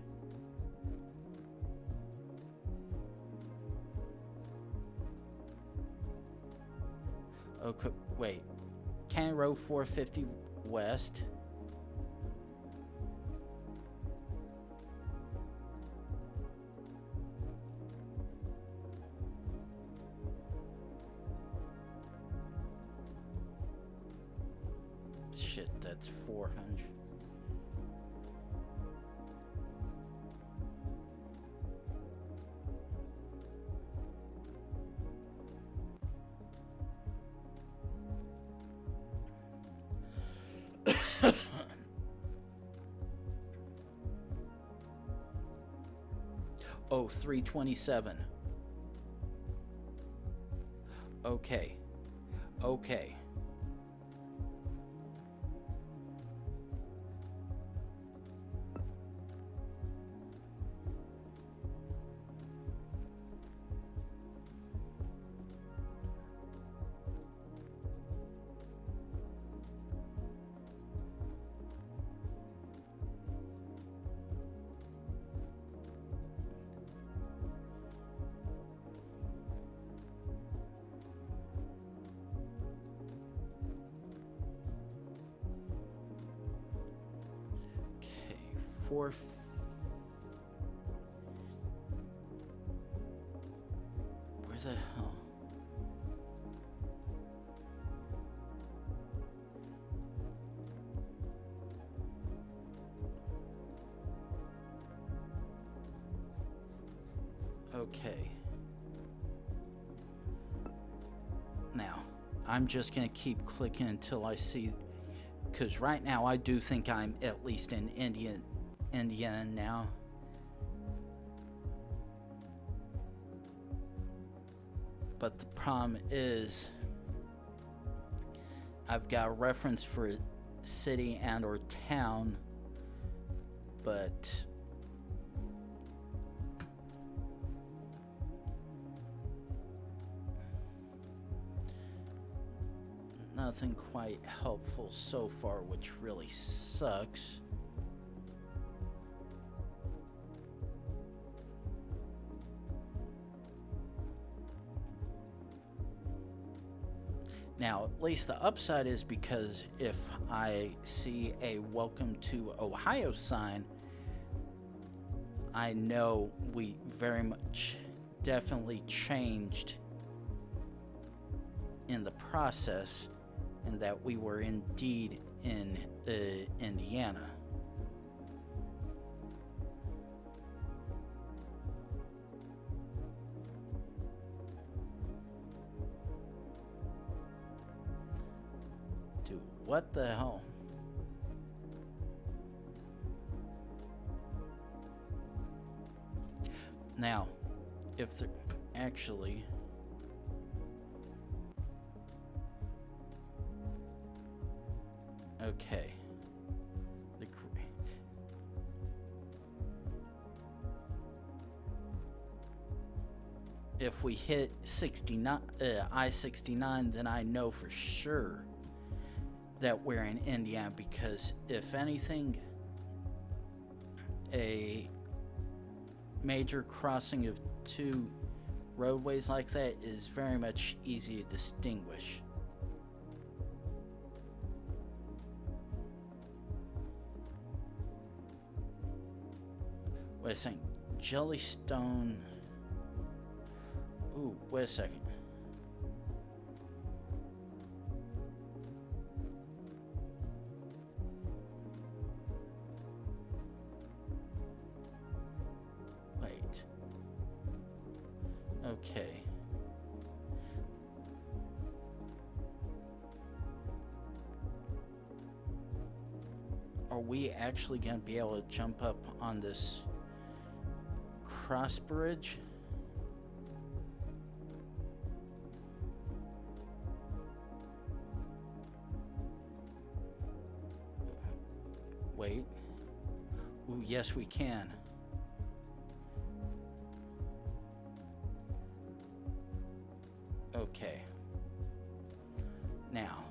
Okay, wait. Cannon Road 450 West. Shit, that's 400. Oh, 327. Okay. Okay. Four. Where the hell? Okay. Now, I'm just gonna keep clicking until I see, because right now I do think I'm at least in Indiana now. But the problem is I've got a reference for a city and or town, but nothing quite helpful so far, which really sucks. Now, at least the upside is because if I see a welcome to Ohio sign, I know we very much definitely changed in the process and that we were indeed in Indiana. Dude, what the hell? Now, if they're actually... Okay. if we hit 69, I-69, then I know for sure that we're in Indiana, because if anything, a major crossing of two roadways like that is very much easy to distinguish. Wait a second. Jellystone. Ooh, wait a second. Wait. Okay. Are we actually going to be able to jump up on this cross bridge? Wait. Ooh, yes, we can. Okay. Now.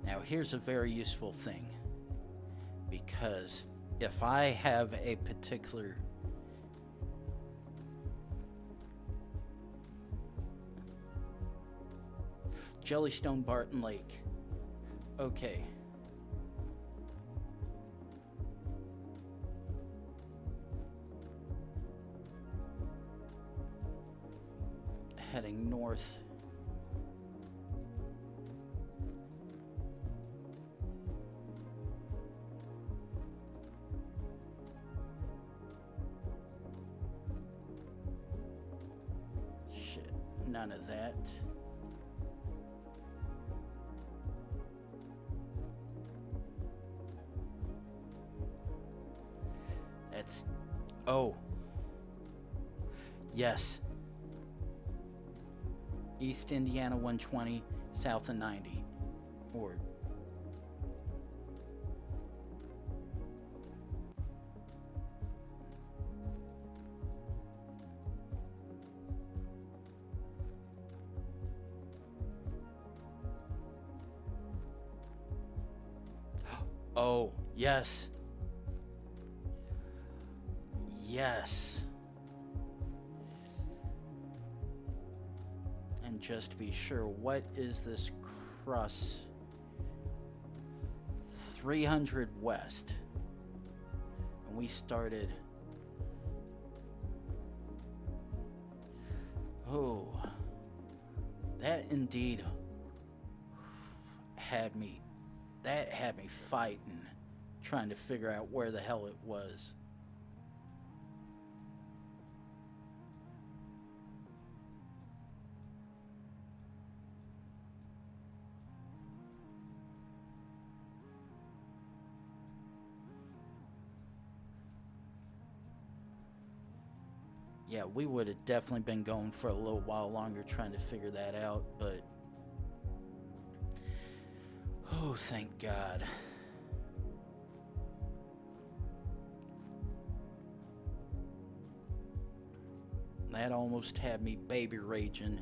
Now, here's a very useful thing. Because if I have a particular Jellystone Barton Lake. Okay. Heading north. Shit, none of that. That's... oh. Yes. East Indiana 120, south of 90. Or... oh, yes. Yes. And just to be sure, what is this cross? 300 west. And we started... oh. That indeed had me... that had me fighting, trying to figure out where the hell it was. Yeah, we would have definitely been going for a little while longer trying to figure that out, but... oh, thank God. That almost had me baby raging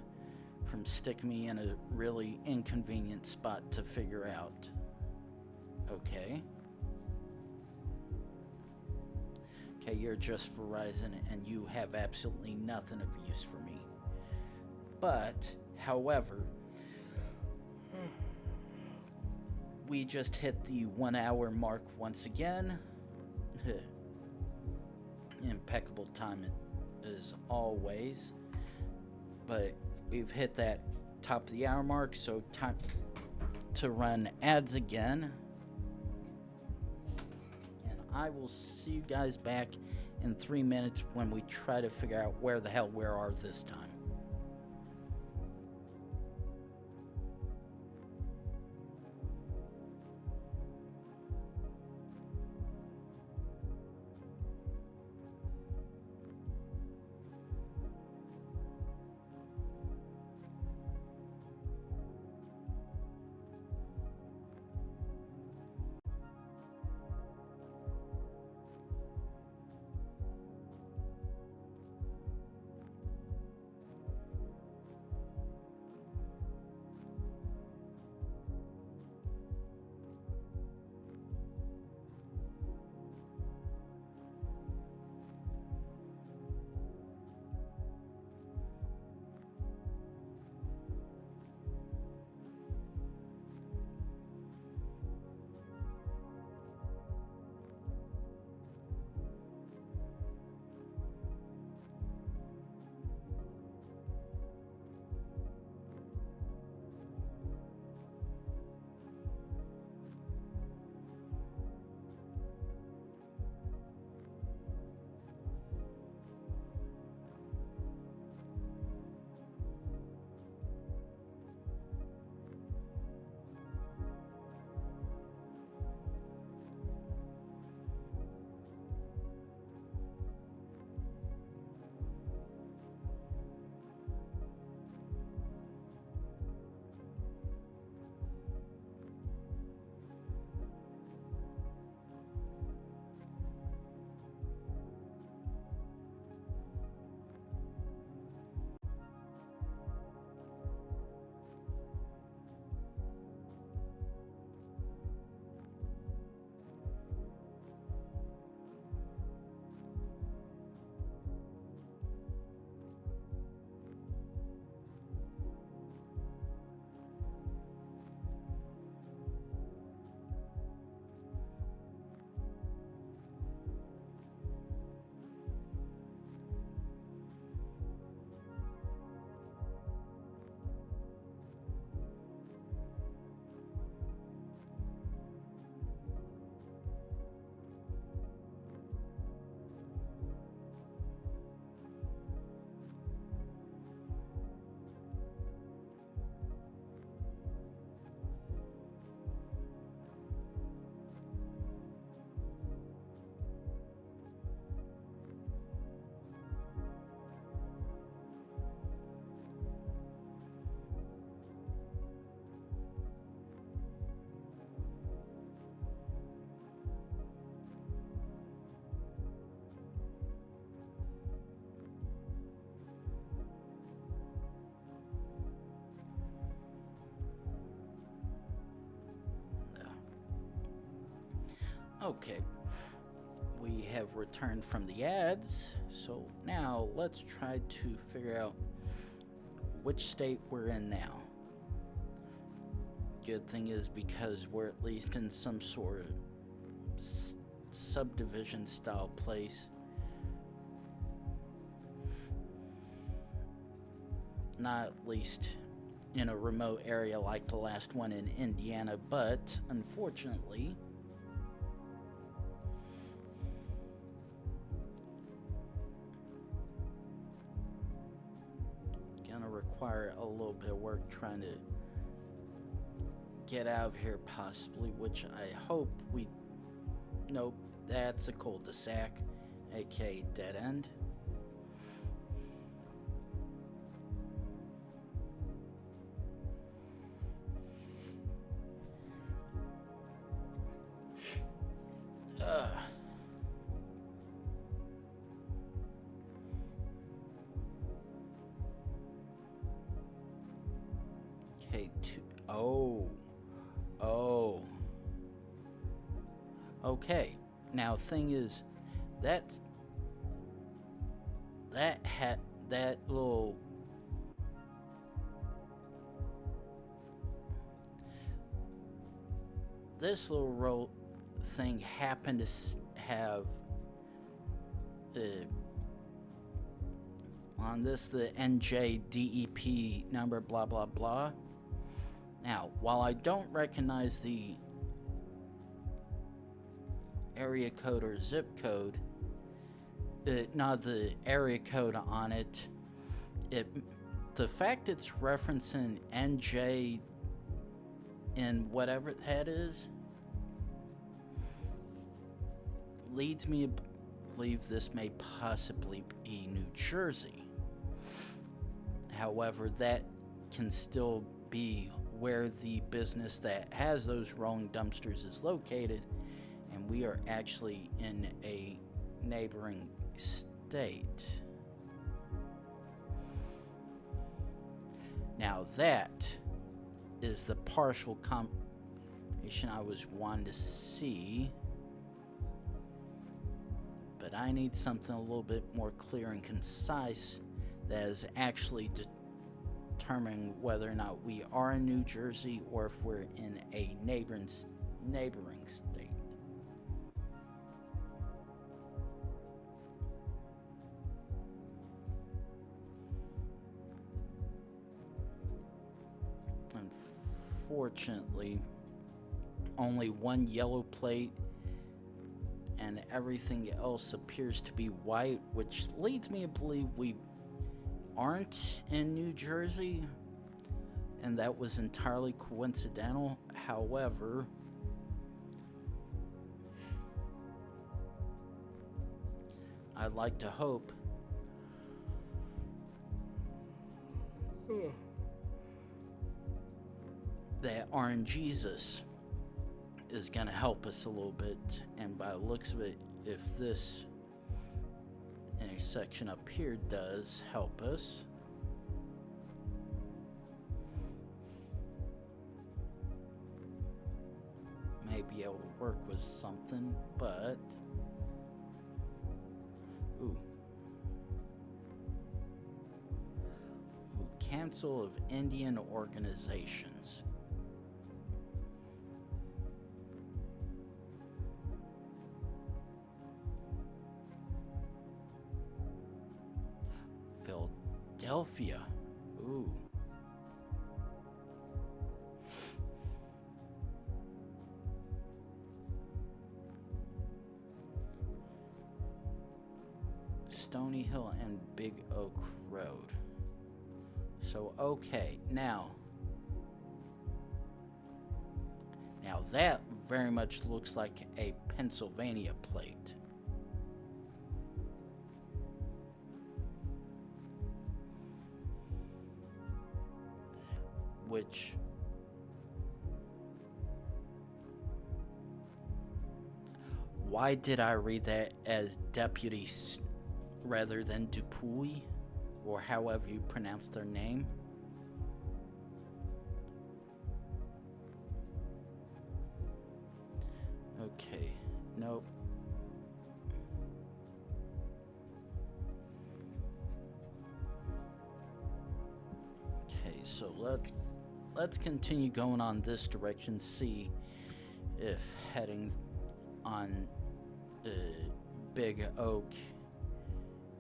from sticking me in a really inconvenient spot to figure out. Okay. Okay, you're just Verizon and you have absolutely nothing of use for me. But, however, we just hit the 1 hour mark once again. Impeccable time as always. But we've hit that top of the hour mark, so time to run ads again. I will see you guys back in 3 minutes when we try to figure out where the hell we are this time. Okay, we have returned from the ads, so now let's try to figure out which state we're in now. Good thing is, because we're at least in some sort of subdivision style place, not at least in a remote area like the last one in Indiana, but unfortunately gonna require a little bit of work trying to get out of here, possibly, which I hope we... Nope, that's a cul-de-sac, aka dead end. Okay, oh. Okay, now thing is, that little... This little road thing happened to have on this the NJDEP number blah blah blah. Now, while I don't recognize the area code or zip code, not the area code on it, the fact it's referencing NJ in whatever that is leads me to believe this may possibly be New Jersey. However, that can still be where the business that has those rolling dumpsters is located, and we are actually in a neighboring state. Now that is the partial confirmation I was wanting to see, but I need something a little bit more clear and concise that is actually determining whether or not we are in New Jersey or if we're in a neighboring state. Unfortunately, only one yellow plate and everything else appears to be white, which leads me to believe we aren't in New Jersey, and that was entirely coincidental. However, I'd like to hope that RNGesus is going to help us a little bit, and by the looks of it, if this intersection up here does help us, may be able to work with something. But ooh, Council of Indian Organizations. Philadelphia. Ooh. Stony Hill and Big Oak Road. So, okay, now that very much looks like a Pennsylvania plate. Which why did I read that as deputies rather than Dupuy, or however you pronounce their name? Okay, Nope. Okay, so let's continue going on this direction, see if heading on Big Oak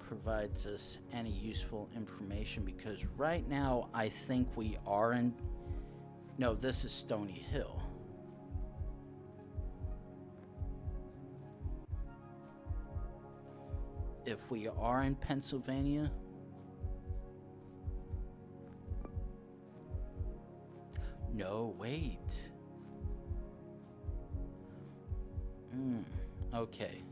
provides us any useful information, because right now I think we are in... No, this is Stony Hill. If we are in Pennsylvania... No, wait. Okay.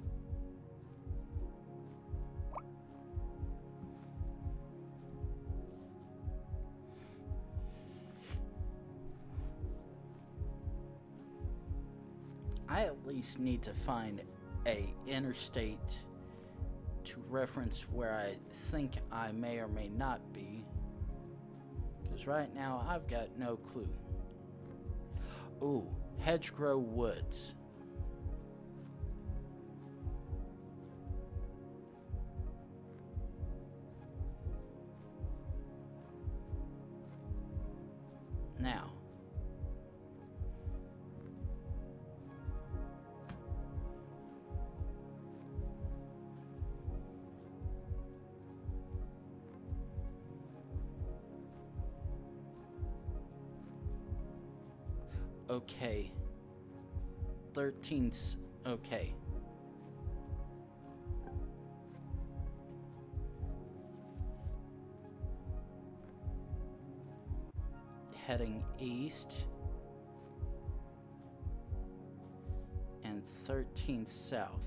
I at least need to find a interstate to reference where I think I may or may not be, because right now I've got no clue. Ooh, Hedgerow Woods. Now, okay. 13th, okay. Heading east. And 13th south.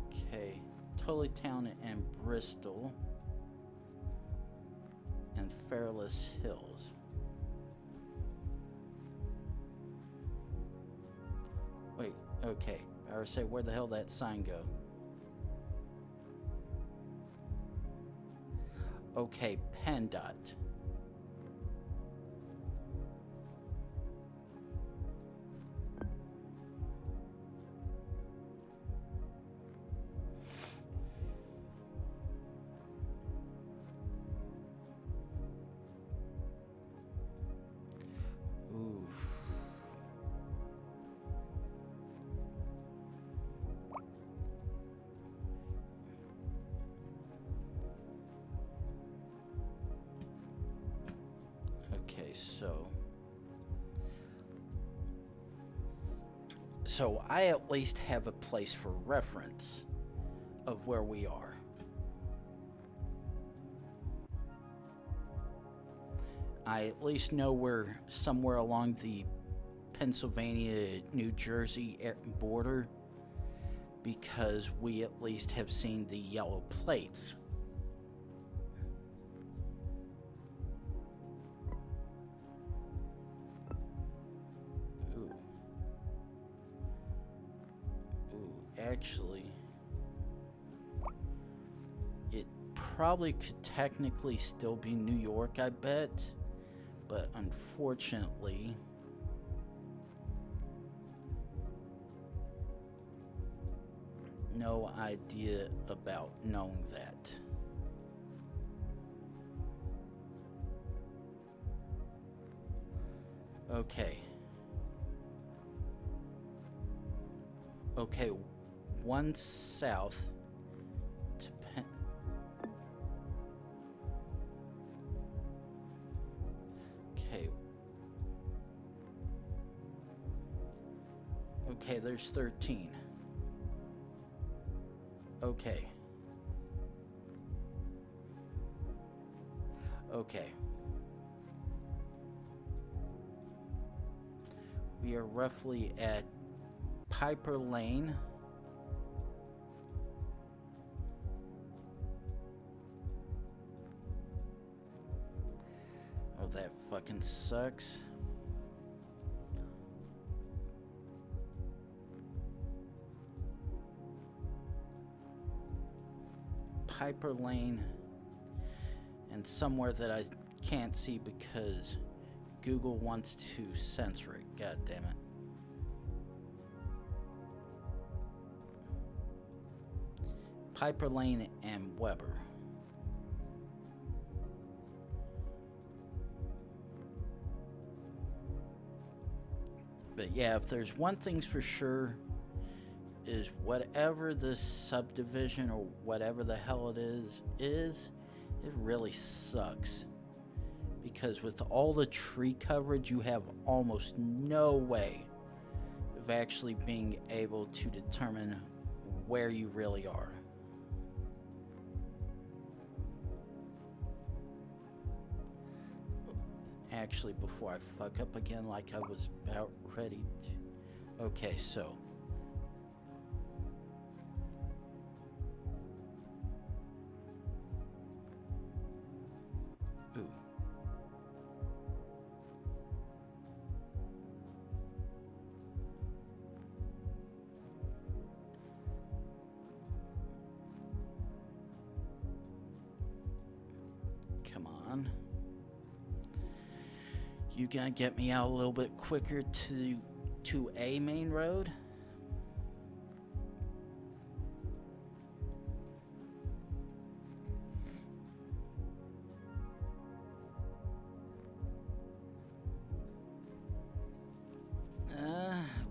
Okay, Tullytown and Bristol and Fairless Hills. Wait, okay. I would say, where the hell that sign go? Okay, PennDOT. Okay, so I at least have a place for reference of where we are. I at least know we're somewhere along the Pennsylvania-New Jersey border, because we at least have seen the yellow plates. Actually, it probably could technically still be New York, I bet, but unfortunately, no idea about knowing that. Okay. Okay, one south to Okay. Okay, there's 13. Okay. Okay. We are roughly at Piper Lane. Oh, that fucking sucks. Piper Lane. and somewhere that I can't see because Google wants to censor it. God damn it. Piper Lane and Weber. But yeah, if there's one thing's for sure, is whatever this subdivision or whatever the hell it is, it really sucks. Because with all the tree coverage, you have almost no way of actually being able to determine where you really are. Actually, before I fuck up again like I was about ready to... Okay, so... Ooh. Come on. You gonna get me out a little bit quicker to a main road?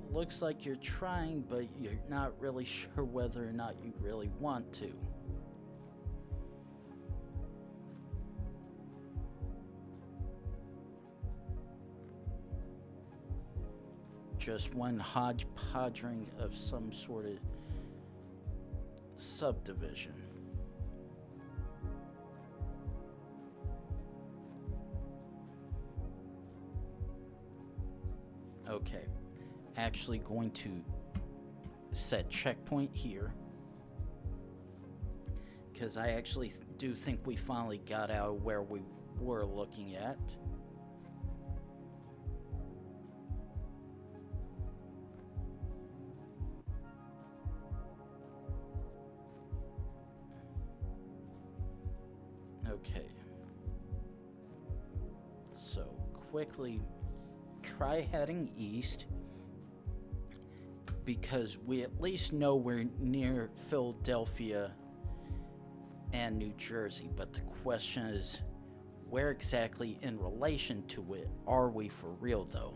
Looks like you're trying, but you're not really sure whether or not you really want to. Just one hodgepodging of some sort of subdivision. Okay, actually going to set checkpoint here because I actually do think we finally got out of where we were looking at. Okay, so quickly try heading east because we at least know we're near Philadelphia and New Jersey, but the question is, where exactly in relation to it are we for real though?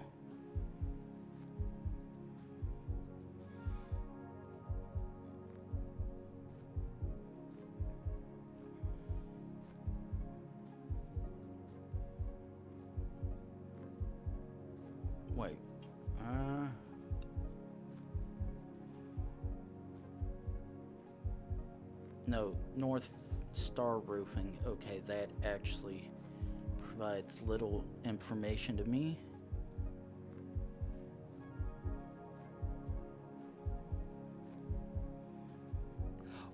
Wait, no, North Star Roofing. Okay, that actually provides little information to me.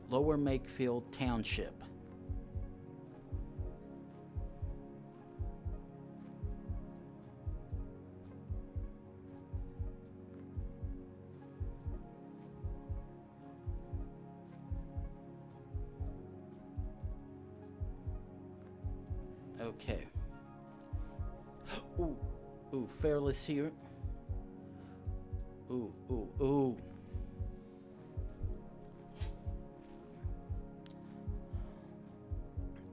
Lower Makefield Township. Okay. Ooh, Fairless here. Ooh.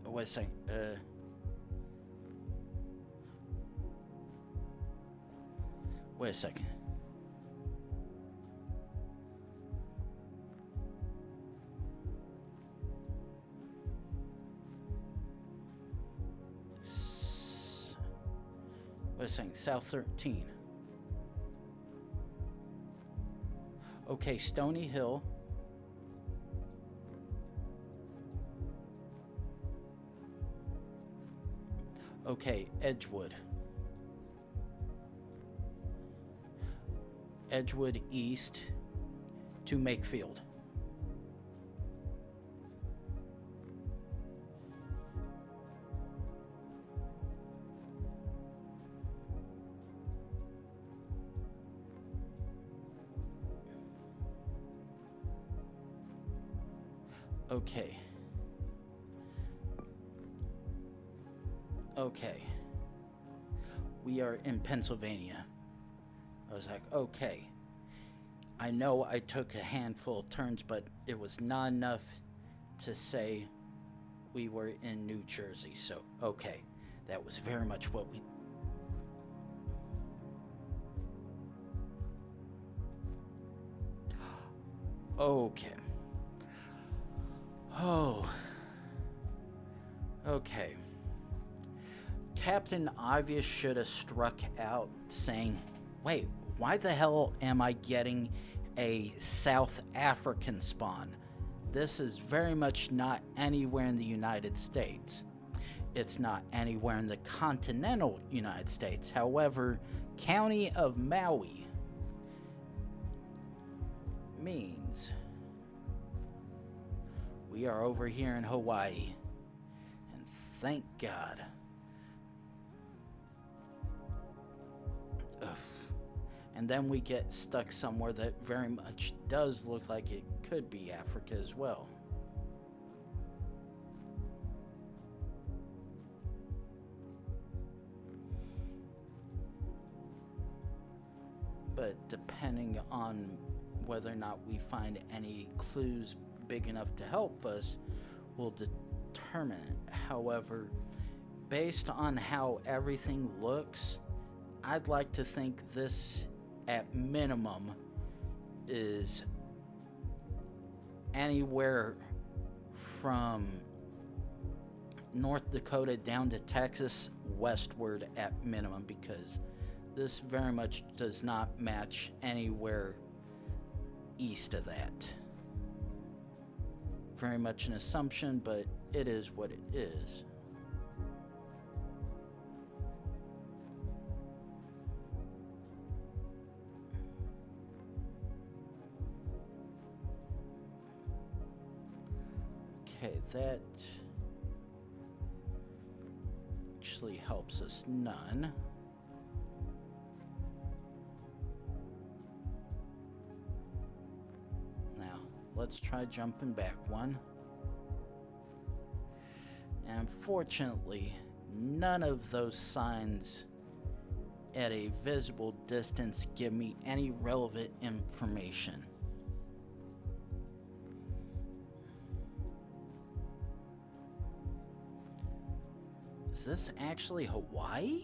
Wait a second. Wait a second. Wait a second. South 13. Okay, Stony Hill. Okay, Edgewood. Edgewood East to Makefield. Okay. okay. We are in Pennsylvania. I was like, okay. I know I took a handful of turns, but it was not enough to say we were in New Jersey. So, okay. That was very much what we... Okay. Oh. Okay. Captain Obvious should have struck out saying, wait, why the hell am I getting a South African spawn? This is very much not anywhere in the United States. It's not anywhere in the continental United States. However, County of Maui means we are over here in Hawaii. And thank God. Ugh. And then we get stuck somewhere that very much does look like it could be Africa as well. But depending on whether or not we find any clues big enough to help us will determine it. However, based on how everything looks, I'd like to think this, at minimum, is anywhere from North Dakota down to Texas westward at minimum, because this very much does not match anywhere east of that. Very much an assumption, but it is what it is. Okay, that actually helps us none. Now, let's try jumping back one. And unfortunately, none of those signs at a visible distance give me any relevant information. Is this actually Hawaii?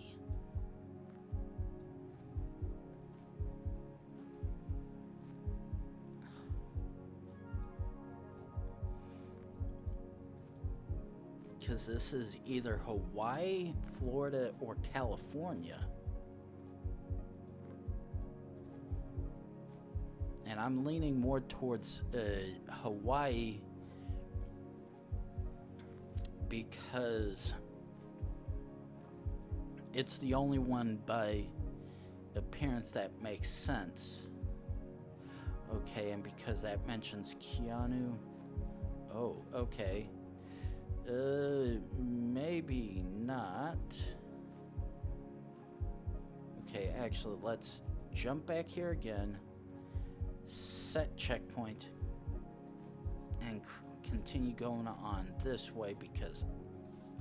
Because this is either Hawaii, Florida, or California. And I'm leaning more towards Hawaii because it's the only one by appearance that makes sense. Okay, and because that mentions Keanu. Oh, okay. Maybe not. Okay, actually, let's jump back here again. Set checkpoint. And continue going on this way because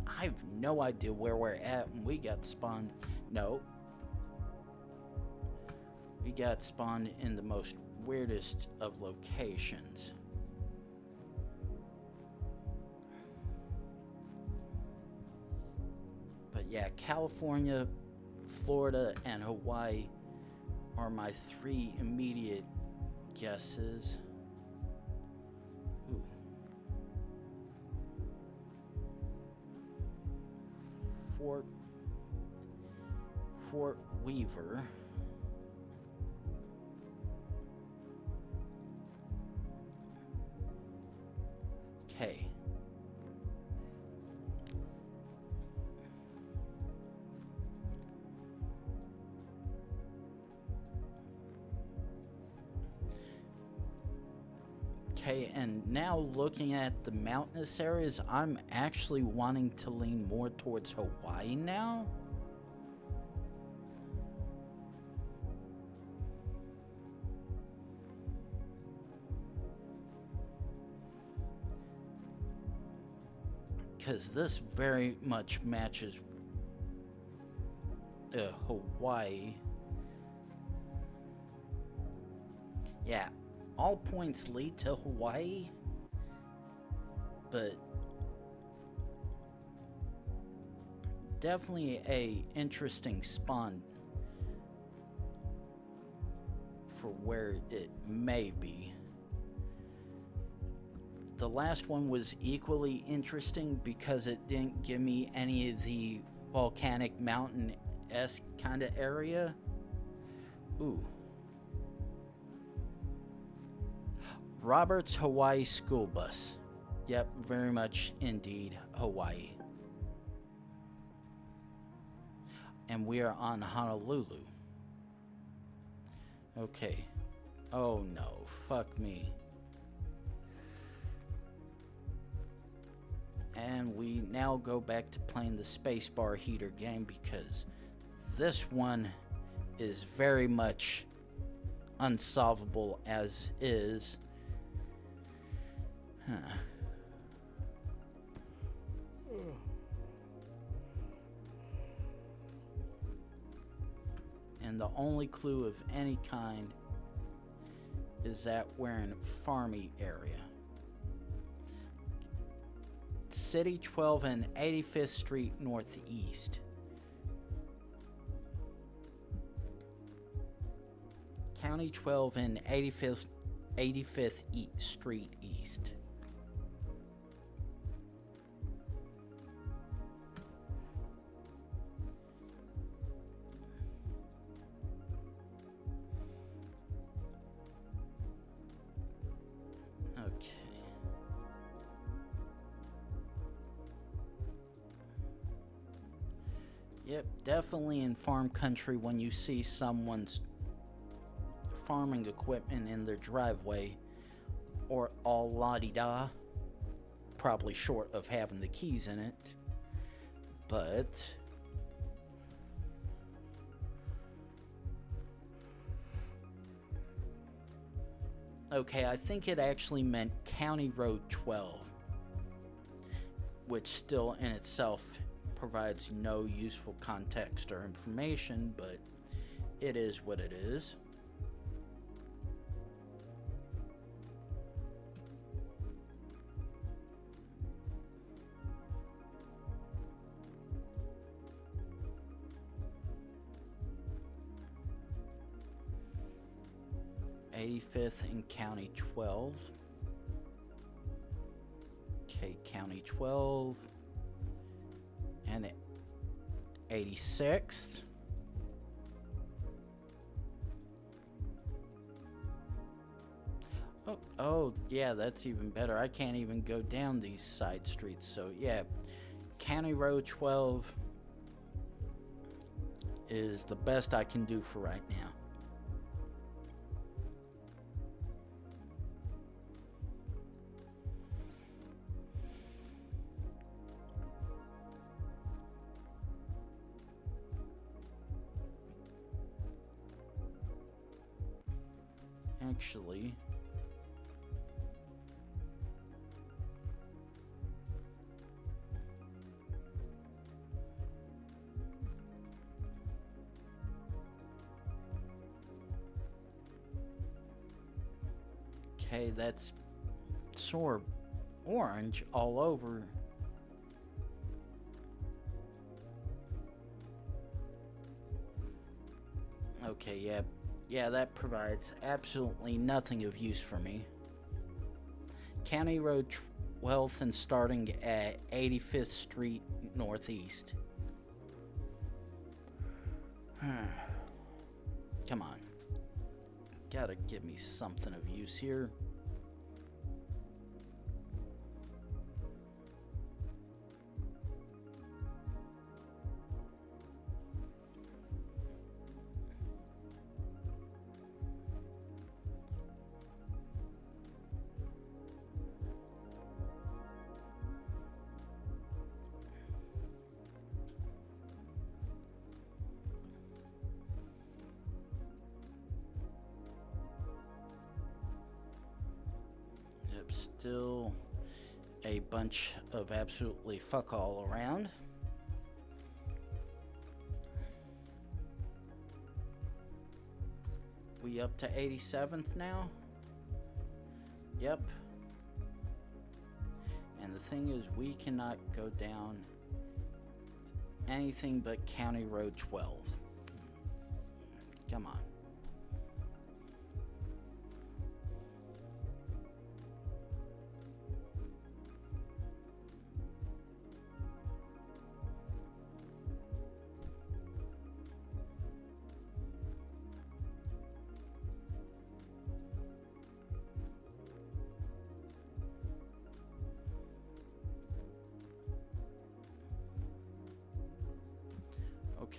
I have no idea where we're at when we got spawned. No. We got spawned in the most weirdest of locations. But yeah, California, Florida, and Hawaii are my three immediate guesses. Ooh. Fort Weaver. Okay. Okay, and now looking at the mountainous areas, I'm actually wanting to lean more towards Hawaii now. Because this very much matches Hawaii. Yeah, all points lead to Hawaii, but definitely a interesting spawn for where it may be. The last one was equally interesting because it didn't give me any of the volcanic mountain-esque kind of area. Ooh. Robert's Hawaii School Bus. Yep, very much indeed Hawaii. And we are on Honolulu. Okay. Oh no, fuck me. And we now go back to playing the spacebar heater game because this one is very much unsolvable as is. And the only clue of any kind is that we're in farmy area. City 12 and 85th Street Northeast. County 12 and 85th Street East. Okay. Yep, definitely in farm country when you see someone's farming equipment in their driveway or all la-di-da, probably short of having the keys in it, but okay, I think it actually meant County Road 12, which still in itself provides no useful context or information, but it is what it is. '85th and County 12. Okay, County 12. And 86th. Oh, yeah, that's even better. I can't even go down these side streets. So, yeah, County Road 12 is the best I can do for right now. Actually, okay, that's sort of orange all over. Okay, yeah. Yeah, that provides absolutely nothing of use for me. County Road 12th and starting at 85th Street Northeast. Come on. Gotta give me something of use here. Still a bunch of absolutely fuck all around. We up to 87th now? Yep. And the thing is, we cannot go down anything but County Road 12. Come on.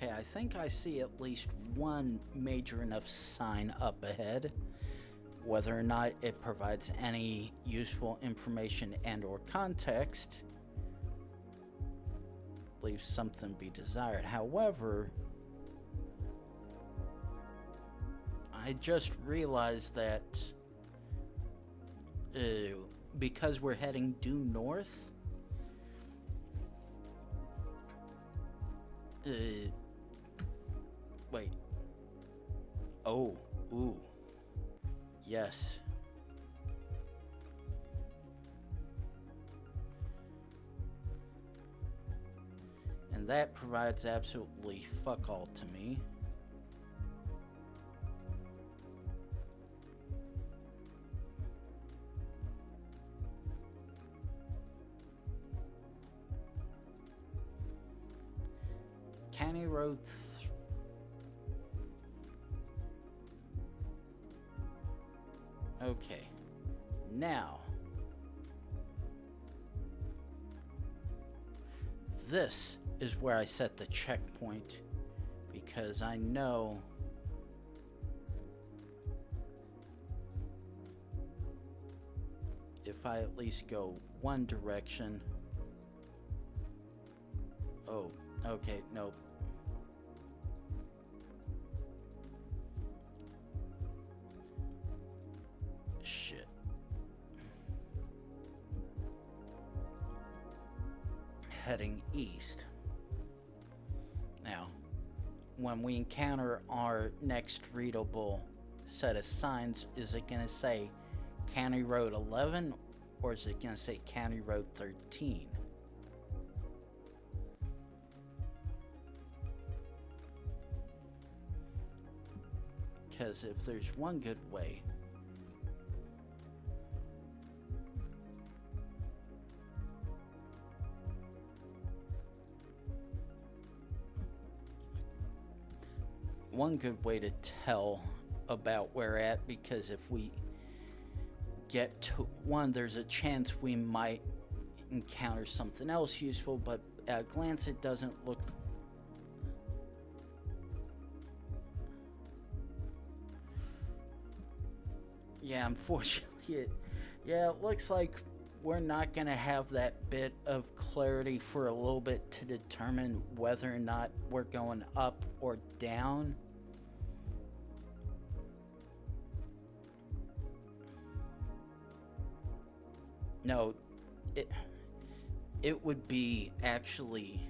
Okay, I think I see at least one major enough sign up ahead. Whether or not it provides any useful information and or context leaves something to be desired. However, I just realized that because we're heading due north, wait. Oh, ooh. Yes. And that provides absolutely fuck all to me. County Road Okay. Now, this is where I set the checkpoint because I know if I at least go one direction. Oh, okay, nope. Shit. Heading east. Now, when we encounter our next readable set of signs, is it going to say County Road 11 or is it going to say County Road 13? Because if there's one good way, to tell about where we're at, because if we get to one, there's a chance we might encounter something else useful, but at a glance it doesn't look. Yeah, unfortunately, it looks like we're not going to have that bit of clarity for a little bit to determine whether or not we're going up or down. No, it would be actually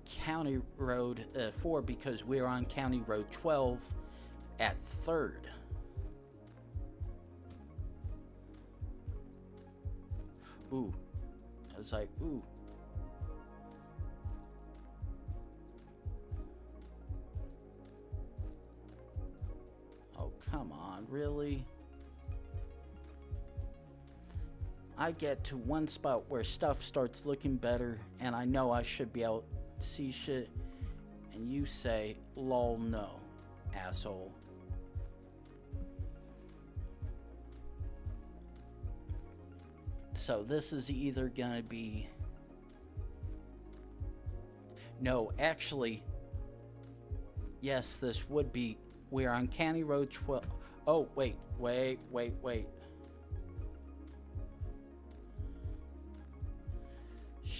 County Road 4 because we're on County Road 12 at 3rd. Ooh. I was like, ooh. Oh, come on, really? I get to one spot where stuff starts looking better and I know I should be able to see shit, and you say, lol, no, asshole. So this is either gonna be... No, actually, yes, this would be... We're on County Road 12. Oh, wait.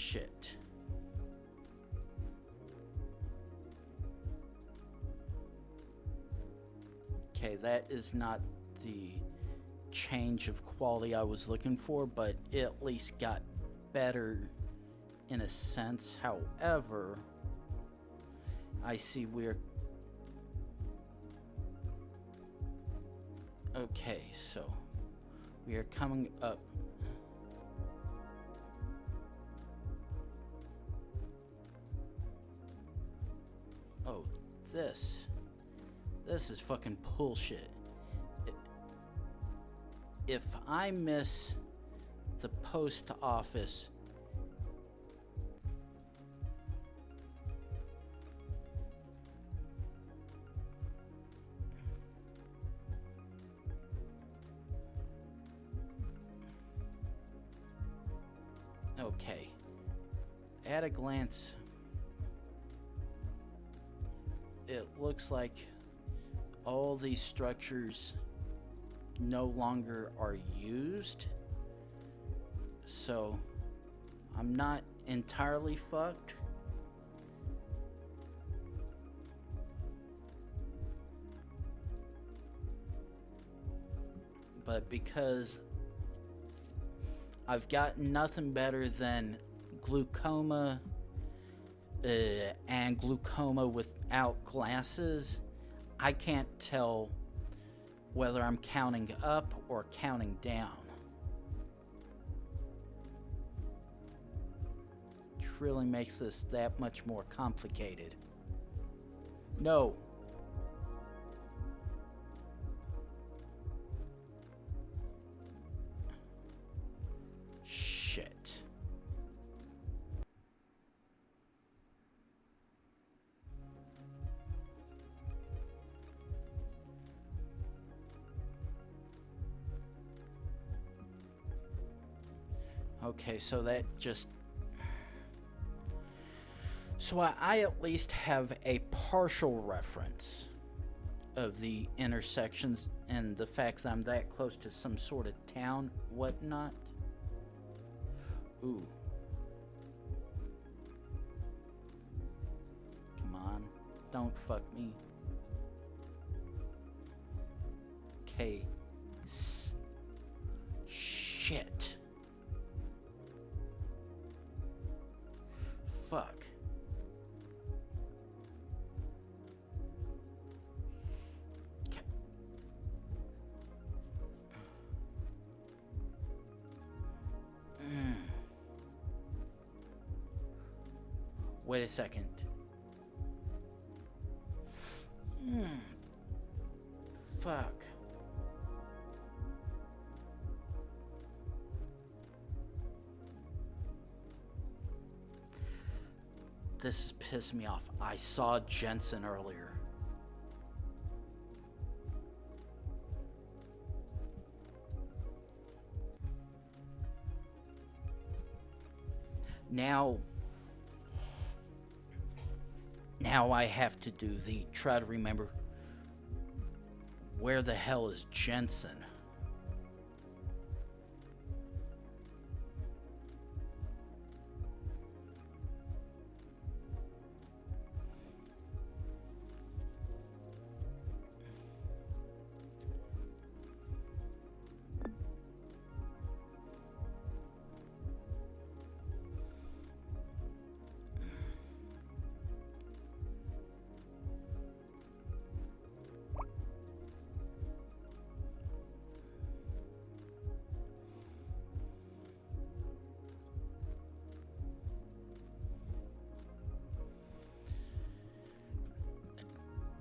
Shit. Okay, that is not the change of quality I was looking for, but it at least got better in a sense. However, I see we're... Okay, so we are coming up. Oh, this is fucking bullshit. If I miss the post office, okay, at a glance, it looks like all these structures no longer are used, so I'm not entirely fucked. But because I've got nothing better than glaucoma and glaucoma without glasses, I can't tell whether I'm counting up or counting down. Which really makes this that much more complicated. No. Shit. Okay, so that just... So I at least have a partial reference of the intersections and the fact that I'm that close to some sort of town, whatnot. Ooh. Come on, don't fuck me. Okay. Shit. Fuck. Okay. Wait a second. Fuck. This is pissing me off. I saw Jensen earlier. Now I have to do the try to remember where the hell is Jensen?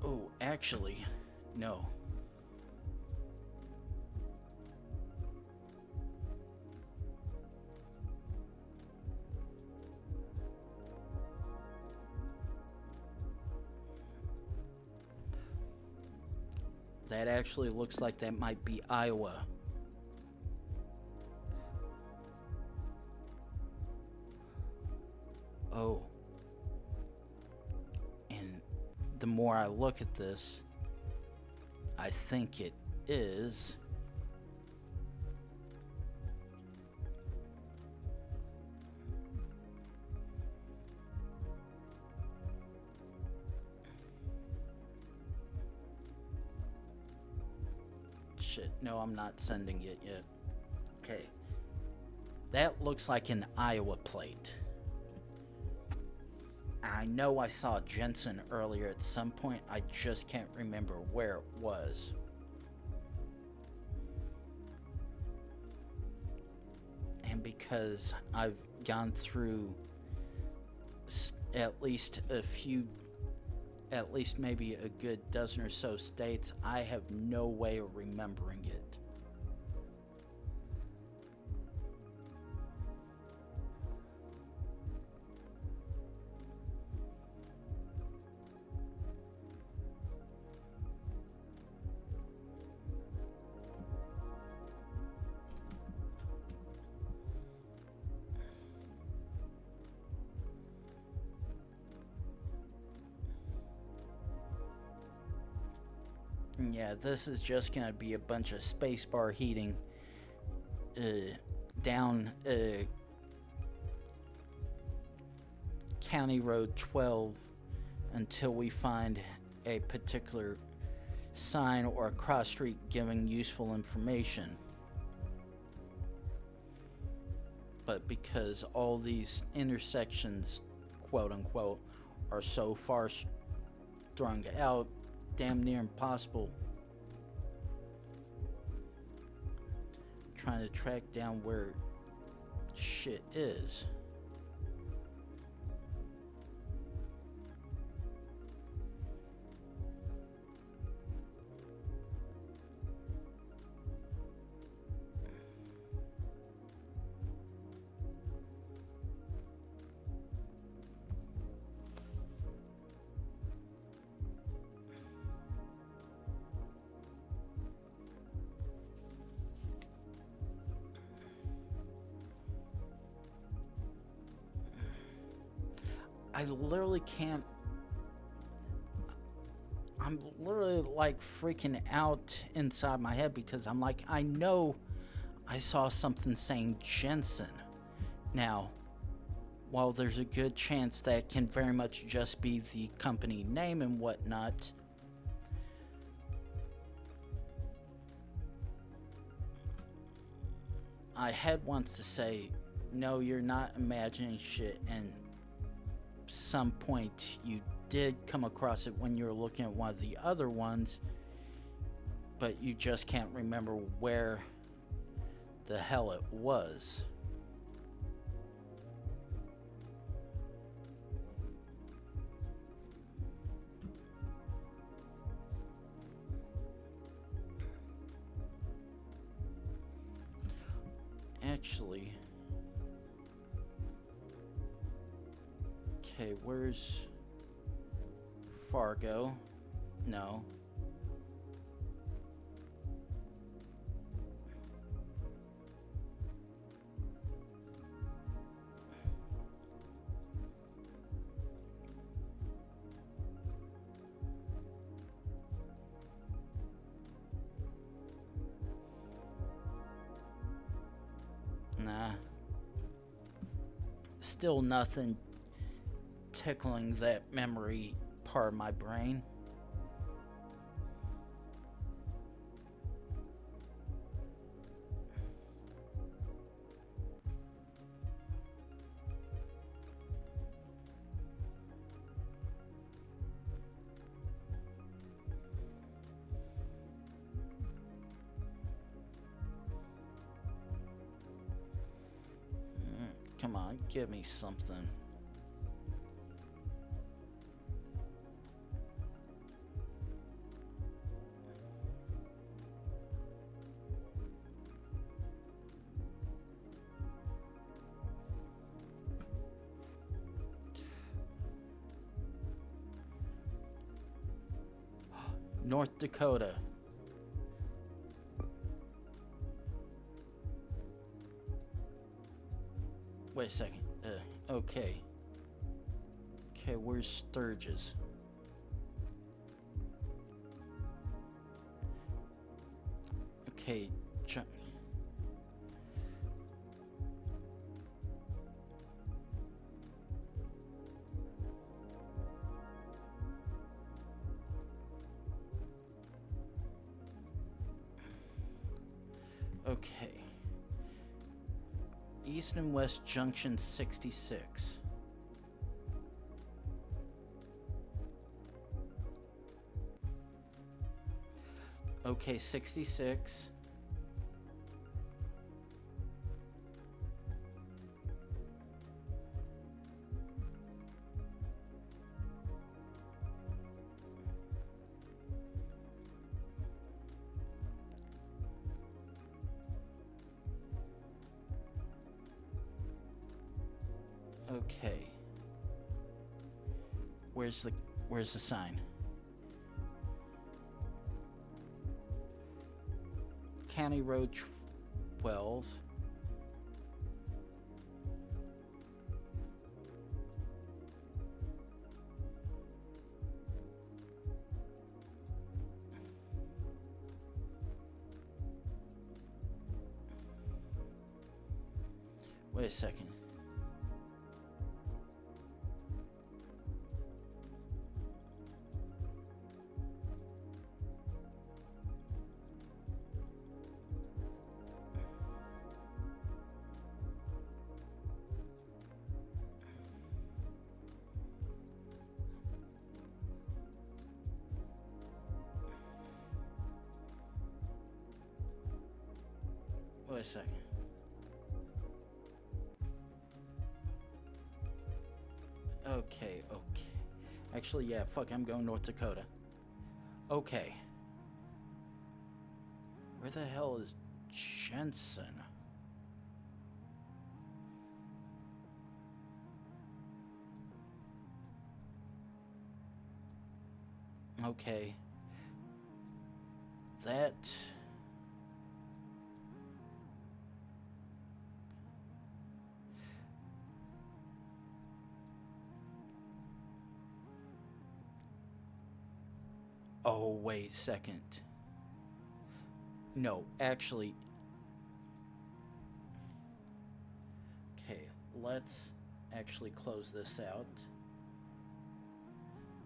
Oh, actually, no. That actually looks like that might be Iowa. Oh. And the more I look at this, I think it is. Shit, no, I'm not sending it yet. Okay. That looks like an Iowa plate. I know I saw Jensen earlier at some point. I just can't remember where it was. because I've gone through at least maybe a good dozen or so states. I have no way of remembering it. Yeah, this is just gonna be a bunch of spacebar heating down County Road 12 until we find a particular sign or a cross street giving useful information. But because all these intersections, quote unquote, are so far strung out, damn near impossible trying to track down where shit is. I literally can't. I'm literally like freaking out inside my head because I'm like, I know I saw something saying Jensen. Now, while there's a good chance that can very much just be the company name and whatnot, I had wants to say, no, you're not imagining shit, and some point you did come across it when you were looking at one of the other ones, but you just can't remember where the hell it was. Actually, okay, where's Fargo? No. Nah. Still nothing tickling that memory part of my brain. Come on, give me something. North Dakota. Wait a second. Okay. Okay, where's Sturgis? Okay, okay. East and West Junction 66. Okay, 66. Okay. Where's the sign? County Road 12. Wait a second. Wait a second. Okay. Actually, yeah, fuck, I'm going North Dakota. Okay. Where the hell is Jensen? Okay. That... Oh, wait a second. No, actually... Okay, let's actually close this out.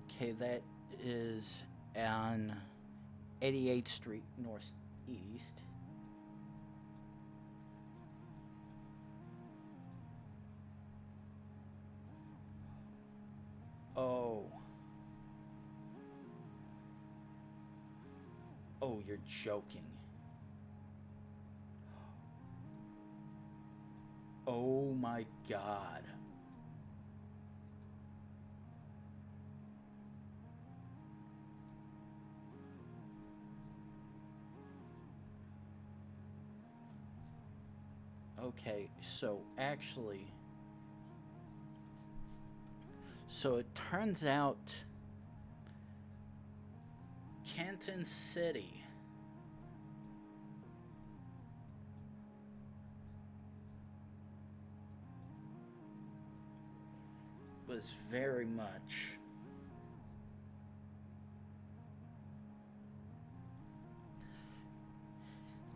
Okay, that is on 88th Street Northeast. Oh. Oh, you're joking. Oh my God. Okay, so actually... So it turns out... Canton City... was very much...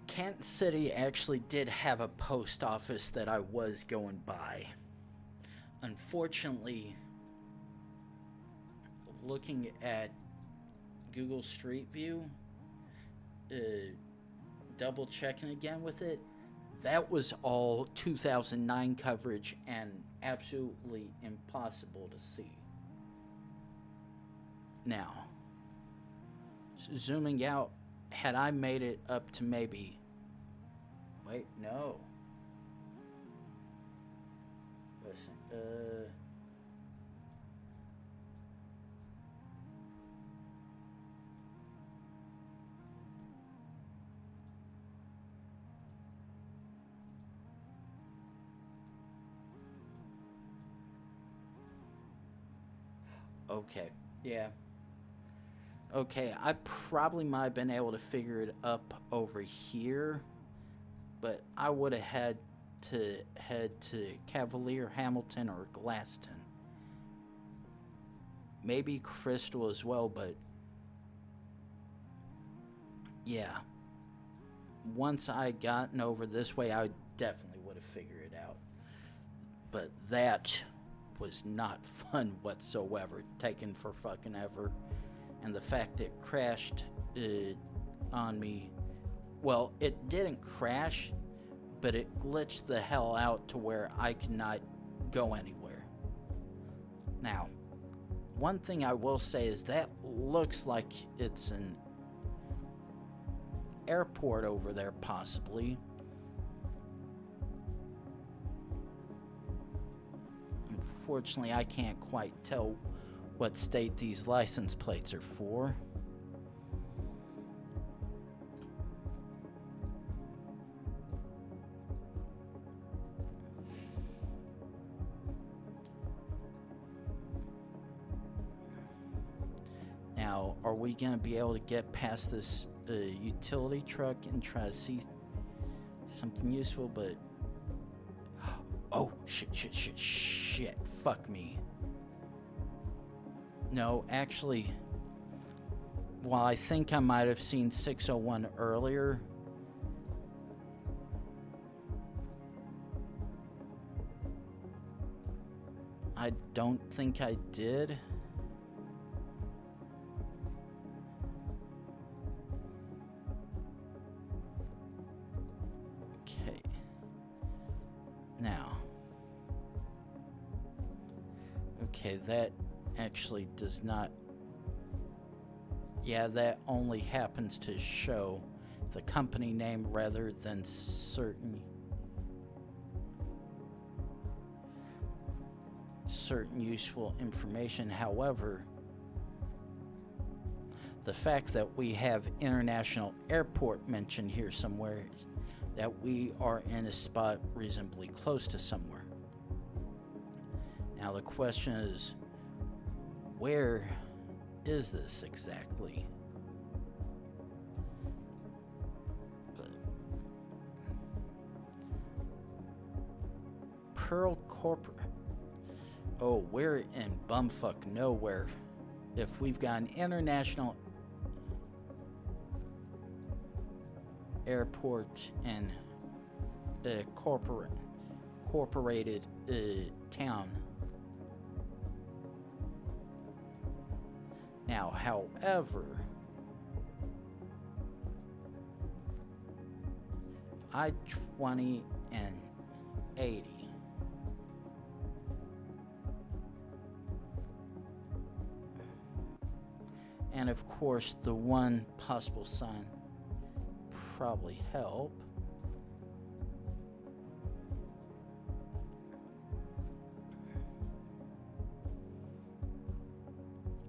Canton City actually did have a post office that I was going by. Unfortunately, looking at Google Street View, double checking again with it, that was all 2009 coverage and absolutely impossible to see. Now, zooming out, had I made it up to maybe... Wait, no. Listen, Okay, yeah. Okay, I probably might have been able to figure it up over here, but I would have had to head to Cavalier, Hamilton, or Glaston. Maybe Crystal as well, but yeah. Once I had gotten over this way, I definitely would have figured it out. But that was not fun whatsoever, taken for fucking ever. And the fact it crashed on me, well, it didn't crash, but it glitched the hell out to where I could not go anywhere. Now, one thing I will say is that looks like it's an airport over there, possibly. Unfortunately, I can't quite tell what state these license plates are for. Now, are we gonna be able to get past this utility truck and try to see something useful? But oh shit! Fuck me. No, actually, while I think I might have seen 601 earlier, I don't think I did. Okay. Now. Okay, that actually does not. Yeah, that only happens to show the company name rather than certain useful information. However, the fact that we have International Airport mentioned here somewhere is that we are in a spot reasonably close to somewhere. Now the question is, where is this exactly? Pearl Corporate. Oh, we're in bumfuck nowhere. If we've got an International Airport and a corporated town. Now, however, I-20 and 80. And of course, the one possible sign probably help.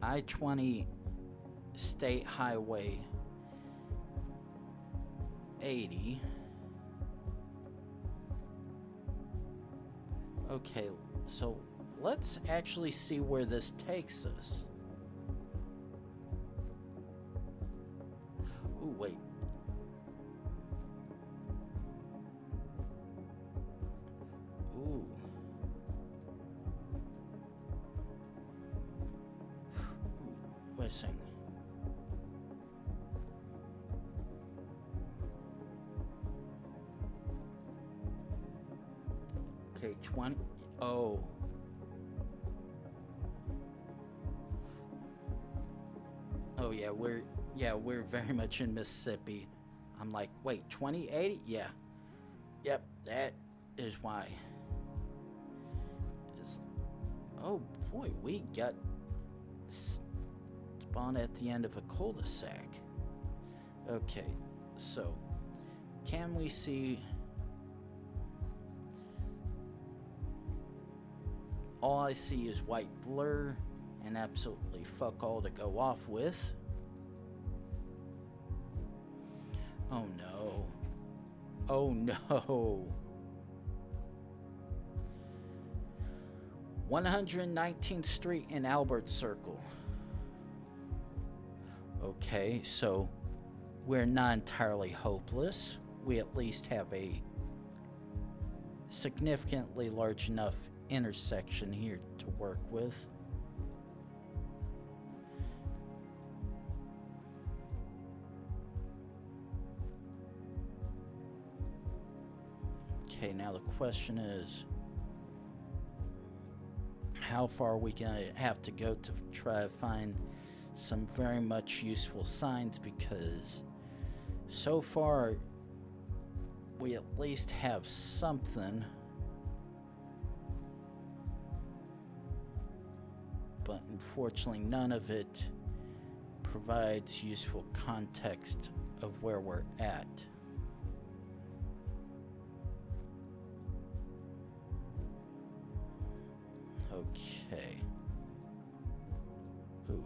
I-20 State Highway 80. Okay, so let's actually see where this takes us. Ooh, wait. Ooh. Wait a second. Okay, 20. Oh. Oh yeah, we're very much in Mississippi. I'm like, wait, 2080? Yeah. Yep, that is why. Oh boy, we got spawned at the end of a cul-de-sac. Okay, so can we see? All I see is white blur and absolutely fuck all to go off with. Oh no. Oh no. 119th Street and Albert Circle. Okay, so we're not entirely hopeless. We at least have a significantly large enough intersection here to work with. Okay, now the question is, how far are we gonna have to go to try to find some very much useful signs? Because so far we at least have something, but unfortunately none of it provides useful context of where we're at. Okay. Ooh.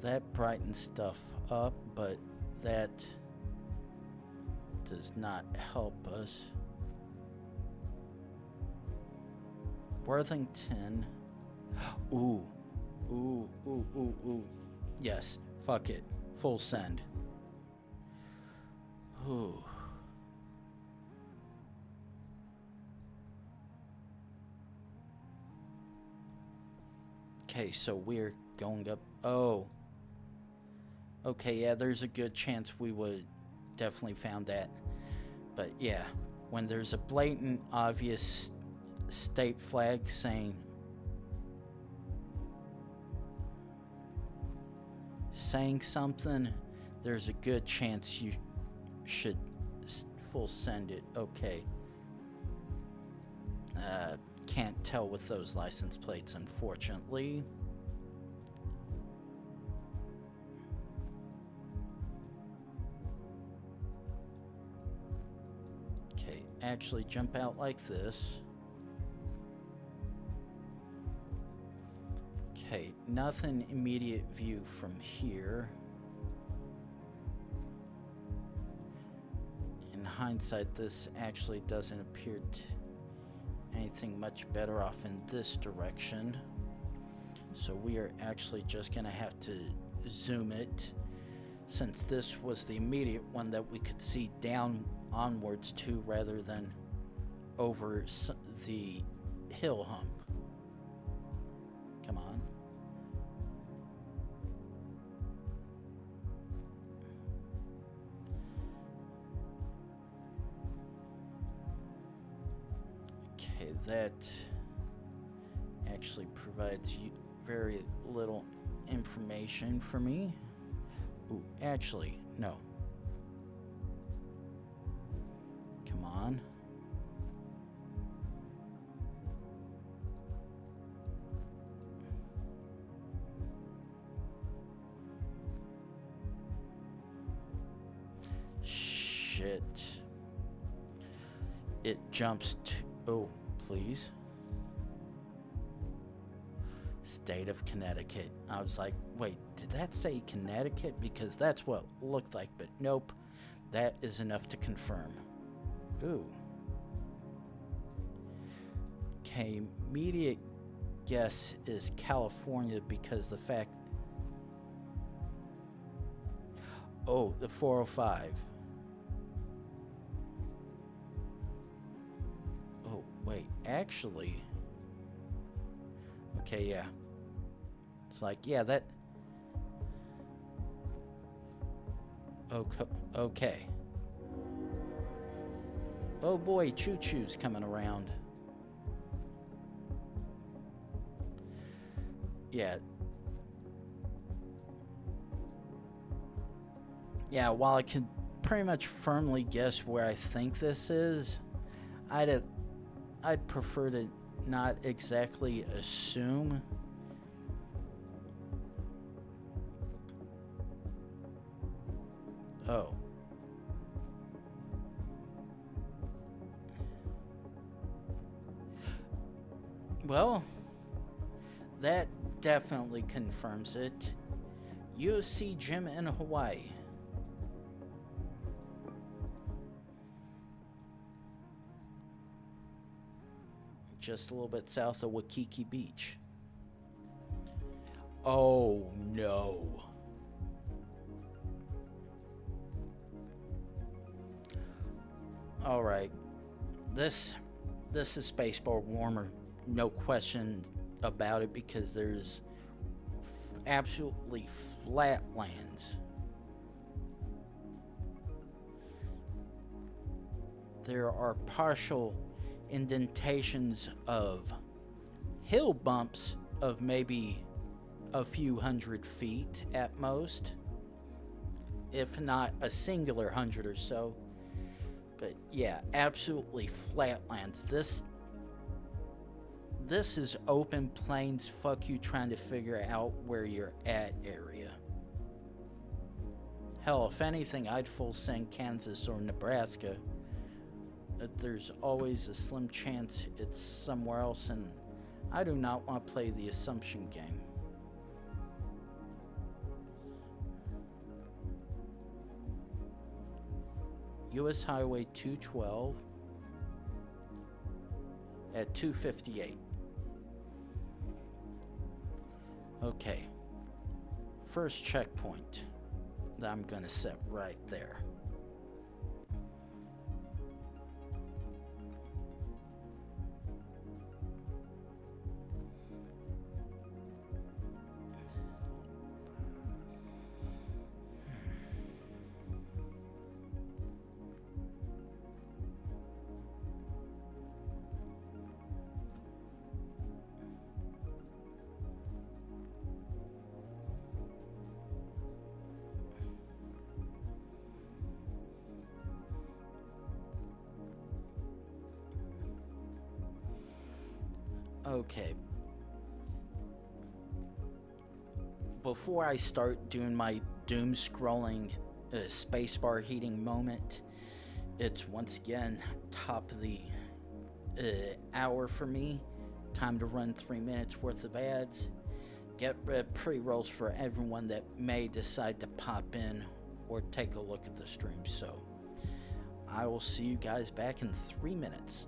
That brightens stuff up, but that does not help us. Worthington. Ooh. Ooh, ooh, ooh, ooh. Yes, fuck it. Full send. Ooh. Okay, so we're going up. Oh. Okay, yeah, there's a good chance we would definitely found that. But yeah, when there's a blatant, obvious state flag saying something, there's a good chance you should full send it. Okay. Can't tell with those license plates, unfortunately. Okay, actually jump out like this. Okay, nothing immediate view from here. In hindsight, this actually doesn't appear to anything much better off in this direction. So we are actually just gonna have to zoom it, since this was the immediate one that we could see down onwards to rather than over the hill hump. Come on. Okay, that actually provides you very little information for me. Ooh, actually, no. Come on. Shit. It jumps to... Oh, please. State of Connecticut. I was like, wait, did that say Connecticut? Because that's what it looked like, but nope. That is enough to confirm. Ooh. Okay, immediate guess is California because the fact... Oh, the 405. Oh, wait, actually... Okay, yeah. It's like, yeah, that... Okay. Oh boy, choo-choo's coming around. Yeah. Yeah, while I can pretty much firmly guess where I think this is, I'd prefer to not exactly assume. Oh. Well, that definitely confirms it. UFC gym in Hawaii. Just a little bit south of Waikiki Beach. Oh no. All right. This is spacebar warmer, no question about it, because there's absolutely flat lands. There are partial indentations of hill bumps of maybe a few hundred feet at most, if not a singular hundred or so. But yeah, absolutely flat lands. This is open plains, fuck you trying to figure out where you're at area. Hell, if anything, I'd full send Kansas or Nebraska. There's always a slim chance it's somewhere else, and I do not want to play the assumption game. US Highway 212 at 258. Okay. First checkpoint that I'm gonna set right there. Okay. Before I start doing my doom scrolling spacebar heating moment, it's once again top of the hour for me. Time to run 3 minutes worth of ads. Get pre-rolls for everyone that may decide to pop in or take a look at the stream. So I will see you guys back in 3 minutes.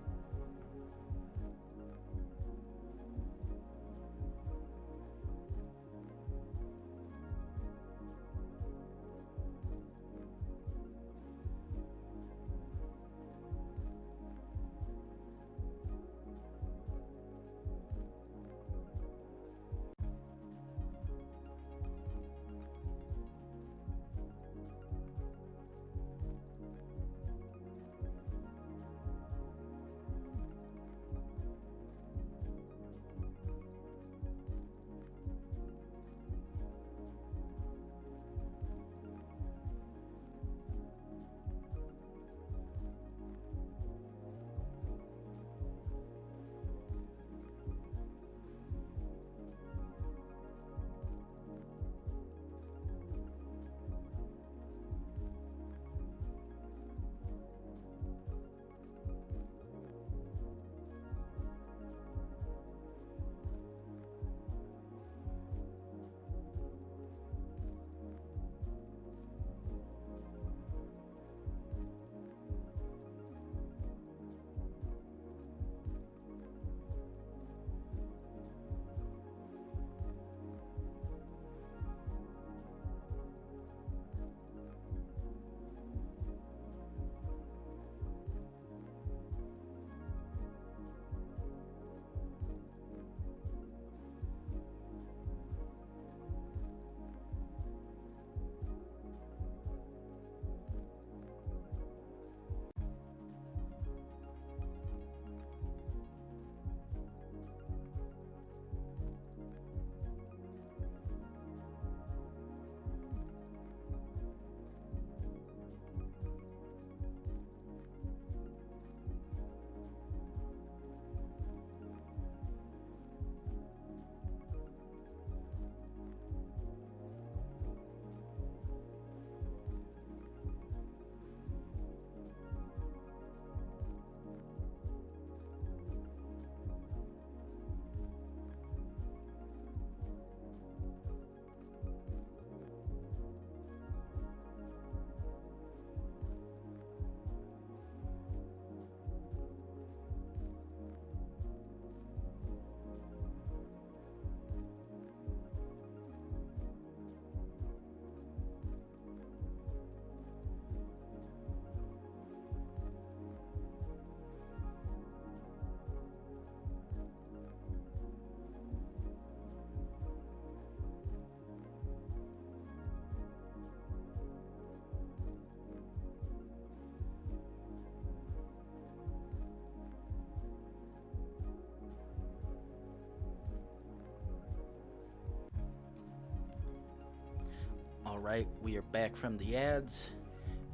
Alright, we are back from the ads,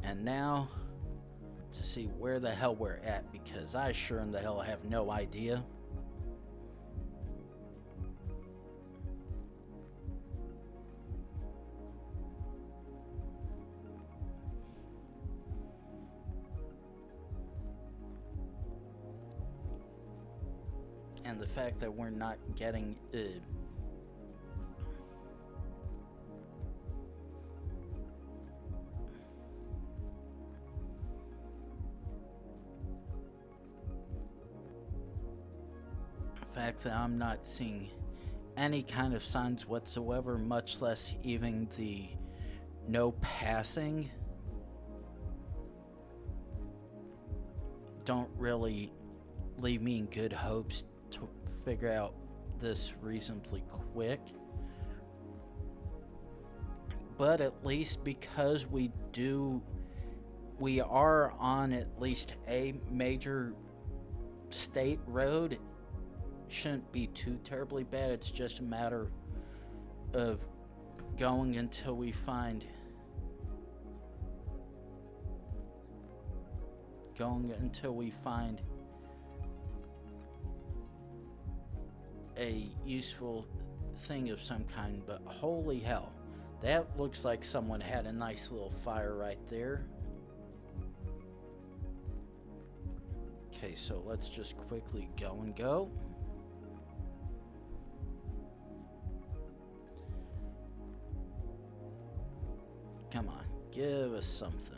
and now to see where the hell we're at, because I sure in the hell have no idea. And the fact that we're not getting fact that I'm not seeing any kind of signs whatsoever, much less even the no passing, don't really leave me in good hopes to figure out this reasonably quick. But at least because we are on at least a major state road, it shouldn't be too terribly bad. It's just a matter of going until we find a useful thing of some kind. But holy hell, that looks like someone had a nice little fire right there. Okay, so let's just quickly go. Come on, give us something.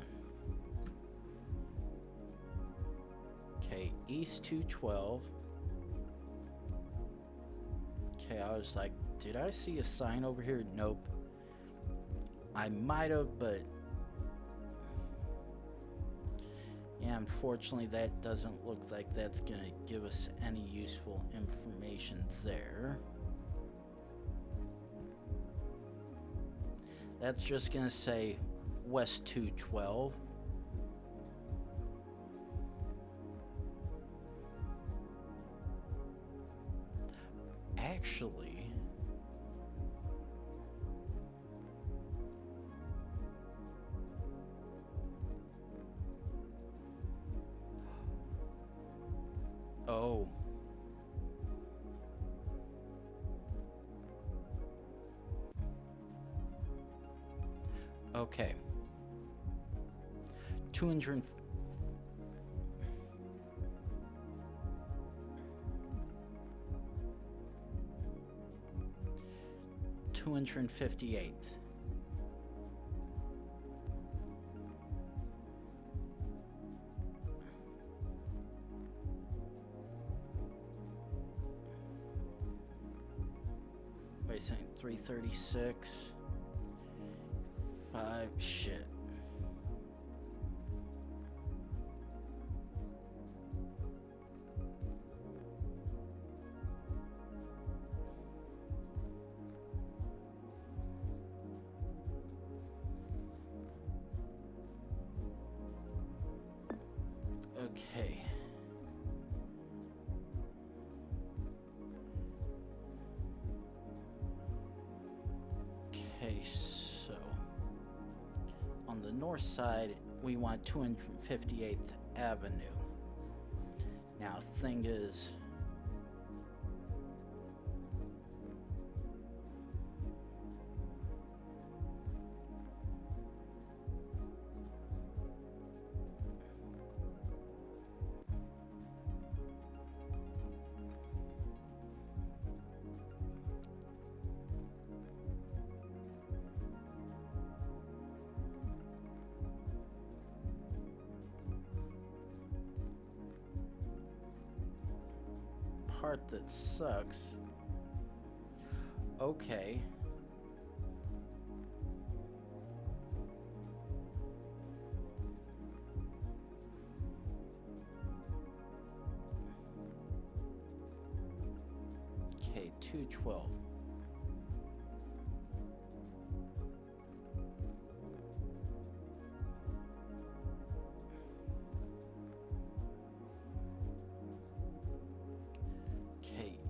Okay, East 212. Okay, I was like, did I see a sign over here? Nope. I might have, but yeah, unfortunately that doesn't look like that's gonna give us any useful information there. That's just gonna say West 212. Actually, oh. Okay. 200. 258th. Wait a second, 336. 5, shit. Okay. Okay, so on the north side, we want 258th Avenue. Now, thing is, part that sucks. Okay. Okay, 212.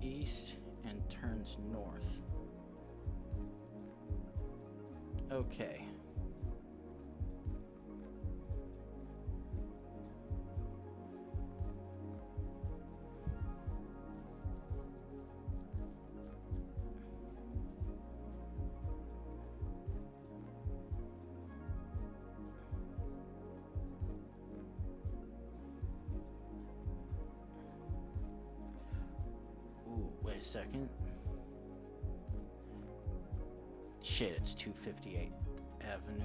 East and turns north. Okay. Wait a second. Shit, it's 258 Avenue.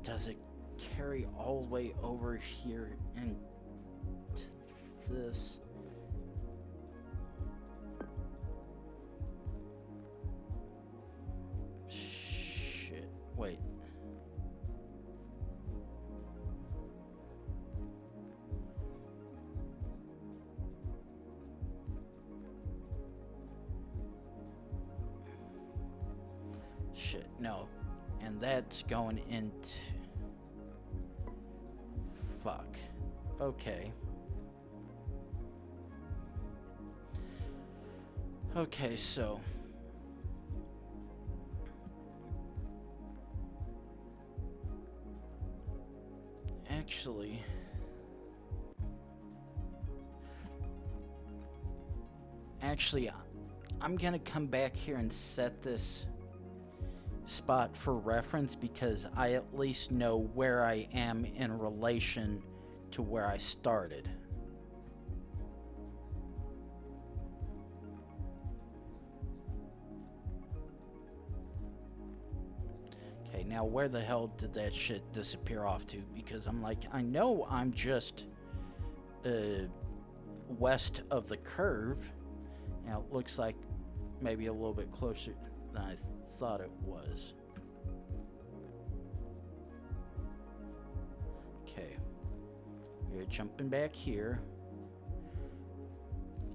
does it carry all the way over here and this? Shit. Wait. Shit, no. And that's going into... Fuck. Okay. Okay, so... Actually... I'm gonna come back here and set this spot for reference because I at least know where I am in relation to where I started. Okay, now where the hell did that shit disappear off to? Because I'm like, I know I'm just west of the curve. Now it looks like maybe a little bit closer than I thought it was. Okay, we're jumping back here.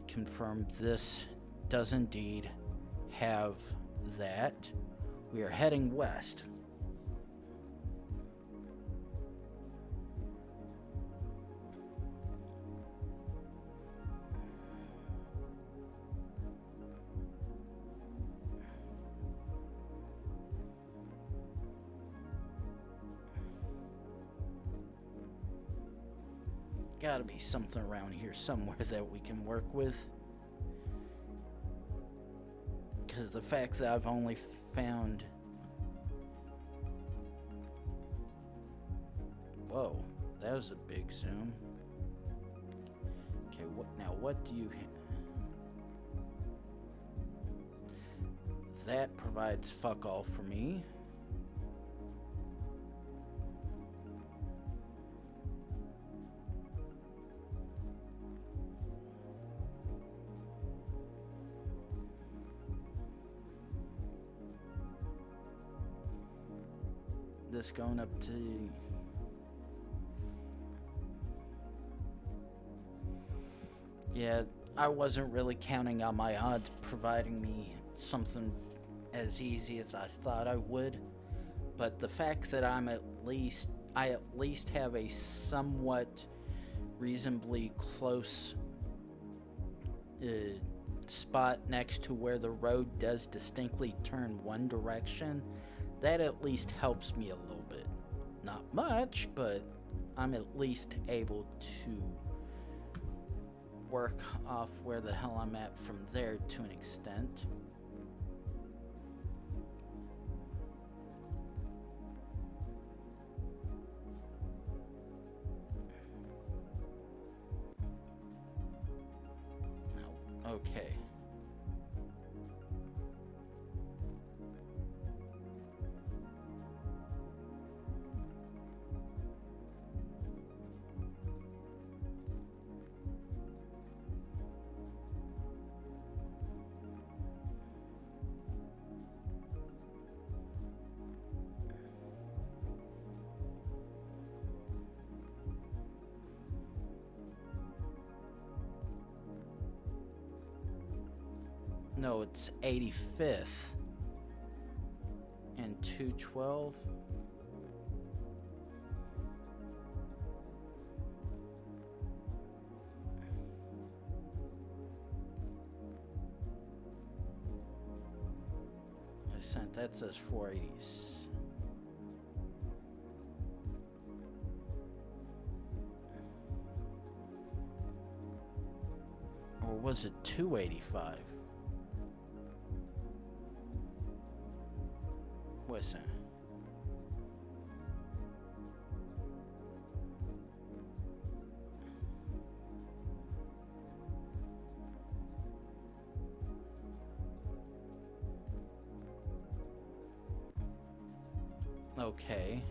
Confirm this does indeed have that. We are heading west. Gotta be something around here somewhere that we can work with. Because the fact that I've only found... Whoa, that was a big zoom. Okay, what do you... That provides fuck all for me. This going up to... Yeah, I wasn't really counting on my odds providing me something as easy as I thought I would. But the fact that I at least have a somewhat reasonably close spot next to where the road does distinctly turn one direction, that at least helps me a little bit. Not much, but I'm at least able to work off where the hell I'm at from there to an extent. Now, okay. No, it's 85th and 212. That says 480s. Or was it 285? What's that? Okay.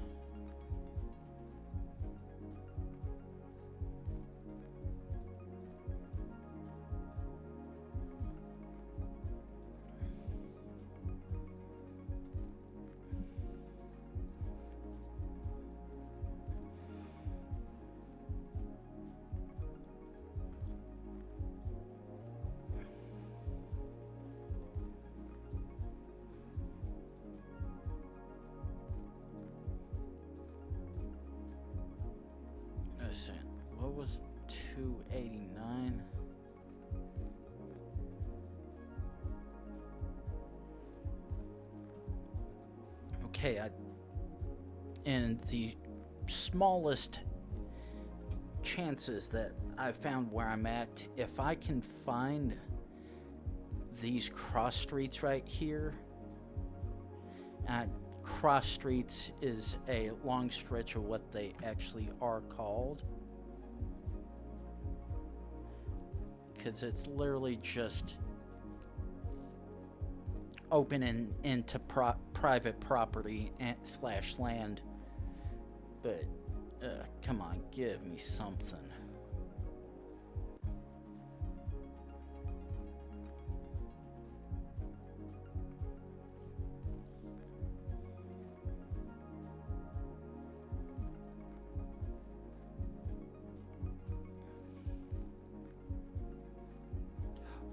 was 289. Okay, and the smallest chances that I found where I'm at, if I can find these cross streets right here, cross streets is a long stretch of what they actually are called, because it's literally just open into private property slash land. But come on, give me something.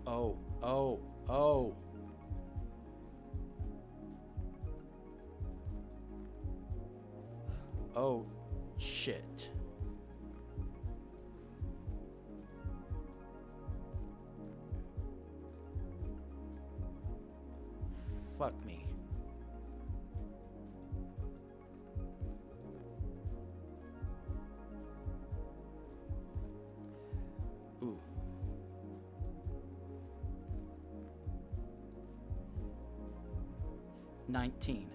Oh. Oh, shit. Fuck me. Ooh. $19.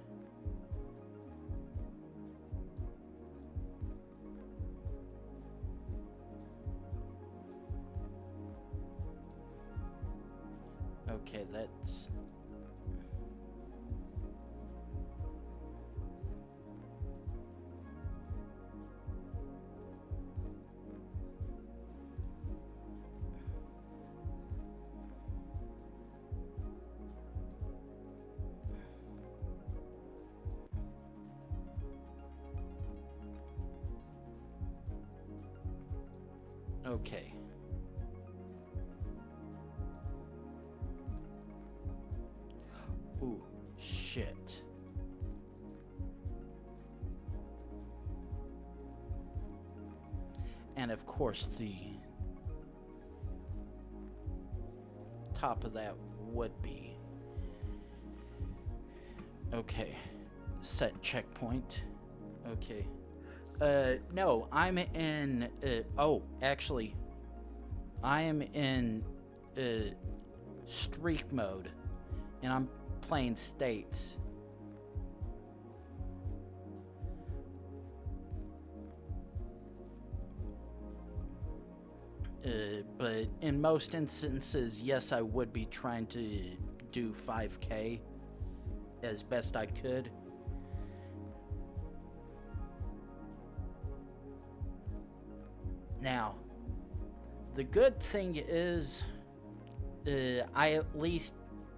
Okay, that's... Okay. Ooh, shit. And of course the top of that would be... Okay. Set checkpoint. Okay. No, I'm in, actually, I am in, streak mode, and I'm playing states. But in most instances, yes, I would be trying to do 5K as best I could. Now, the good thing is, I at least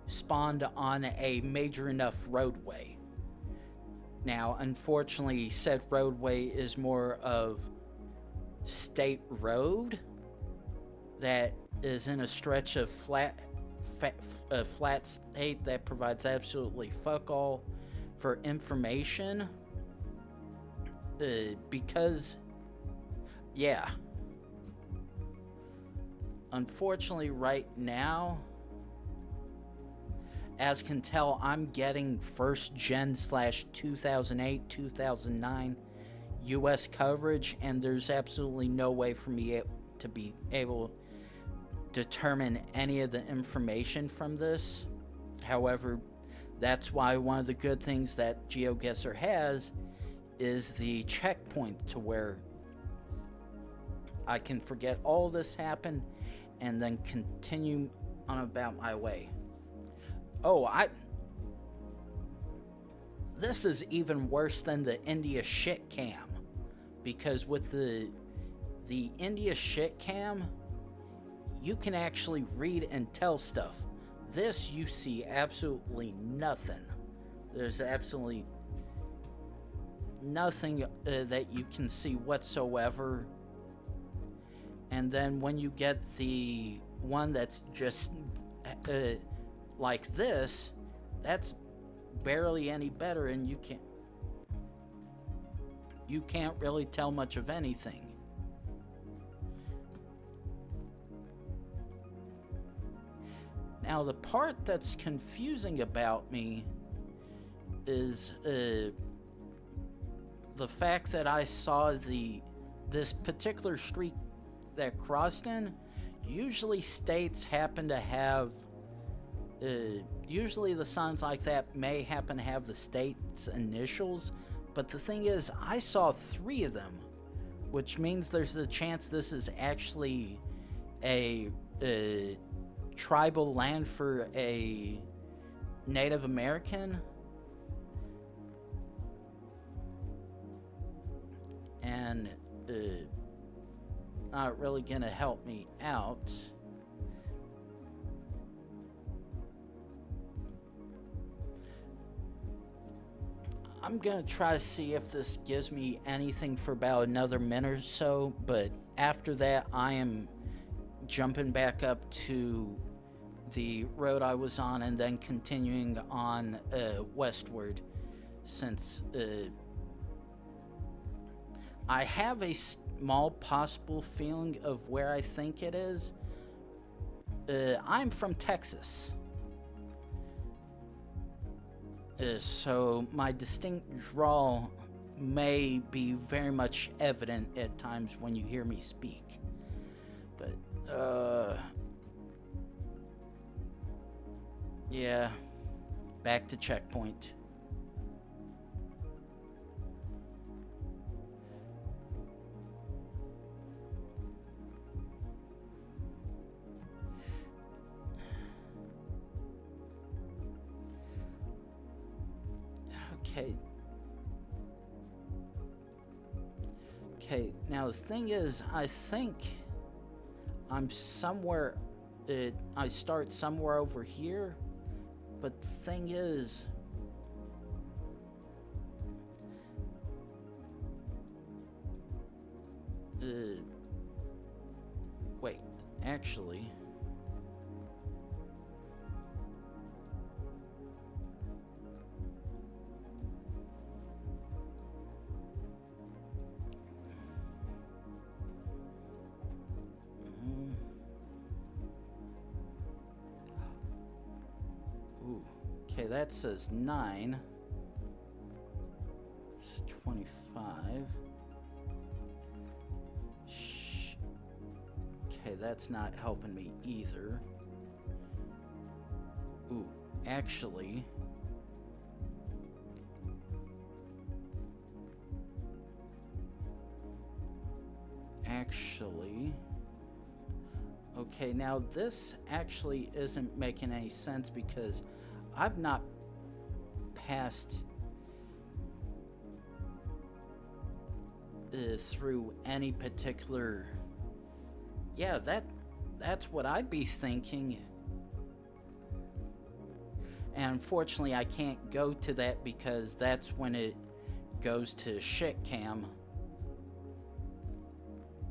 spawned on a major enough roadway. Now, unfortunately, said roadway is more of state road that is in a stretch of flat state that provides absolutely fuck all for information. Because, yeah. Unfortunately, right now, as can tell, I'm getting first gen / 2008, 2009 US coverage, and there's absolutely no way for me to be able to determine any of the information from this. However, that's why one of the good things that Geoguessr has is the checkpoint, to where I can forget all this happened and then continue on about my way. Oh, this is even worse than the India shit cam, because with the India shit cam, you can actually read and tell stuff. This, you see absolutely nothing. There's absolutely nothing that you can see whatsoever. And then when you get the one that's just like this, that's barely any better, and you can't really tell much of anything. Now, the part that's confusing about me is the fact that I saw this particular street that crossed in. Usually states happen to have, usually the signs like that may happen to have the state's initials, but the thing is, I saw 3 of them, which means there's a chance this is actually a tribal land for a Native American. And not really gonna help me out. I'm gonna try to see if this gives me anything for about another minute or so, but after that I am jumping back up to the road I was on and then continuing on westward, since I have a small possible feeling of where I think it is. I'm from Texas. So my distinct drawl may be very much evident at times when you hear me speak. But, yeah, back to checkpoint. Okay, now the thing is, I think I'm somewhere, I start somewhere over here, but the thing is, wait, actually, okay, that says 9. It's 25. Okay, that's not helping me either. Ooh, actually, okay, now this actually isn't making any sense because I've not passed through any particular. Yeah, that's what I'd be thinking. And unfortunately, I can't go to that because that's when it goes to shit cam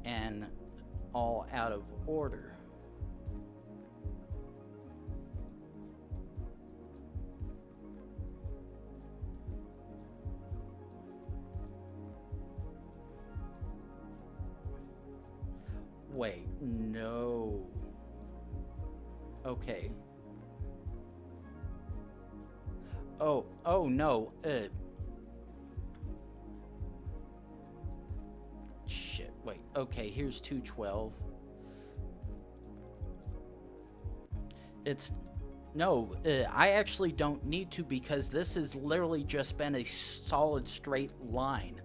and all out of order. Wait, no. Okay. Oh no. Shit, wait. Okay, here's 212. No, I actually don't need to because this has literally just been a solid straight line.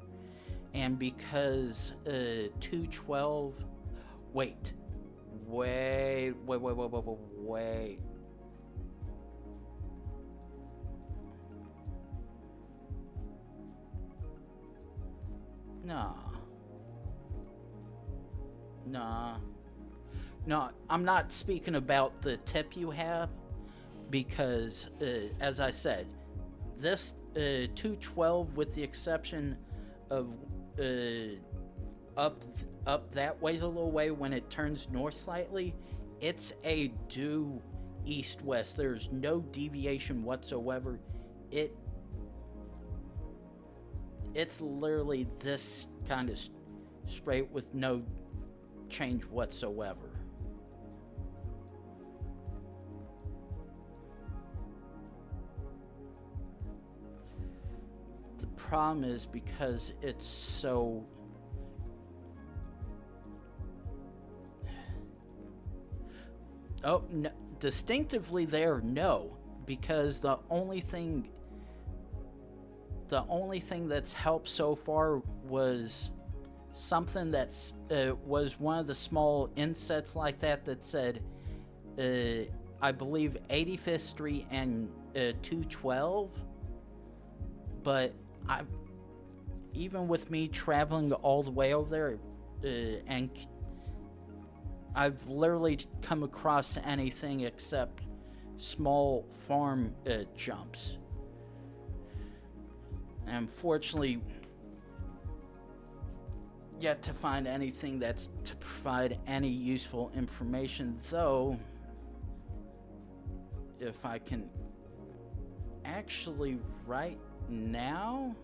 And because 212... Wait. No, I'm not speaking about the tip you have, because, as I said, this 212, with the exception of up that ways a little way when it turns north slightly, it's a due east-west. There's no deviation whatsoever. It's literally this kind of straight with no change whatsoever. problem is because it's so... Oh, no, distinctively there, no. Because the only thing that's helped so far was something that's was one of the small insets like that said, I believe 85th Street and 212. But even with me traveling all the way over there, and I've literally come across anything except small farm jumps. Unfortunately, yet to find anything that's to provide any useful information, though if I can actually right now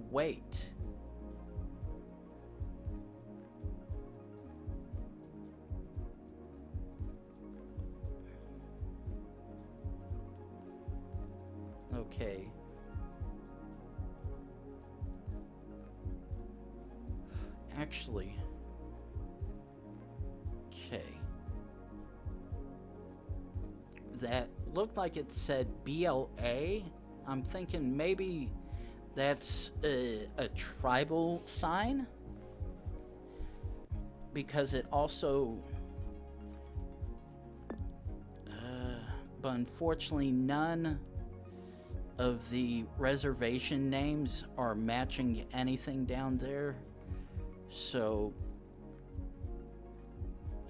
wait. Okay. Actually, okay. That looked like it said BLA. I'm thinking maybe that's a tribal sign, because it also but unfortunately none of the reservation names are matching anything down there. So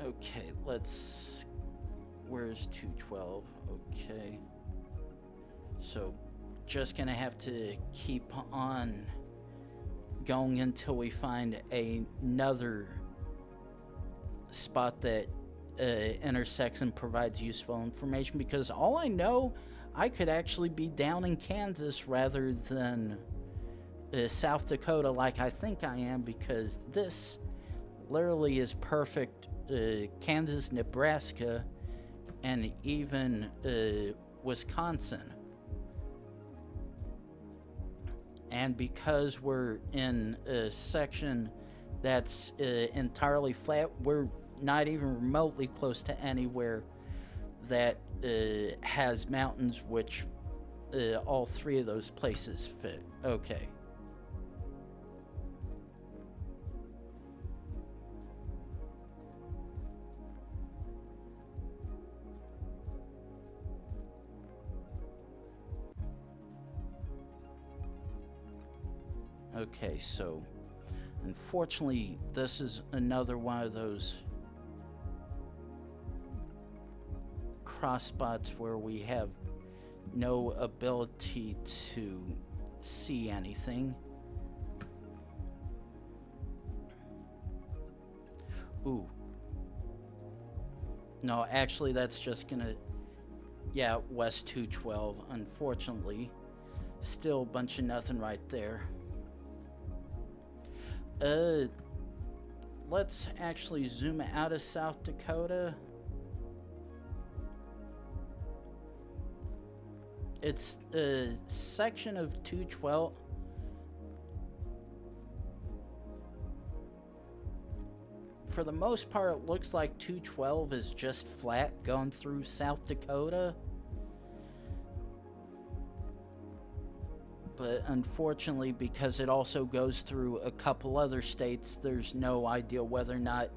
okay, where's 212? Okay, so just gonna have to keep on going until we find another spot that intersects and provides useful information, because all I know, I could actually be down in Kansas rather than South Dakota like I think I am, because this literally is perfect. Kansas, Nebraska, and even Wisconsin. And because we're in a section that's entirely flat, we're not even remotely close to anywhere that has mountains, which all three of those places fit. Okay. Okay, so unfortunately, this is another one of those cross spots where we have no ability to see anything. Ooh. No, actually, that's just gonna... Yeah, West 212, unfortunately. Still a bunch of nothing right there. Let's actually zoom out of South Dakota. It's a section of 212. For the most part, it looks like 212 is just flat going through South Dakota. But unfortunately, because it also goes through a couple other states, there's no idea whether or not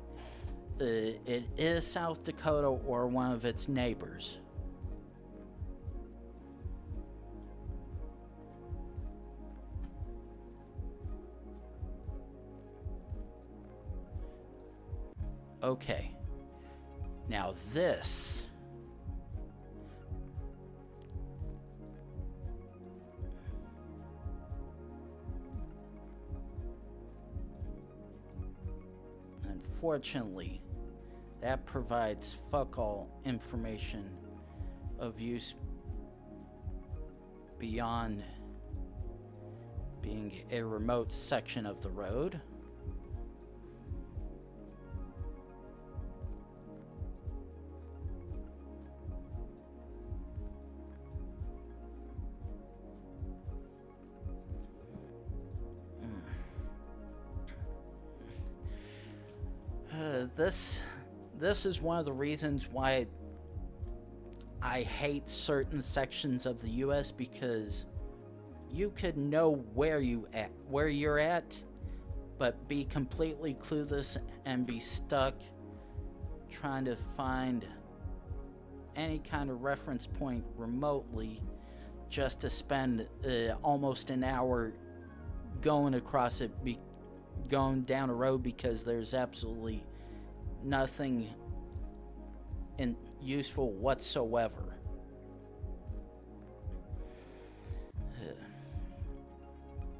it is South Dakota or one of its neighbors. Okay. Now this... Unfortunately, that provides fuck all information of use beyond being a remote section of the road. this is one of the reasons why I hate certain sections of the US, because you could know where you're at, but be completely clueless and be stuck trying to find any kind of reference point remotely just to spend almost an hour going across it, going down a road, because there's absolutely nothing useful whatsoever.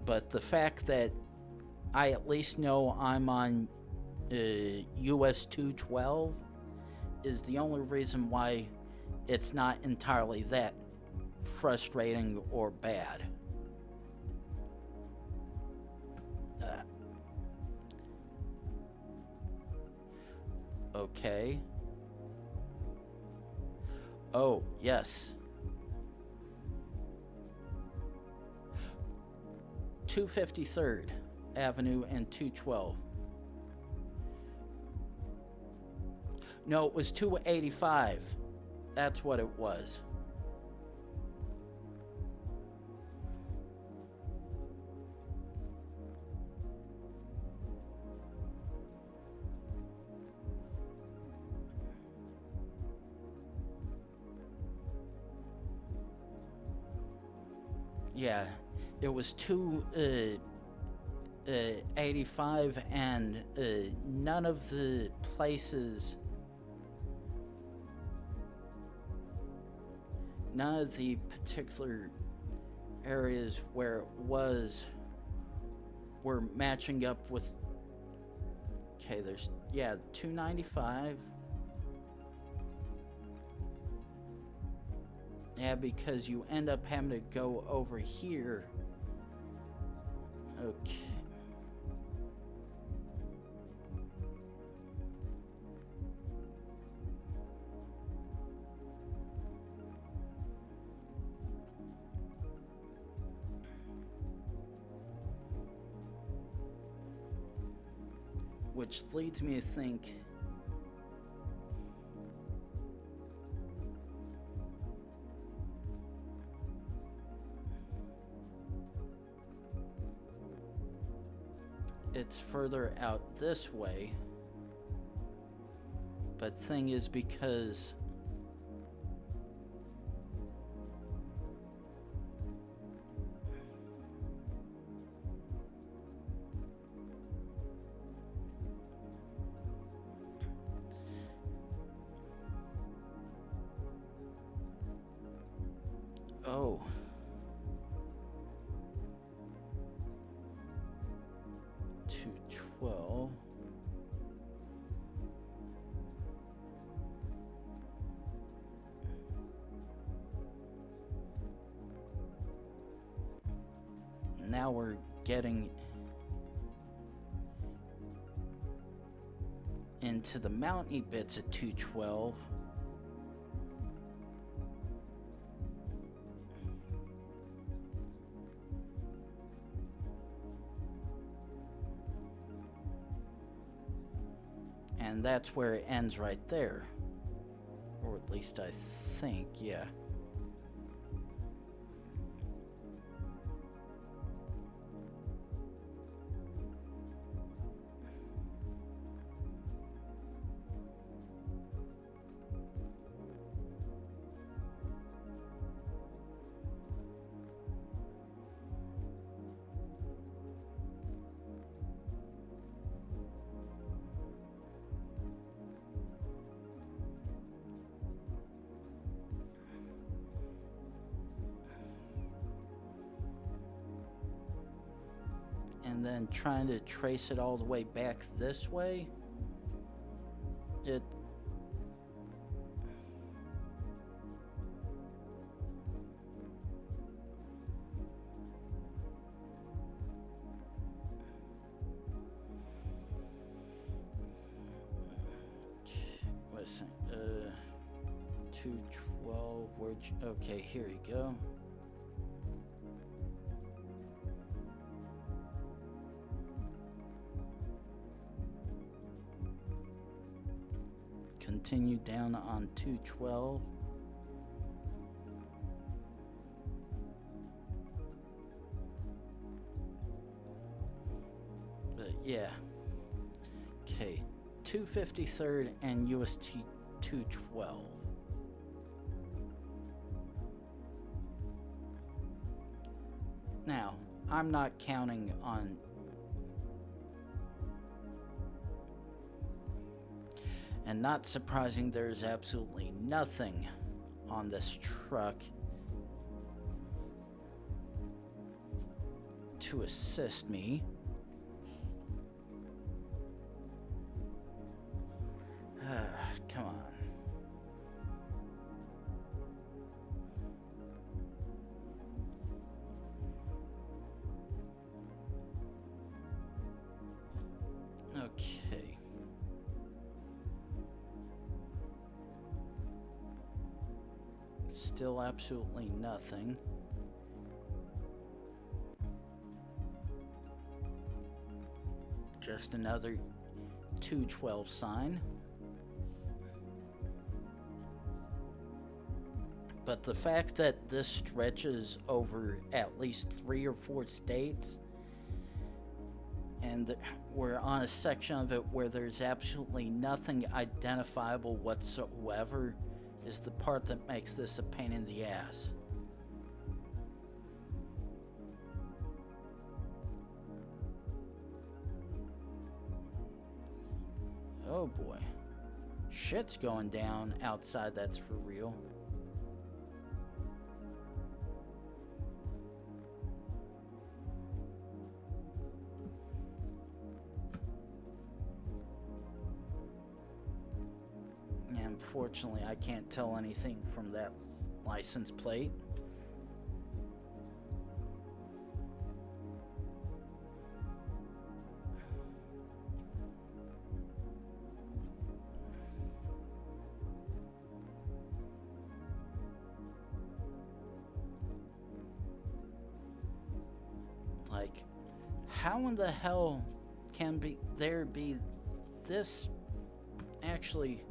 But the fact that I at least know I'm on US 212 is the only reason why it's not entirely that frustrating or bad. Okay. Oh, yes. 253rd Avenue and 212. No, it was 285. That's what it was. Yeah, it was 285, and none of the places, none of the particular areas where it was were matching up with. Okay, there's 295. Yeah, because you end up having to go over here. Okay. Which leads me to think it's further out this way. But thing is, because oh, well, now we're getting into the mountainy bits of 212. And that's where it ends right there. Or at least I think, yeah. And then trying to trace it all the way back this way, it listen, 212, where'd you, okay, here you go. continue down on 212. But yeah. Okay, 253rd and UST 212. Now, I'm not counting on... And not surprising, there's absolutely nothing on this truck to assist me. Come on. Okay. Still absolutely nothing. Just another 212 sign. But the fact that this stretches over at least 3 or 4 states, and we're on a section of it where there's absolutely nothing identifiable whatsoever, is the part that makes this a pain in the ass. Oh boy. Shit's going down outside, that's for real. Unfortunately, I can't tell anything from that license plate. Like, how in the hell can there be this actually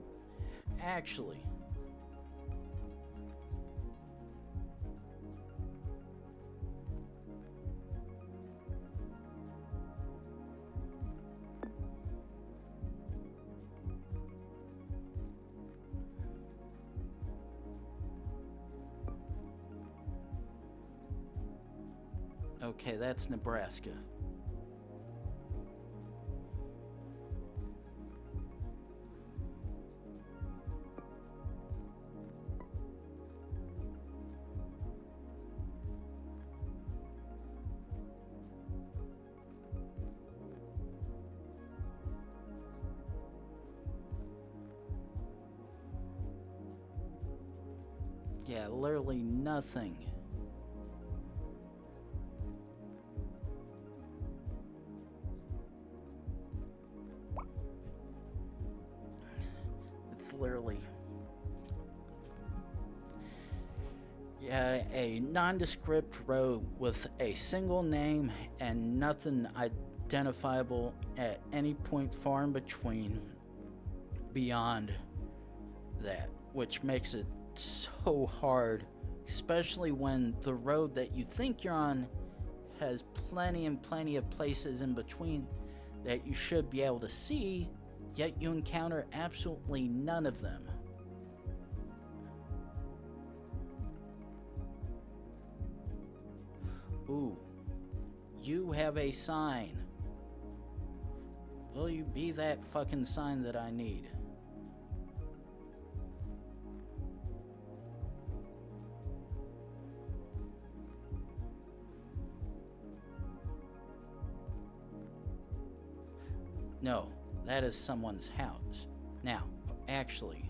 okay, that's Nebraska. Yeah, literally nothing. It's literally... Yeah, a nondescript road with a single name and nothing identifiable at any point far in between beyond that, which makes it so hard, especially when the road that you think you're on has plenty and plenty of places in between that you should be able to see, yet you encounter absolutely none of them. Ooh, you have a sign. Will you be that fucking sign that I need? No, that is someone's house. Now, actually...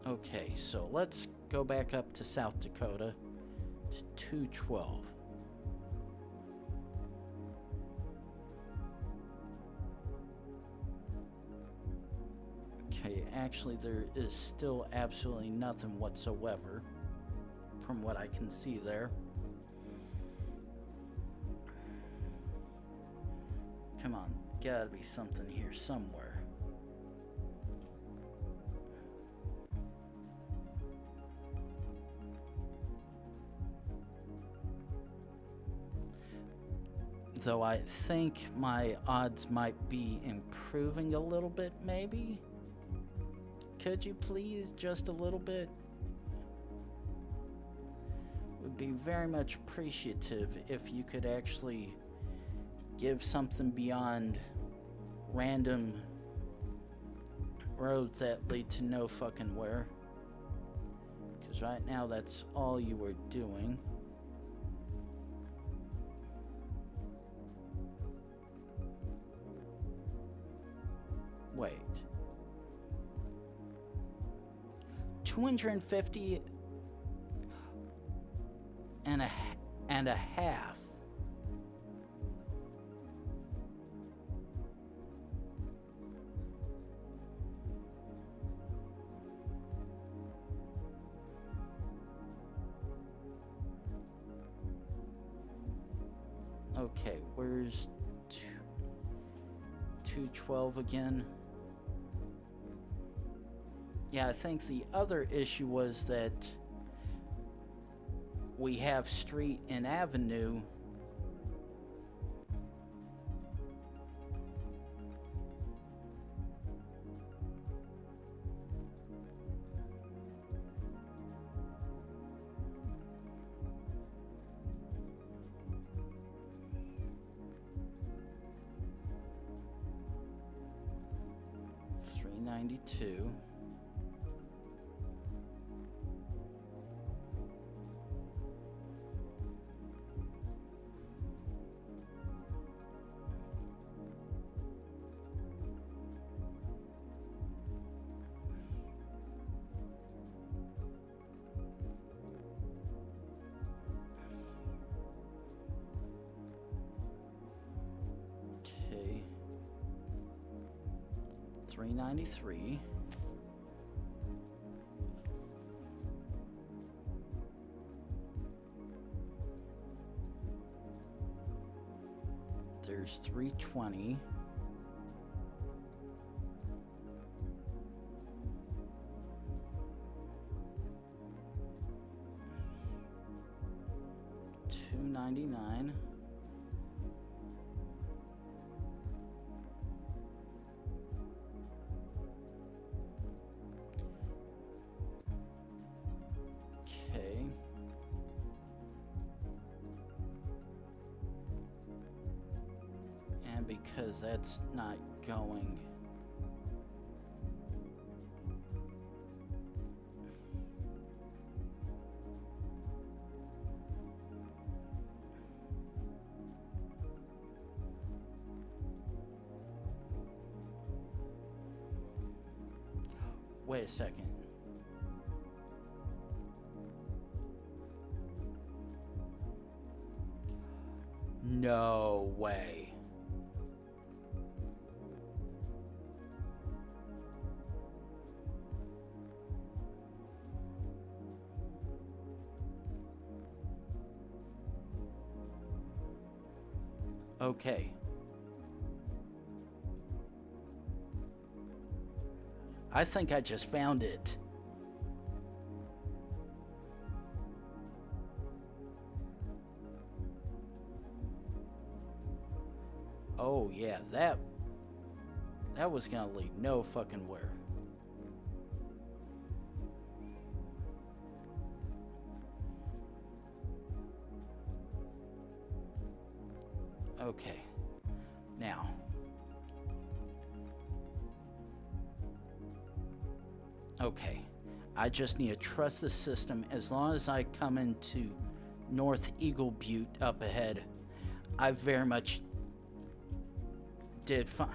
Okay, so let's go back up to South Dakota to 212. Okay, actually there is still absolutely nothing whatsoever from what I can see there. Come on, gotta be something here somewhere. Though I think my odds might be improving a little bit, maybe? Could you please, just a little bit? Would be very much appreciative if you could actually give something beyond random roads that lead to no fucking where. Because right now that's all you were doing. Wait. 250 and a half. Okay, where's 212 again? Yeah, I think the other issue was that we have street and avenue. $392. Okay. 393. There's 320. $299. Okay. And because that's not going, wait a second. No way. Okay. I think I just found it. Oh yeah, that was gonna lead no fucking where. Okay. Now. Okay. I just need to trust the system. As long as I come into North Eagle Butte up ahead, I very much did fine.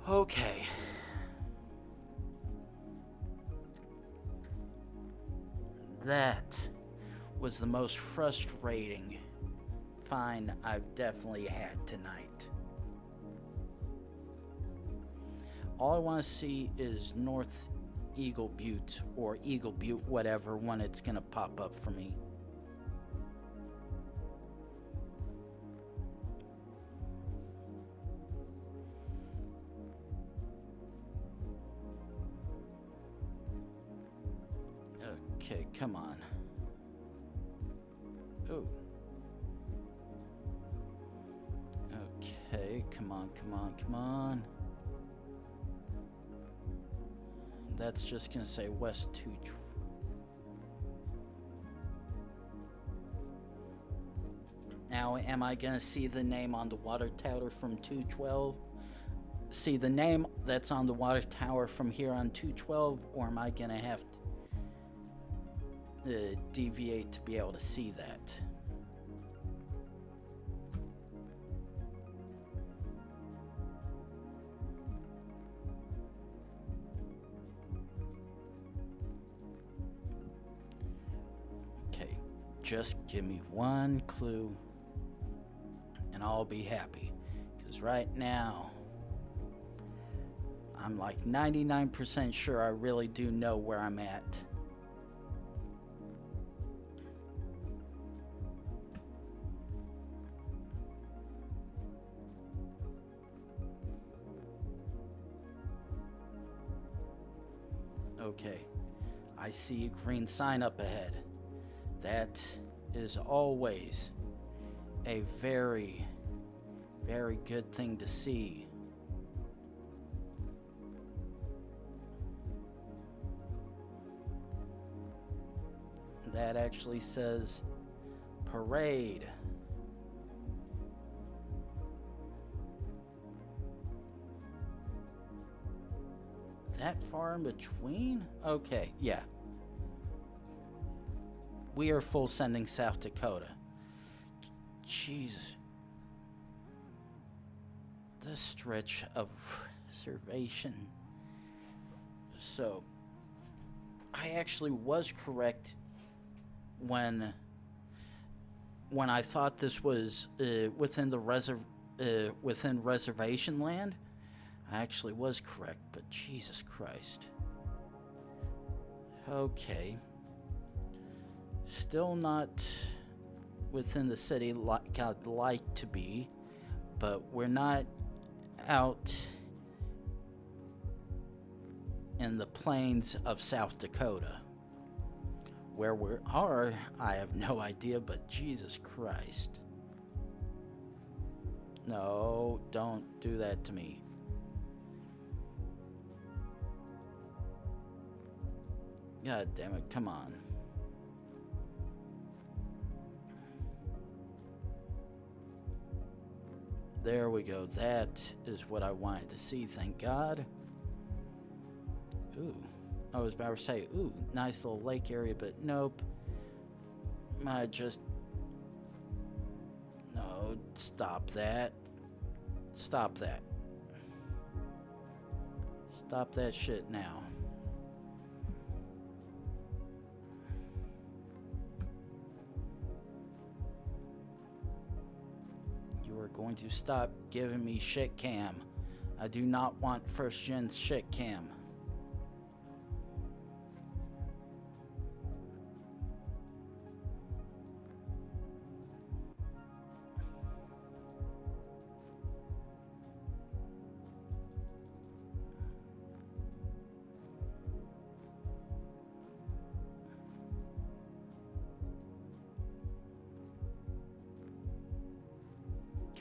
Okay. That was the most frustrating find I've definitely had tonight. all I want to see is North Eagle Butte or Eagle Butte, whatever one it's gonna pop up for me. Okay, come on. Oh. Okay, come on, come on, come on. That's just gonna say West 2. Now, am I gonna see the name on the water tower from 212? See the name that's on the water tower from here on 212, or am I gonna have to deviate to be able to see that? Okay, just give me one clue and I'll be happy, because right now I'm like 99% sure I really do know where I'm at. Okay, I see a green sign up ahead. That is always a very, very good thing to see. That actually says parade. That far in between? Okay, yeah. We are full sending South Dakota. Jeez. This stretch of reservation. So, I actually was correct when I thought this was within the within reservation land. I actually was correct, but Jesus Christ. Okay. Still not within the city like I'd like to be, but we're not out in the plains of South Dakota. Where we are, I have no idea, but Jesus Christ. No, don't do that to me. God damn it, come on. There we go. That is what I wanted to see, thank God. Ooh. I was about to say, ooh, nice little lake area, but nope. I just... No, stop that. Stop that. Stop that shit now. You are going to stop giving me shit cam. I do not want first gen shit cam.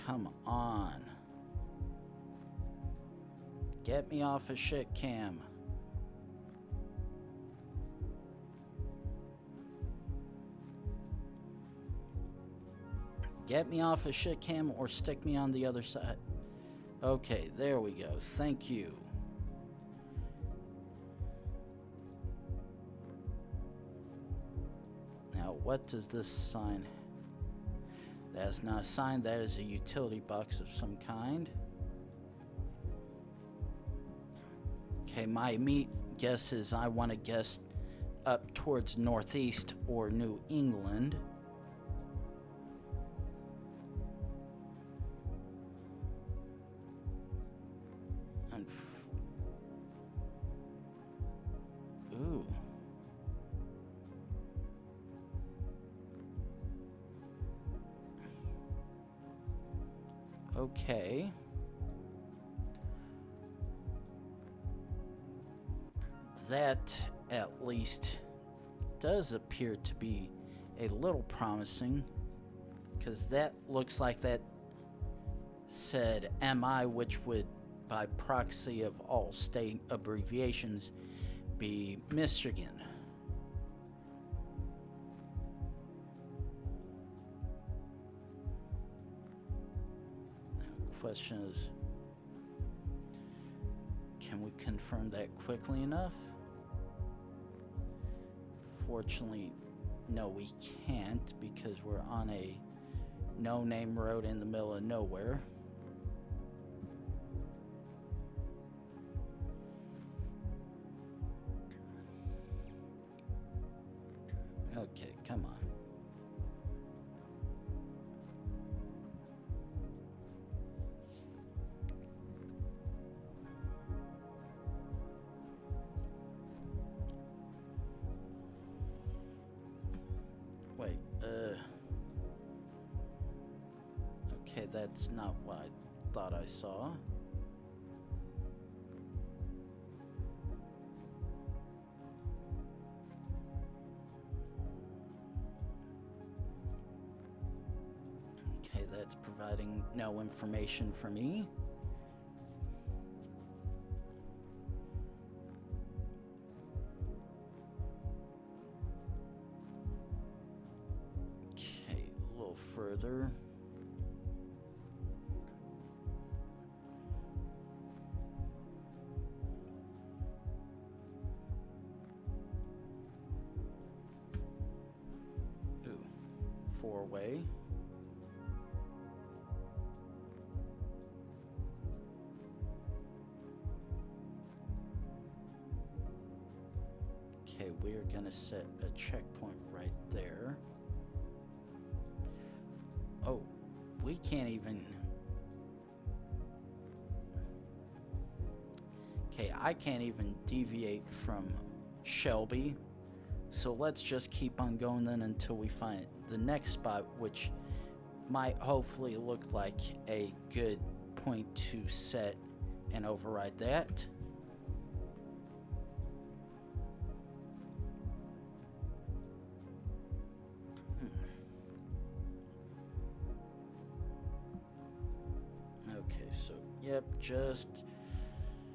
Come on. Get me off of shit cam. Get me off of shit cam or stick me on the other side. Okay, there we go. Thank you. Now, what does this sign? That is not a sign, that is a utility box of some kind. Okay, my immediate guess is I want to guess up towards Northeast or New England. And Okay. That, at least, does appear to be a little promising, because that looks like that said MI, which would, by proxy of all state abbreviations, be Michigan. The question is, can we confirm that quickly enough? Fortunately, no, we can't, because we're on a no-name road in the middle of nowhere. Okay, come on. Wait, okay, that's not what I thought I saw. Okay, that's providing no information for me. Okay, a little further. Ooh, four-way. Okay, we're gonna set a checkpoint right there. Oh, we can't even... Okay, I can't even deviate from Shelby. So let's just keep on going then until we find the next spot, which might hopefully look like a good point to set and override that. Okay, so yep, just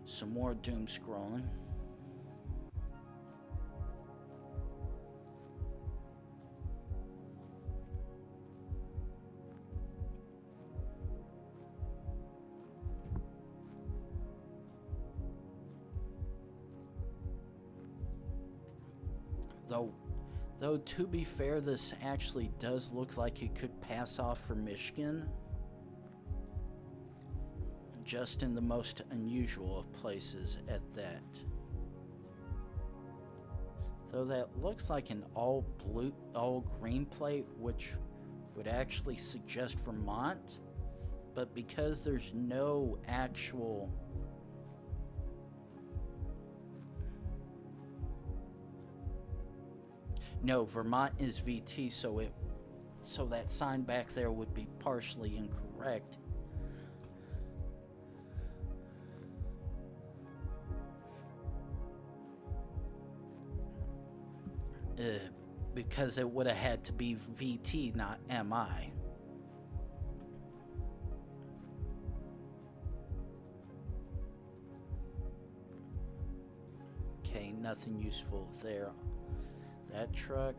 some more doom scrolling. Though to be fair, this actually does look like it could pass off for Michigan. Just in the most unusual of places at that. Though that looks like an all green plate, which would actually suggest Vermont, but because there's no actual... No, Vermont is VT, so that sign back there would be partially incorrect. Because it would have had to be VT, not MI. Okay, nothing useful there. That truck.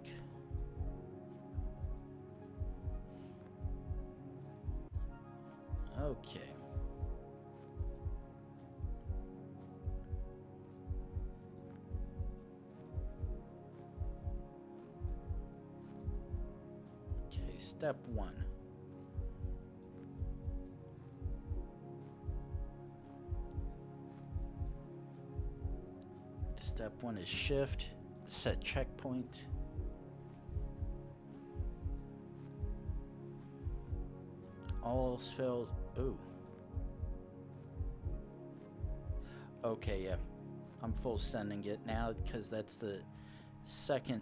Okay. Okay, step one. Step one is shift, set checkpoint. All else fails. Ooh. Okay, yeah. I'm full sending it now because that's the second.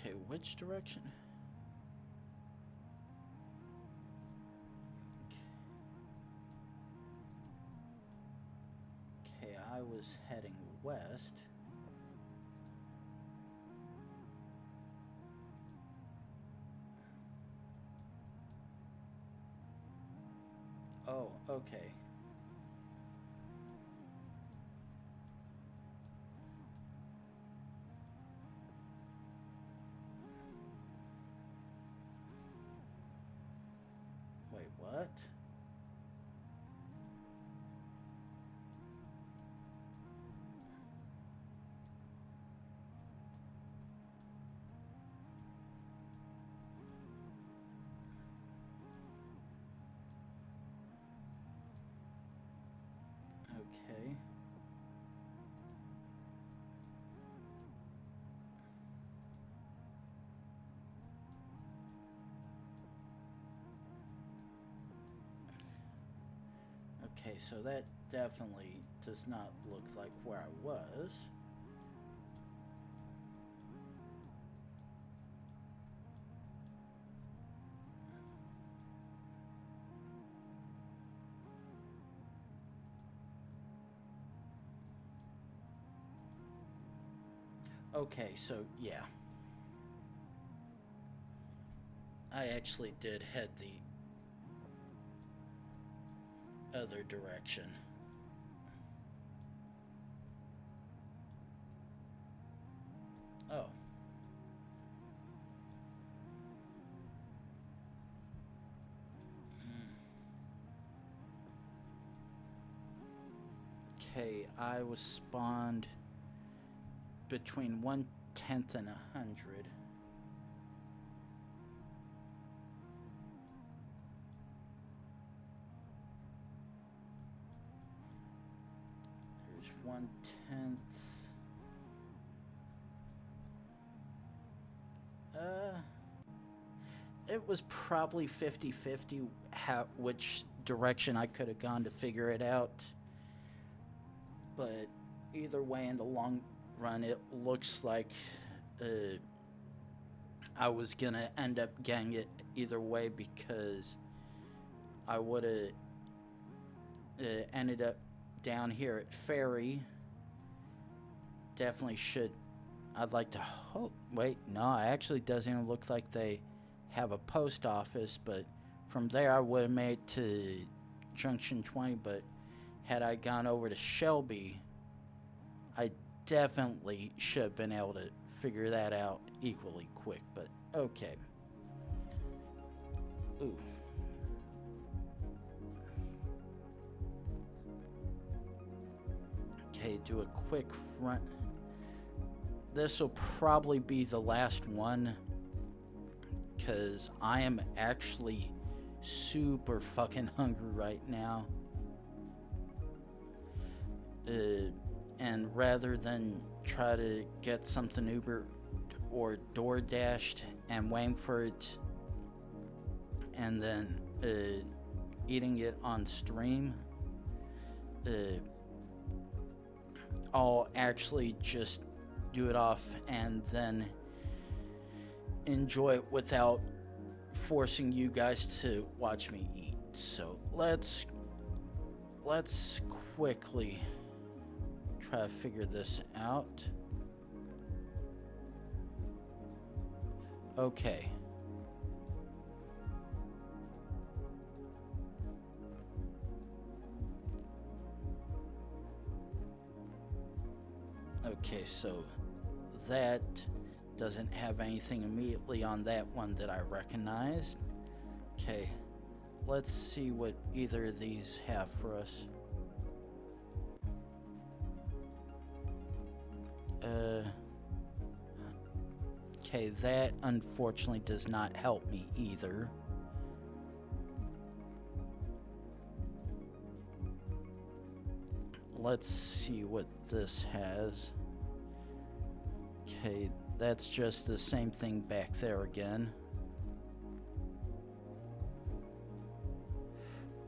Okay, which direction? Okay, I was heading west. Oh, okay. Wait, what? Okay. Okay, so that definitely does not look like where I was. Okay, so yeah. I actually did head the other direction. Oh. Okay, I was spawned between 1/10 and 100. There's 1/10. It was probably 50-50 which direction I could have gone to figure it out. But either way, in the long run, it looks like I was going to end up getting it either way, because I would have ended up down here at Ferry. Definitely should. I'd like to hope. Wait, no, it actually doesn't even look like they have a post office, but from there I would have made to Junction 20. But had I gone over to Shelby, I definitely should have been able to figure that out equally quick. But okay. Ooh. Okay, do a quick run. This will probably be the last one, because I am actually super fucking hungry right now. And rather than try to get something Uber or DoorDashed and waiting for it and then eating it on stream, I'll actually just do it off and then enjoy it without forcing you guys to watch me eat. So let's quickly try to figure this out. Okay. Okay, so that doesn't have anything immediately on that one that I recognized. Okay, let's see what either of these have for us. Okay, that unfortunately does not help me either. Let's see what this has. Okay, that's just the same thing back there again.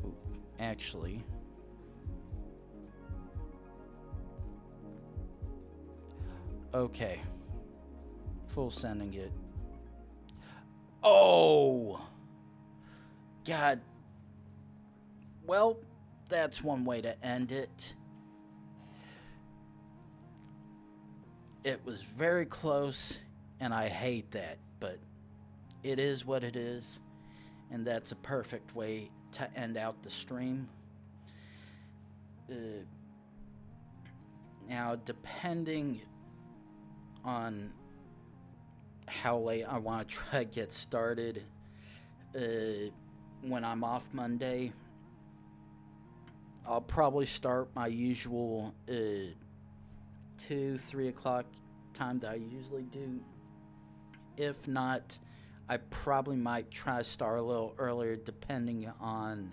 Ooh, actually, okay, full sending it. Oh! God. Well, that's one way to end it. It was very close, and I hate that, but it is what it is, and that's a perfect way to end out the stream. Now, depending on how late I want to try to get started, when I'm off Monday, I'll probably start my usual 2-3 o'clock time that I usually do. If not, I probably might try to start a little earlier, depending on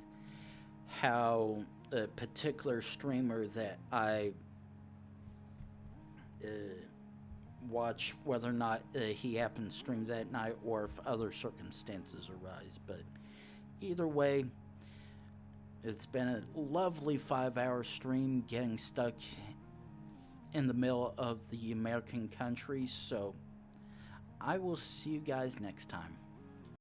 how a particular streamer that I watch, whether or not he happens to stream that night, or if other circumstances arise. But either way, it's been a lovely 5-hour stream, getting stuck in the middle of the American country. So I will see you guys next time.